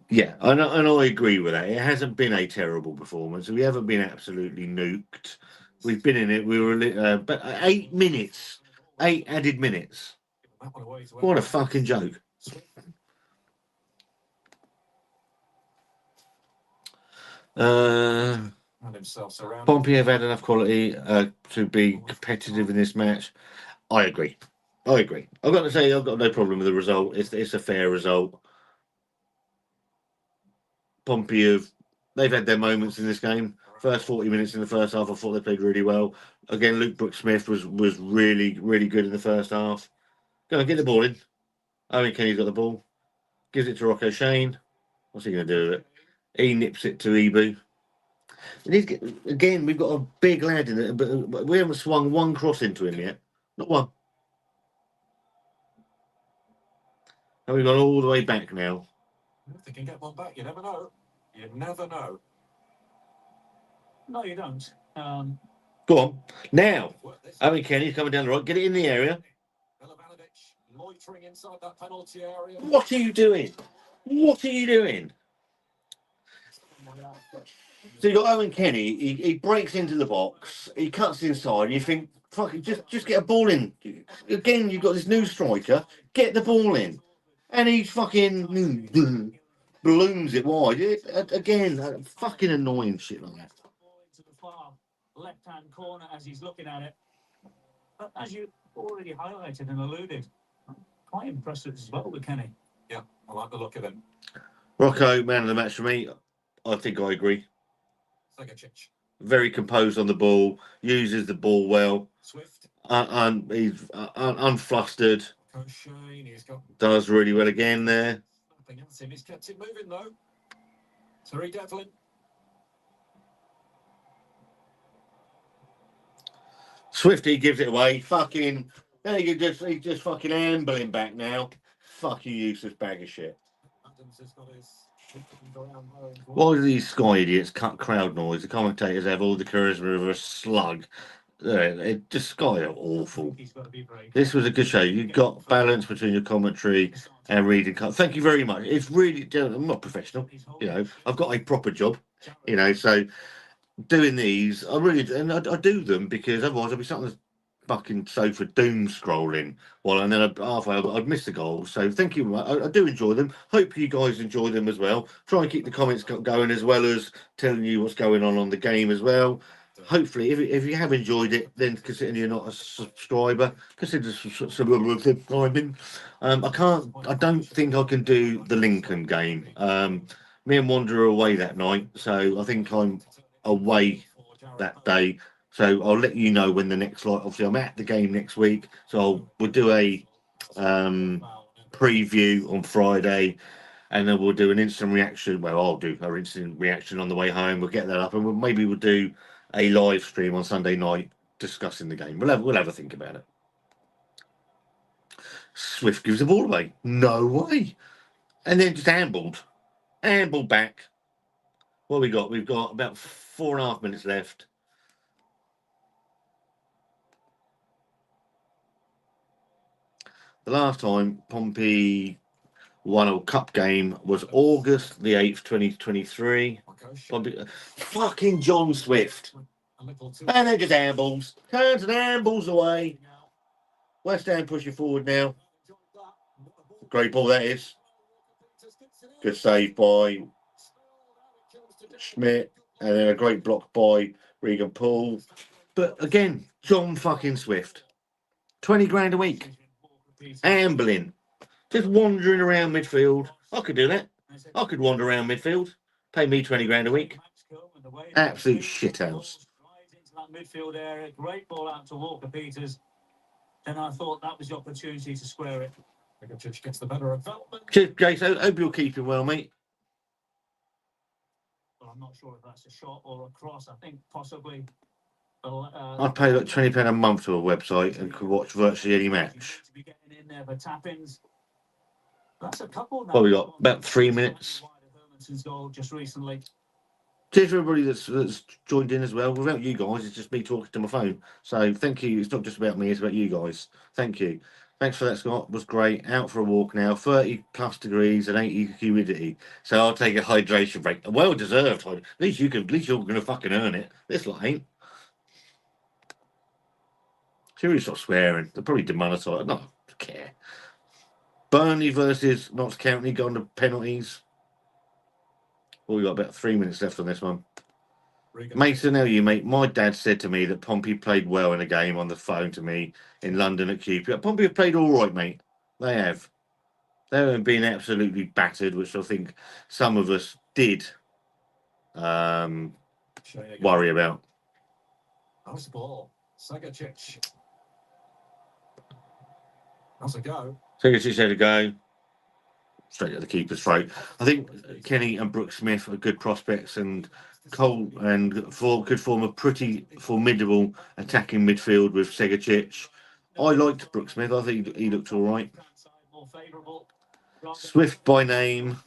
Yeah, and I agree with that. It hasn't been a terrible performance. We haven't been absolutely nuked. We've been in it. We were but 8 minutes, 8 added minutes. What a fucking joke. Pompey have had enough quality to be competitive in this match. I agree. I've got to say, I've got no problem with the result. It's a fair result. Pompey they've had their moments in this game. First 40 minutes in the first half, I thought they played really well. Again, Luke Brooks-Smith was really, really good in the first half. Go and get the ball in. Owen Kenny's got the ball. Gives it to Rocco Shane. What's he going to do with it? He nips it to Ibu. Again, we've got a big lad in it, but we haven't swung one cross into him yet. Not one. And we've gone all the way back now. If they can get one back, you never know. You never know. No, you don't. Go on. Now, Owen Kenny's coming down the right. Get it in the area. Loitering inside that penalty area. What are you doing? What are you doing? So you got Owen Kenny. He breaks into the box. He cuts inside. And you think, fuck it, just get a ball in. Again, you've got this new striker. Get the ball in, and he fucking balloons it wide. Again, fucking annoying shit like that. To the far left-hand corner as he's looking at it. But as you already highlighted and alluded, quite impressive as well with Kenny. Yeah, I like the look of him. Rocco, man of the match for me. I think I agree. Very composed on the ball, uses the ball well. Swift. He's unflustered. Does really well again there. Nothing else him. He's kept it moving though. Terry Devlin. Swifty gives it away. Fucking. He's just fucking ambling back now. Fucking useless bag of shit. Why do these Sky idiots cut crowd noise? The commentators have all the charisma of a slug. Sky are awful. This was a good show. You got balance between your commentary and reading. Thank you very much. It's really. I'm not professional. I've got a proper job. So doing these. I really, and I do them because otherwise I'd be sat on the fucking sofa doom scrolling while, and then halfway I'd miss the goal. So thank you. I do enjoy them. Hope you guys enjoy them as well. Try and keep the comments going as well as telling you what's going on the game as well. Hopefully, if you have enjoyed it, then considering you're not a subscriber, consider subscribing. I don't think I can do the Lincoln game. Me and Wander are away that night, so I think I'm away that day. So I'll let you know when the next like. Obviously, I'm at the game next week, so we'll do a preview on Friday, and then we'll do an instant reaction. Well, I'll do our instant reaction on the way home. We'll get that up, and maybe we'll do a live stream on Sunday night discussing the game. We'll have a think about it. Swift gives the ball away. No way, and then just ambled back. What we got? We've got about 4.5 minutes left. The last time Pompey won a cup game was August the 8th, 2023. Fucking John Swift. And then just ambles. Turns and ambles away. West Ham pushing forward now. Great ball that is. Good save by Schmidt. And then a great block by Regan Poole. But again, John fucking Swift. 20 grand a week. Ambling. Just wandering around midfield. I could do that. I could wander around midfield. Pay me 20 grand a week. Absolute shithouse. That midfield area, great ball out to Walker Peters. And I thought that was the opportunity to square it. Gets the better of Veltman. Cheers, Jason. Hope you're keeping well, mate. Well, I'm not sure if that's a shot or a cross. I think possibly. I pay like £20 a month to a website and could watch virtually any match. To be getting in there for tap-ins. That's a couple now. Well, we got about 3 minutes. Goal just recently. Cheers for everybody that's joined in as well. Without you guys, it's just me talking to my phone. So thank you. It's not just about me, it's about you guys. Thank you. Thanks for that, Scott. It was great. Out for a walk now. 30 plus degrees and 80 humidity. So I'll take a hydration break. Well deserved. At least you're gonna fucking earn it. This lot ain't. Seriously, stop swearing. They're probably demonetized. No, I don't care. Burnley versus Notts County going to penalties. Well, we've got about 3 minutes left on this one. Mason, how are you, mate? My dad said to me that Pompey played well in a game on the phone to me in London at QP. Pompey have played all right, mate. They have. They haven't been absolutely battered, which I think some of us did worry about. Nice ball. Sagacic. That's a go. Sagacic had a go. Straight at the keeper's throat. I think Kenny and Brooke Smith are good prospects, and Cole and could form a pretty formidable attacking midfield with Segacic. I liked Brooke Smith. I think he looked all right. Swift by name,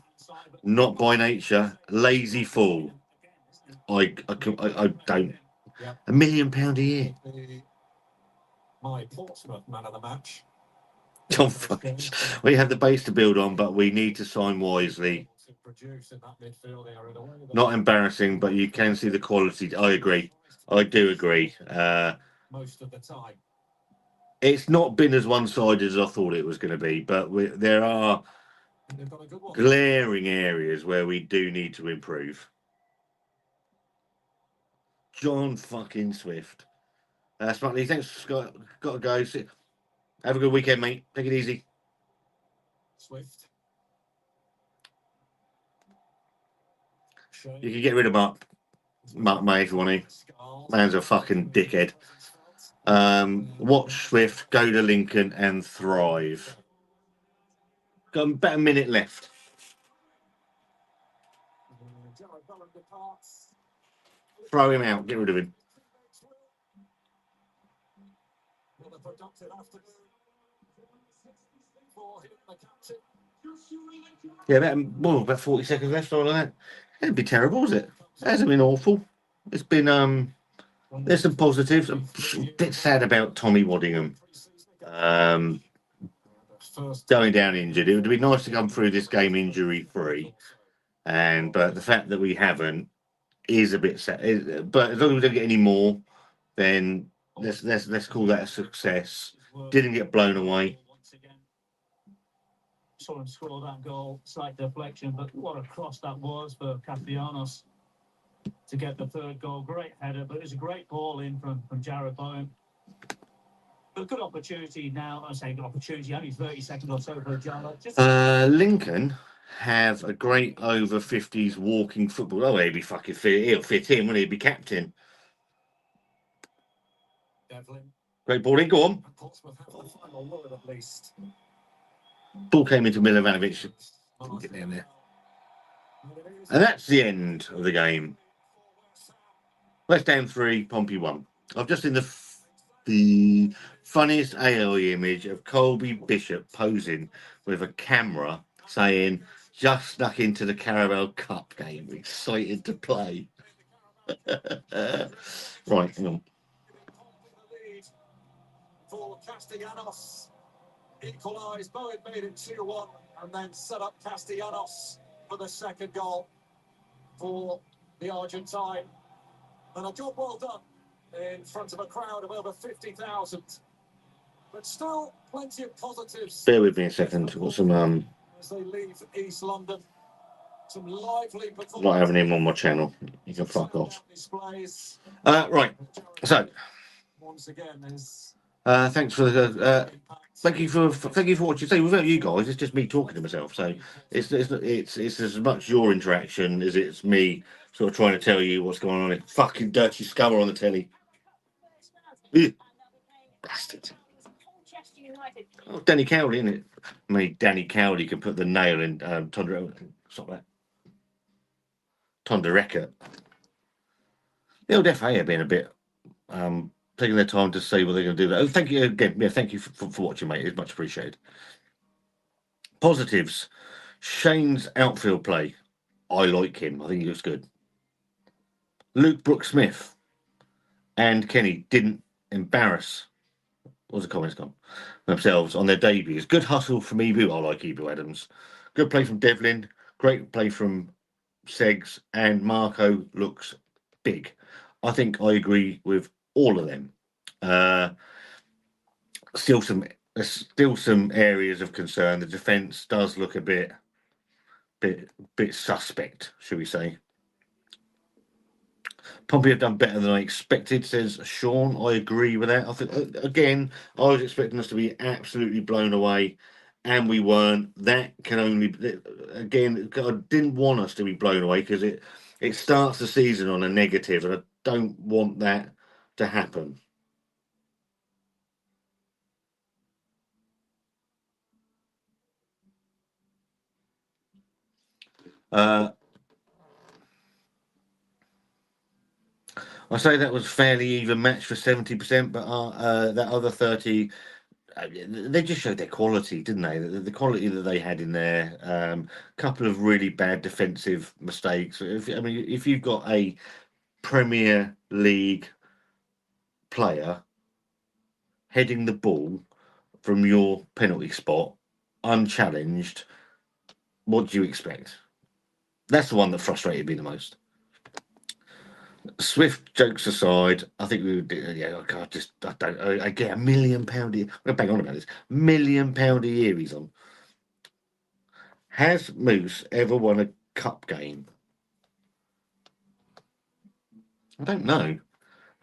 not by nature. Lazy fool. I don't. £1 million a year. My Portsmouth man of the match. John we have the base to build on, but we need to sign wisely. Not embarrassing, but you can see the quality. I agree. I do agree. Most of the time. It's not been as one-sided as I thought it was going to be, but there are glaring areas where we do need to improve. John fucking Swift. Smartly, thanks, Scott. Got to go. Have a good weekend, mate. Take it easy. Swift. You can get rid of Mark May if you want to. Man's a fucking dickhead. Watch Swift, go to Lincoln and thrive. Got about a minute left. Throw him out. Get rid of him. Yeah, about 40 seconds left or like that. It'd be terrible, is it? It hasn't been awful. It's been there's some positives. I'm a bit sad about Tommy Waddingham going down injured. It would be nice to come through this game injury free, but the fact that we haven't is a bit sad. But as long as we don't get any more, then let's call that a success. Didn't get blown away. Once again, saw him score that goal, slight deflection, but what a cross that was for Castellanos to get the third goal. Great header, but it was a great ball in from Jared Bowen. But good opportunity now. I say good opportunity, only 30 seconds or so for Jala. Lincoln have a great over 50s walking football. Oh, he'd be fucking fit. He'll fit in, wouldn't he? He'd be captain. Devlin. Great ball in. Go on. Portsmouth have the final word at least. Ball came into Milovanovic. Get down there. And that's the end of the game. West Ham 3, Pompey 1. I've just seen the funniest AOE image of Colby Bishop posing with a camera saying, just snuck into the Carabao Cup game, excited to play. Right, hang on. For Castellanos, equalised. Bowen made it 2-1 and then set up Castellanos for the second goal for the Argentine. And a job well done in front of a crowd of over 50,000. But still plenty of positives. Bear with me a second. I've got some as they leave East London. Some lively performances. not having him on my channel. You can fuck off. Displays. Right. So Once again is thanks for the thank you for what you say. Without you guys, it's just me talking to myself. So it's as much your interaction as it's me sort of trying to tell you what's going on. Fucking dirty scummer on the telly. Ew. Bastard. Oh, Danny Cowley, isn't it? I mean, Danny Cowley can put the nail in stop that. Tondereka. The old FA have been a bit taking their time to say what they're going to do. Thank you again. Yeah, thank you for watching, mate. It's much appreciated. Positives. Shane's outfield play. I like him. I think he looks good. Luke Brooks-Smith and Kenny didn't embarrass. What's the comments gone? Themselves on their debuts. Good hustle from Ebu. I like Ebu Adams. Good play from Devlin. Great play from Seggs, and Marco looks big. I think I agree with all of them. Still some areas of concern. The defence does look a bit suspect, should we say? Pompey have done better than I expected, says Sean. I agree with that. I think again, I was expecting us to be absolutely blown away, and we weren't. That can only again, I didn't want us to be blown away because it starts the season on a negative, and I don't want that to happen. I say that was fairly even match for 70%, but that other 30, they just showed their quality, didn't they? The quality that they had in there. Couple of really bad defensive mistakes. If you've got a Premier League player heading the ball from your penalty spot unchallenged, what do you expect? That's the one that frustrated me the most. Swift jokes aside, I think we would do. Yeah, I get £1 million a year. I'm going to bang on about this. £1 million a year he's on. Has Moose ever won a cup game? I don't know.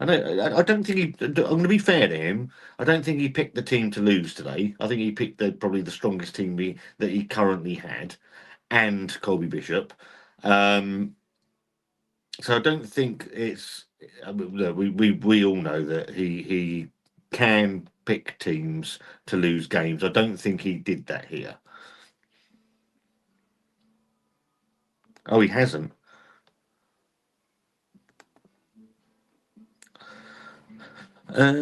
I don't think he. I'm going to be fair to him. I don't think he picked the team to lose today. I think he picked probably the strongest team that he currently had, and Colby Bishop. So I don't think it's. We all know that he can pick teams to lose games. I don't think he did that here. Oh, he hasn't. Not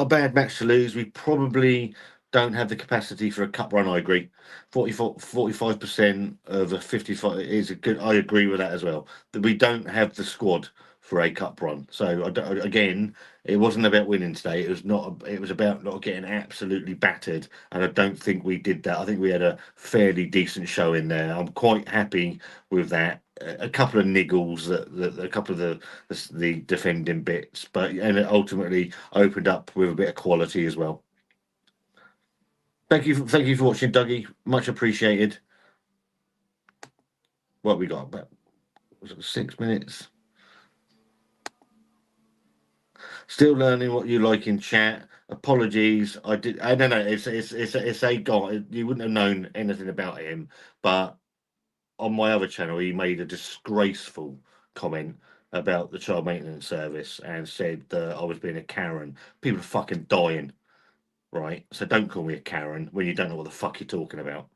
a bad match to lose. We probably don't have the capacity for a cup run. I agree. 45% of a 55 is a good. I agree with that as well. That we don't have the squad for a cup run. So again, it wasn't about winning today. It was not. It was about not getting absolutely battered, and I don't think we did that. I think we had a fairly decent show in there. I'm quite happy with that. A couple of niggles, a couple of the defending bits, but and it ultimately opened up with a bit of quality as well. Thank you for watching, Dougie. Much appreciated. What we got? About 6 minutes. Still learning what you like in chat. Apologies, I did. I don't know. It's a guy. You wouldn't have known anything about him, but on my other channel, he made a disgraceful comment about the child maintenance service and said that I was being a Karen. People are fucking dying, right? So don't call me a Karen when you don't know what the fuck you're talking about.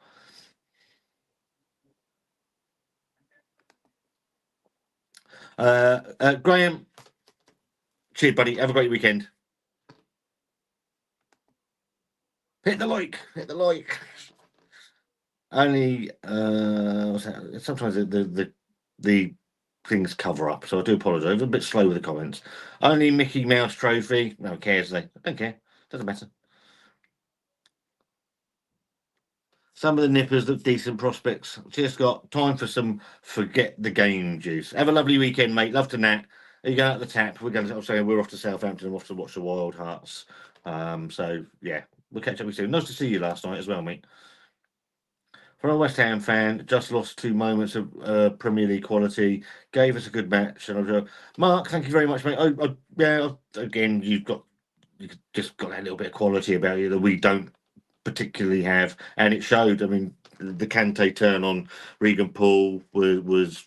Graham, cheers, buddy. Have a great weekend. Hit the like. Only sometimes the things cover up, so I do apologise. I'm a bit slow with the comments. Only Mickey Mouse trophy. No one cares. They don't care. Doesn't matter. Some of the nippers look decent prospects. Cheers, Scott. Time for some forget the game juice. Have a lovely weekend, mate. Love to Nat. Are you going out the tap? We're going to say we're off to Southampton. We're off to watch the Wild Hearts. So yeah, we'll catch up with you soon. Nice to see you last night as well, mate. For a West Ham fan, just lost 2 moments of Premier League quality. Gave us a good match. And Mark, thank you very much, mate. Yeah, again, you just got that little bit of quality about you that we don't particularly have, and it showed. I mean, the Kante turn on Regan Poole was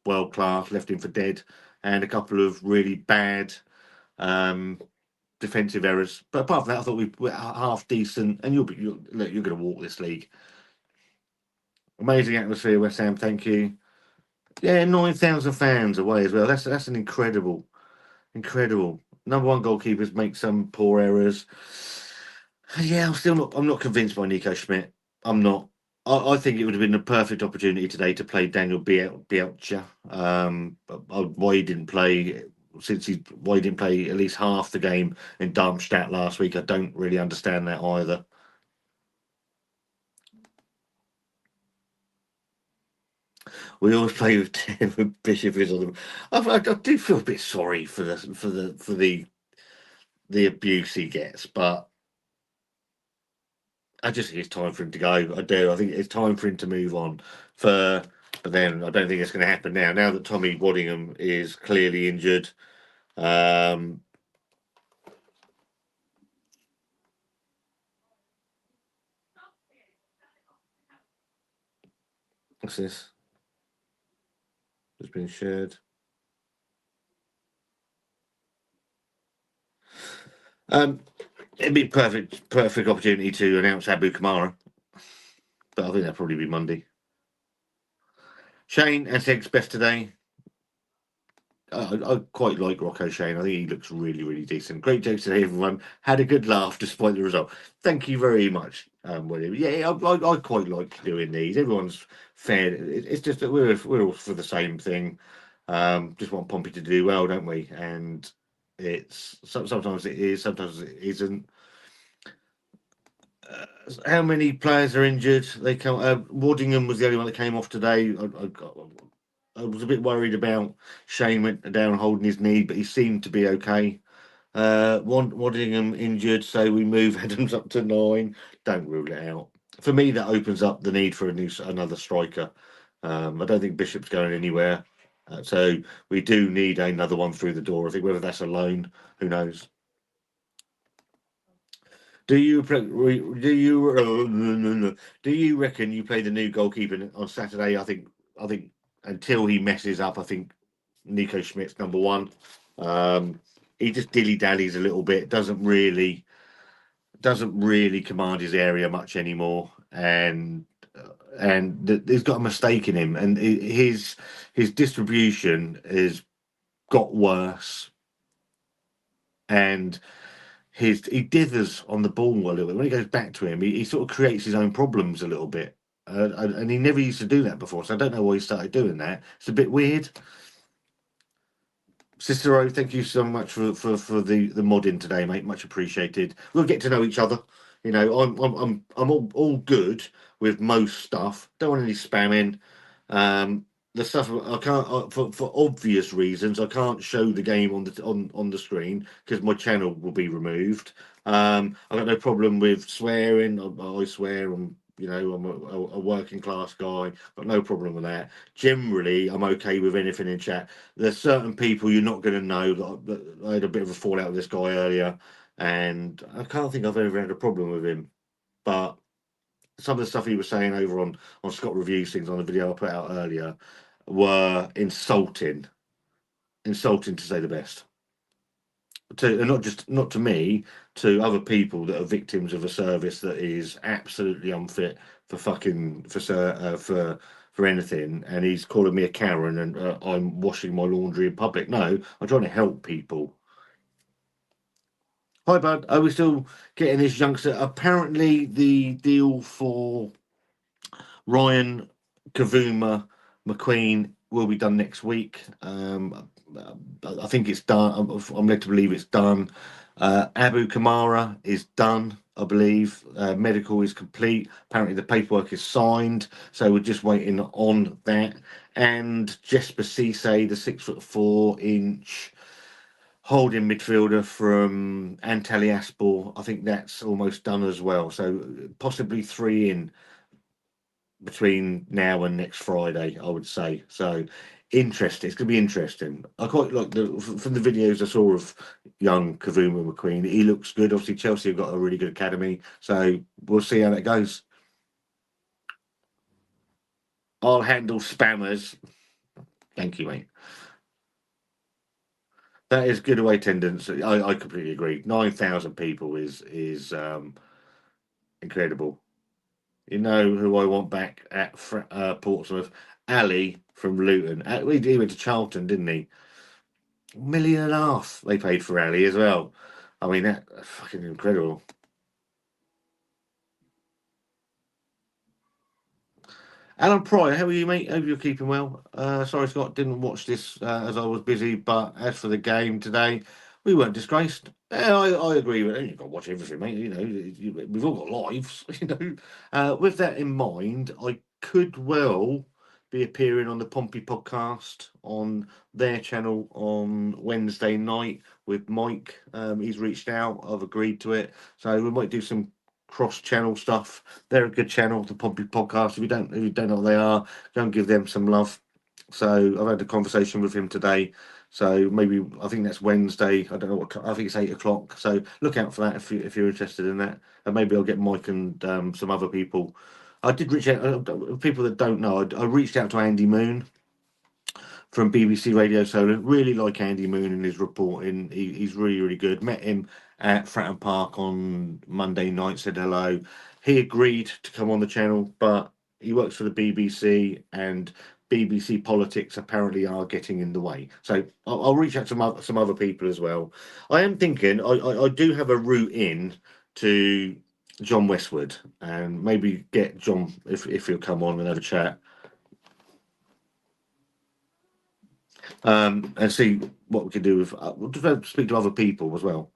world class, left him for dead, and a couple of really bad defensive errors. But apart from that, I thought we were half decent. And you're going to walk this league. Amazing atmosphere, West Ham. Thank you. Yeah, 9,000 fans away as well. That's an incredible. Number one goalkeepers make some poor errors. Yeah, I'm not convinced by Nico Schmidt. I'm not. I think it would have been a perfect opportunity today to play Daniel Bielsa. Why he didn't play why he didn't play at least half the game in Darmstadt last week, I don't really understand that either. We always play with Bishop is on them. I do feel a bit sorry for the abuse he gets, but I just think it's time for him to go. I do. I think it's time for him to move on. But then I don't think it's going to happen now. Now that Tommy Waddingham is clearly injured. What's this? It's been shared. It'd be perfect opportunity to announce Abu Kamara, but I think that'll probably be Monday. Shane, Essex best today. I quite like Rocco Shane. I think he looks really, really decent. Great jokes today, everyone. Had a good laugh despite the result. Thank you very much, William. Yeah, I quite like doing these. Everyone's fair. It's just that we're all for the same thing. Just want Pompey to do well, don't we? And it's sometimes it is, sometimes it isn't. How many players are injured? They come. Waddingham was the only one that came off today. I was a bit worried about Shane went down holding his knee, but he seemed to be okay. Waddingham injured, so we move Adams up to 9. Don't rule it out. For me, that opens up the need for another striker. I don't think Bishop's going anywhere, so we do need another one through the door. I think whether that's a loan, who knows. Do you reckon you play the new goalkeeper on Saturday? I think until he messes up, I think Nico Schmidt's number one. He just dilly-dallies a little bit, doesn't really command his area much anymore, and he's got a mistake in him, and his distribution has got worse, and he dithers on the ball a little bit. When he goes back to him, he sort of creates his own problems a little bit. And he never used to do that before, so I don't know why he started doing that. It's a bit weird. Cicero, thank you so much for the mod in today, mate. Much appreciated. We'll get to know each other. You know, I'm all good with most stuff. Don't want any spamming. The stuff I can't for obvious reasons I can't show the game on the screen because my channel will be removed. I've got no problem with swearing. I swear. I'm a working class guy. Got no problem with that. Generally, I'm okay with anything in chat. There's certain people you're not going to know. I had a bit of a fallout with this guy earlier, and I can't think I've ever had a problem with him. But some of the stuff he was saying over on Scott Reviews things on the video I put out earlier were insulting to say the best. And not to me, to other people that are victims of a service that is absolutely unfit for for anything, and he's calling me a Karen and I'm washing my laundry in public. No, I'm trying to help people. Hi, bud. Are we still getting this youngster? Apparently, the deal for Ryan Kavuma McQueen will be done next week. I think it's done. I'm led to believe it's done. Abu Kamara is done, I believe. Medical is complete. Apparently, the paperwork is signed, so we're just waiting on that. And Jesper Cisse, the 6'4" holding midfielder from Antalyaspor, I think that's almost done as well. So possibly 3 in between now and next Friday, I would say. So interesting. It's going to be interesting. I quite like from the videos I saw of young Kavuma McQueen. He looks good. Obviously, Chelsea have got a really good academy, so we'll see how that goes. I'll handle spammers. Thank you, mate. That is good away attendance. I completely agree. 9,000 people is incredible. You know who I want back at Portsmouth? Ali from Luton. He went to Charlton, didn't he? $1.5 million they paid for Ali as well. I mean, that's fucking incredible. Alan Pryor, how are you, mate? Hope you're keeping well. Sorry, Scott, didn't watch this as I was busy, but as for the game today, we weren't disgraced. Yeah, I agree with it. You've got to watch everything, mate. You know, we've all got lives, you know. With that in mind, I could well be appearing on the Pompey podcast on their channel on Wednesday night with Mike. He's reached out. I've agreed to it. So we might do some cross-channel stuff. They're a good channel, the Pompey podcast. If you don't know what they are, go and give them some love. So I've had a conversation with him today. So maybe I think that's Wednesday. I don't know what. I think it's 8 o'clock. So look out for that if you're interested in that. And maybe I'll get Mike and some other people. I did reach out. People that don't know, I reached out to Andy Moon from BBC Radio Solent. Really like Andy Moon and his reporting. He's really good. Met him at Fratton Park on Monday night. Said hello. He agreed to come on the channel, but he works for the BBC and BBC politics apparently are getting in the way. So I'll reach out to some other people as well. I am thinking I do have a route in to John Westwood and maybe get John if he'll come on and have a chat. And see what we can do with. We'll just speak to other people as well.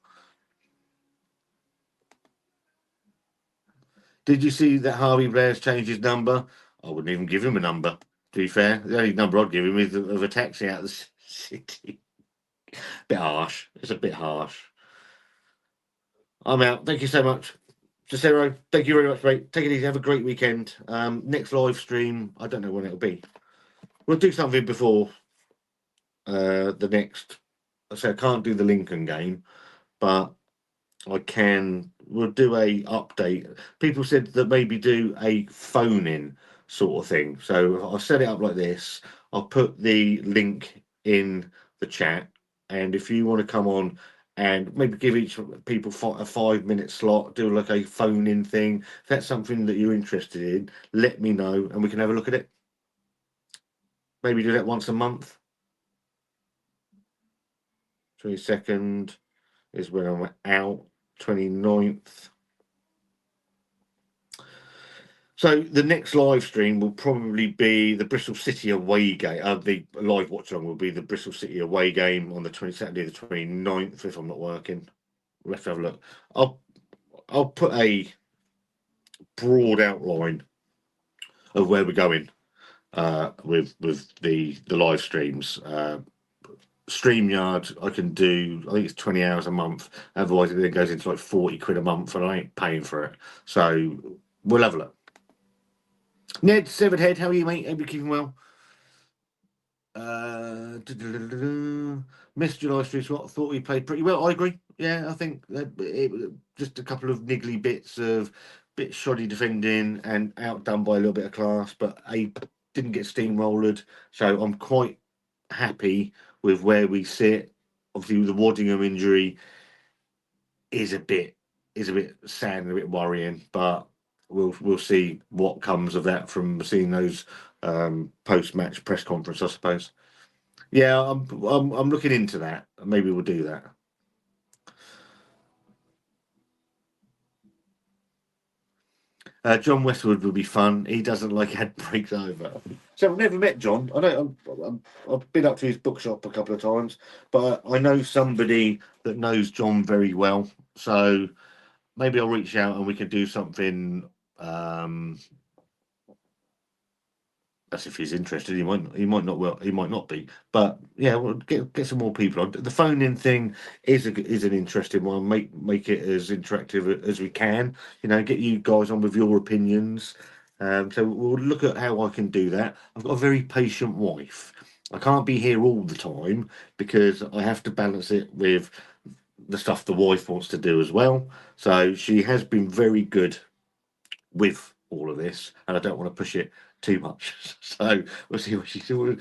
Did you see that Harvey Blair's changed his number? I wouldn't even give him a number. To be fair, the only number I'd give him is of a taxi out of the city. Bit harsh. It's a bit harsh. I'm out. Thank you so much. Cicero, thank you very much, mate. Take it easy. Have a great weekend. Next live stream, I don't know when it'll be. We'll do something before the next. I say I can't do the Lincoln game, but I can. We'll do a update. People said that maybe do a phone in sort of thing. So I'll set it up like this. I'll put the link in the chat, and if you want to come on and maybe give each people a 5 minute slot, do like a phone in thing. If that's something that you're interested in, let me know and we can have a look at it. Maybe do that once a month. 22nd is when I'm out. 29th. So the next live stream will probably be the Bristol City away game. The live watch along will be the Bristol City away game on the Saturday the 29th, if I'm not working. Let's have a look. I'll put a broad outline of where we're going with the live streams. StreamYard I can do, I think it's 20 hours a month. Otherwise it then goes into like 40 quid a month and I ain't paying for it. So we'll have a look. Ned Severedhead, how are you, mate? Hope you're keeping well. Missed July Street Swat. Thought we played pretty well. I agree. Yeah, I think it just a couple of niggly bits of bit shoddy defending and outdone by a little bit of class, but I didn't get steamrolled. So I'm quite happy with where we sit. Obviously, the Waddingham injury is a bit sad and a bit worrying, but we'll see what comes of that from seeing those post-match press conference, I suppose. Yeah, I'm looking into that. Maybe we'll do that. John Westwood would be fun. He doesn't like ad breaks either. So I've never met John. I've been up to his bookshop a couple of times, but I know somebody that knows John very well. So maybe I'll reach out and we can do something. That's if he's interested. He might not. Well, he might not be. But yeah, we'll get some more people on. The phone-in thing is an interesting one. Make it as interactive as we can. You know, get you guys on with your opinions. So we'll look at how I can do that. I've got a very patient wife. I can't be here all the time because I have to balance it with the stuff the wife wants to do as well. So she has been very good with all of this, and I don't want to push it too much. So we'll see what she's doing.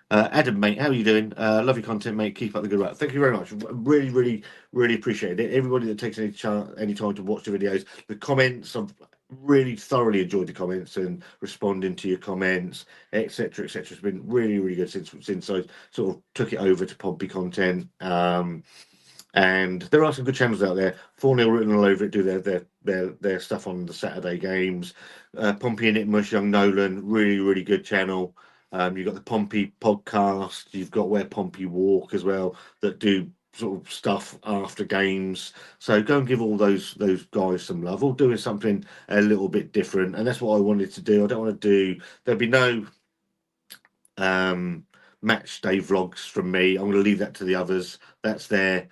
Adam, mate, how are you doing? Love your content, mate. Keep up the good work. Thank you very much. Really, really, really appreciate it. Everybody that takes any time to watch the videos, the comments, I've really thoroughly enjoyed the comments and responding to your comments, etc., etc. It's been really, really good since I sort of took it over to Pompey content. And there are some good channels out there. 4-0 written all over it, do their stuff on the Saturday games. Pompey and Itmush, Young Nolan, really, really good channel. You've got the Pompey podcast. You've got Where Pompey Walk as well, that do sort of stuff after games. So go and give all those guys some love. All doing something a little bit different, and that's what I wanted to do. I don't want to do. There'll be no match day vlogs from me. I'm going to leave that to the others. That's their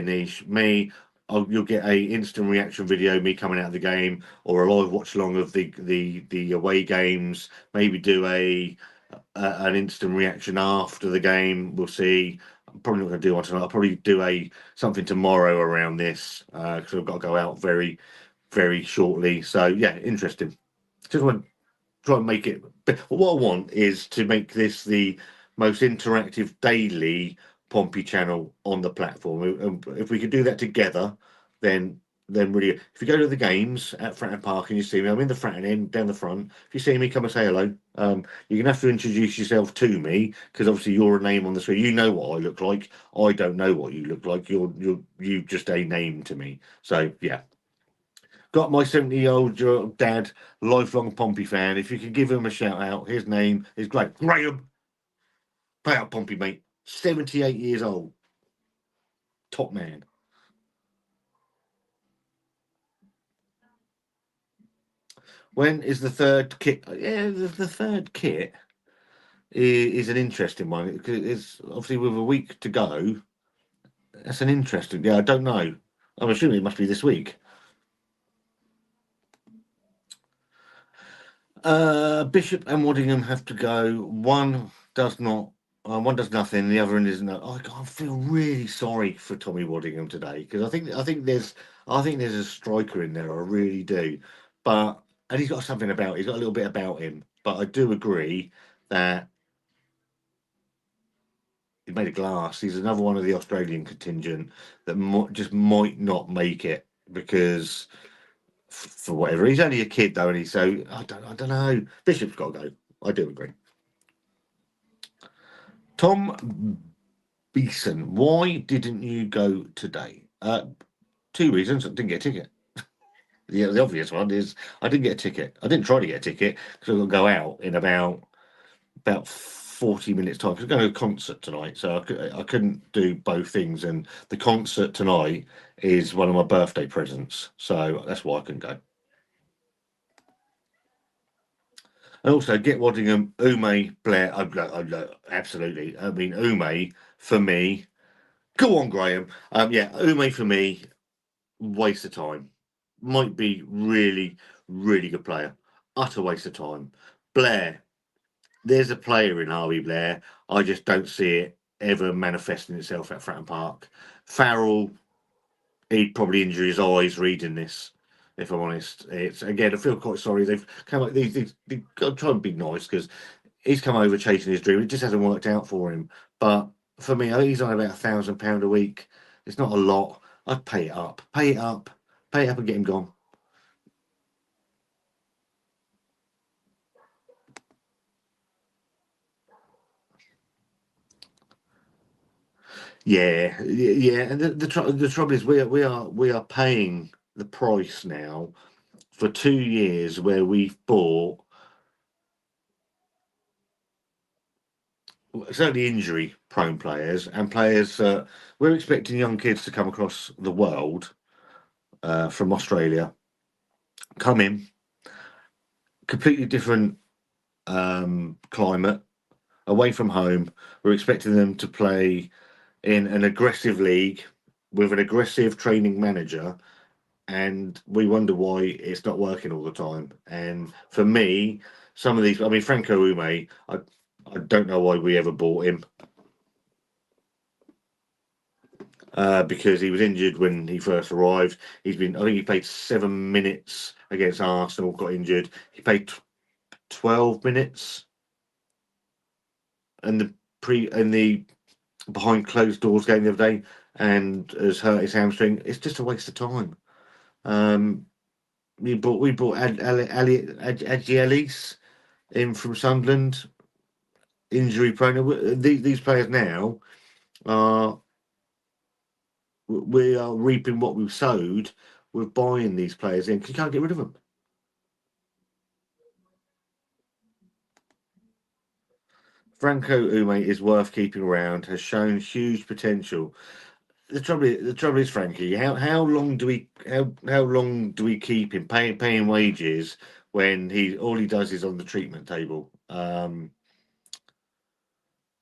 niche. Me, you'll get a instant reaction video, me coming out of the game, or a live watch along of the away games. Maybe do an instant reaction after the game. We'll see. I'm probably not going to do one tonight. I'll probably do something tomorrow around this because I've got to go out very, very shortly. So yeah, interesting. Just want to try and make it. But what I want is to make this the most interactive daily Pompey channel on the platform. And if we could do that together, then really, if you go to the games at Fratton Park and you see me, I'm in the Fratton end down the front. If you see me, come and say hello. You're gonna have to introduce yourself to me because obviously you're a name on the screen. You know what I look like. I don't know what you look like. You just a name to me. So yeah. Got my 70-year-old dad, lifelong Pompey fan. If you could give him a shout out, his name is Graham. Pay up, Pompey, mate. 78 years old. Top man. When is the third kit? Yeah, the third kit is an interesting one. It's obviously with a week to go. That's an interesting. Yeah, I don't know. I'm assuming it must be this week. Bishop and Waddingham have to go. One does not. One does nothing. The other one is no. I feel really sorry for Tommy Waddingham today because I think there's a striker in there. I really do, but and he's got something about. He's got a little bit about him. But I do agree that he made a glass. He's another one of the Australian contingent that just might not make it because. For whatever, he's only a kid though, and he's so I don't know. Bishop's got to go. I do agree. Tom Beeson, why didn't you go today? 2 reasons. I didn't get a ticket. The obvious one is I didn't get a ticket. I didn't try to get a ticket because I've got to go out in about 40 minutes time. 'Cause I'm going to a concert tonight, so I couldn't do both things. And the concert tonight is one of my birthday presents, so that's why I couldn't go. And also, get Waddingham, Ume, Blair. Absolutely. I mean, Ume for me. Go on, Graham. Yeah, Ume for me. Waste of time. Might be really, really good player. Utter waste of time. Blair. There's a player in Harvey Blair. I just don't see it ever manifesting itself at Fratton Park. Farrell, he'd probably injure his eyes reading this. If I'm honest, it's again. I feel quite sorry. They've come up. They've got to try and be nice because he's come over chasing his dream. It just hasn't worked out for him. But for me, I think he's on about £1,000 a week. It's not a lot. I'd pay it up. Pay it up. Pay it up and get him gone. Yeah, yeah. And the trouble is, we are paying the price now for 2 years where we've bought certainly injury prone players and players that we're expecting young kids to come across the world from Australia, come in, completely different climate, away from home. We're expecting them to play in an aggressive league with an aggressive training manager, and we wonder why it's not working all the time. And for me, some of these, I mean, Franco Ume, I don't know why we ever bought him. Because he was injured when he first arrived. I think he played 7 minutes against Arsenal, got injured. He played 12 minutes, and the behind closed doors game the other day, and has hurt his hamstring. It's just a waste of time. We bought Adjielis in from Sunderland, injury prone. These players now are we are reaping what we've sowed with buying these players in because you can't get rid of them. Franco Ume is worth keeping around. Has shown huge potential. The trouble is, Frankie. How long do we keep him paying wages when all he does is on the treatment table?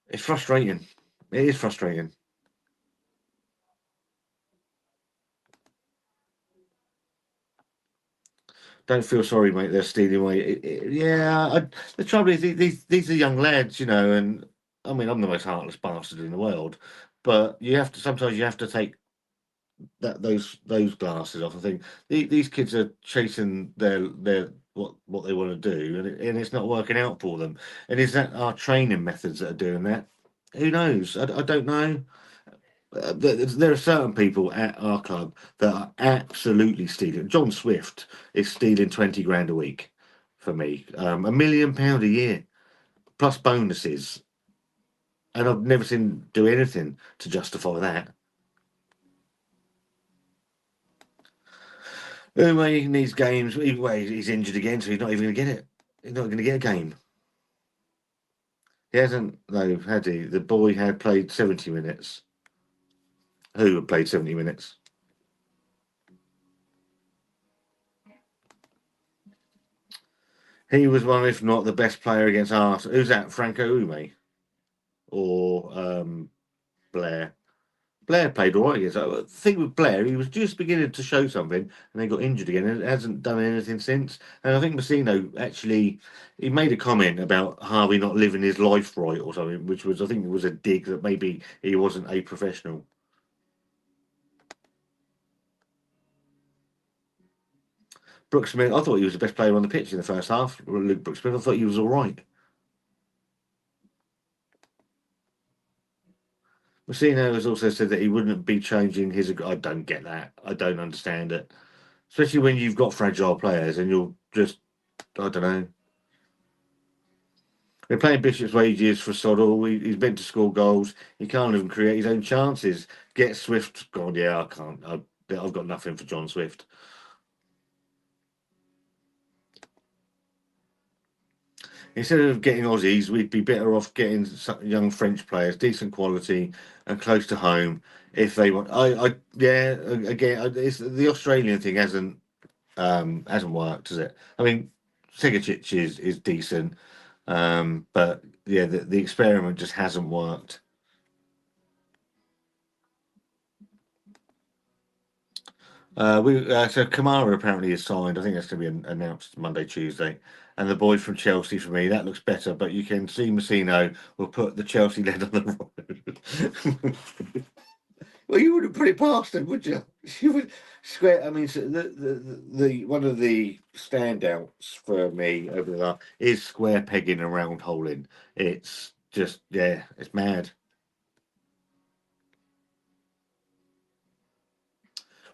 It's frustrating. It is frustrating. Don't feel sorry, mate. They're stealing away. The trouble is, these are young lads, and I mean, I'm the most heartless bastard in the world, but sometimes you have to take those glasses off. I think these kids are chasing their what they want to do, and it's not working out for them. And is that our training methods that are doing that? Who knows? I don't know. There are certain people at our club that are absolutely stealing. John Swift is stealing 20 grand a week for me, £1 million a year plus bonuses, and I've never seen him do anything to justify that. Ume needs games. He's injured again, so he's not even going to get it. He's not going to get a game. He hasn't, though, had he? The boy had played 70 minutes. Who had played 70 minutes? He was one, if not the best player against Arsenal. Who's that? Franco Ume or Blair? Blair played all right against. The thing with Blair, he was just beginning to show something, and then got injured again, and hasn't done anything since. And I think Mousinho actually he made a comment about Harvey not living his life right or something, which was I think it was a dig that maybe he wasn't a professional. Brooks Smith, I thought he was the best player on the pitch in the first half. Luke Brooks Smith, I thought he was all right. Mousinho has also said that he wouldn't be changing his. I don't get that. I don't understand it, especially when you've got fragile players and you're just. I don't know. They're playing Bishop's wages for Soddle. He's meant to score goals. He can't even create his own chances. Get Swift gone. Yeah, I can't. I've got nothing for John Swift. Instead of getting Aussies, we'd be better off getting some young French players, decent quality and close to home. If they want, yeah. Again, it's the Australian thing hasn't worked, has it? I mean, Sigacic is decent, but yeah, the experiment just hasn't worked. So Kamara apparently is signed. I think that's going to be announced Monday, Tuesday. And the boy from Chelsea for me, that looks better. But you can see Mousinho will put the Chelsea lead on the road. Well, you wouldn't put it past him, would you? You would square. I mean, so the one of the standouts for me over the last is square pegging and round holing. It's just it's mad.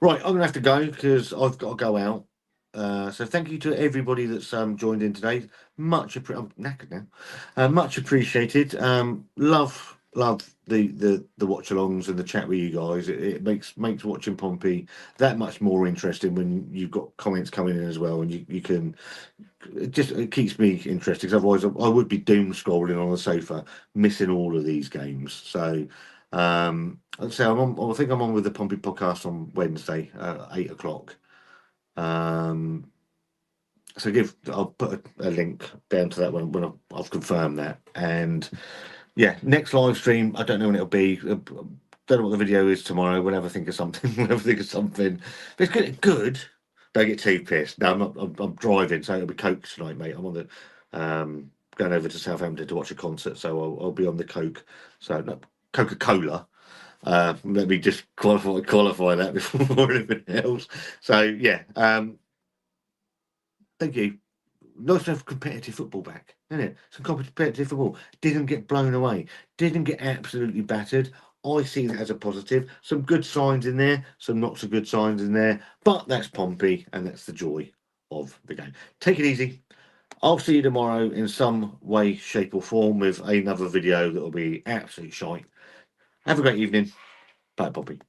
Right, I'm gonna have to go because I've got to go out. So thank you to everybody that's joined in today. I'm knackered now. Much appreciated. Love the watch alongs and the chat with you guys. It makes watching Pompey that much more interesting when you've got comments coming in as well, and you can it keeps me interested because otherwise I would be doom scrolling on the sofa missing all of these games. So so I think I'm on with the Pompey podcast on Wednesday at 8 o'clock. So I'll put a link down to that when I've confirmed that. And yeah, next live stream, I don't know when it'll be. Don't know what the video is tomorrow. We'll have a think of something. We'll have a think of something. But it's good. Don't get too pissed. No, I'm not. I'm driving, so it'll be Coke tonight, mate. I'm on the going over to Southampton to watch a concert, so I'll be on the Coke. So no, Coca-Cola. Let me just qualify that before anything else. So yeah, thank you. Nice to have competitive football back, isn't it? Some competitive football. Didn't get blown away. Didn't get absolutely battered. I see that as a positive. Some good signs in there, some not so good signs in there. But that's Pompey, and that's the joy of the game. Take it easy. I'll see you tomorrow in some way, shape, or form with another video that will be absolute shite. Have a great evening. Bye, Pompey.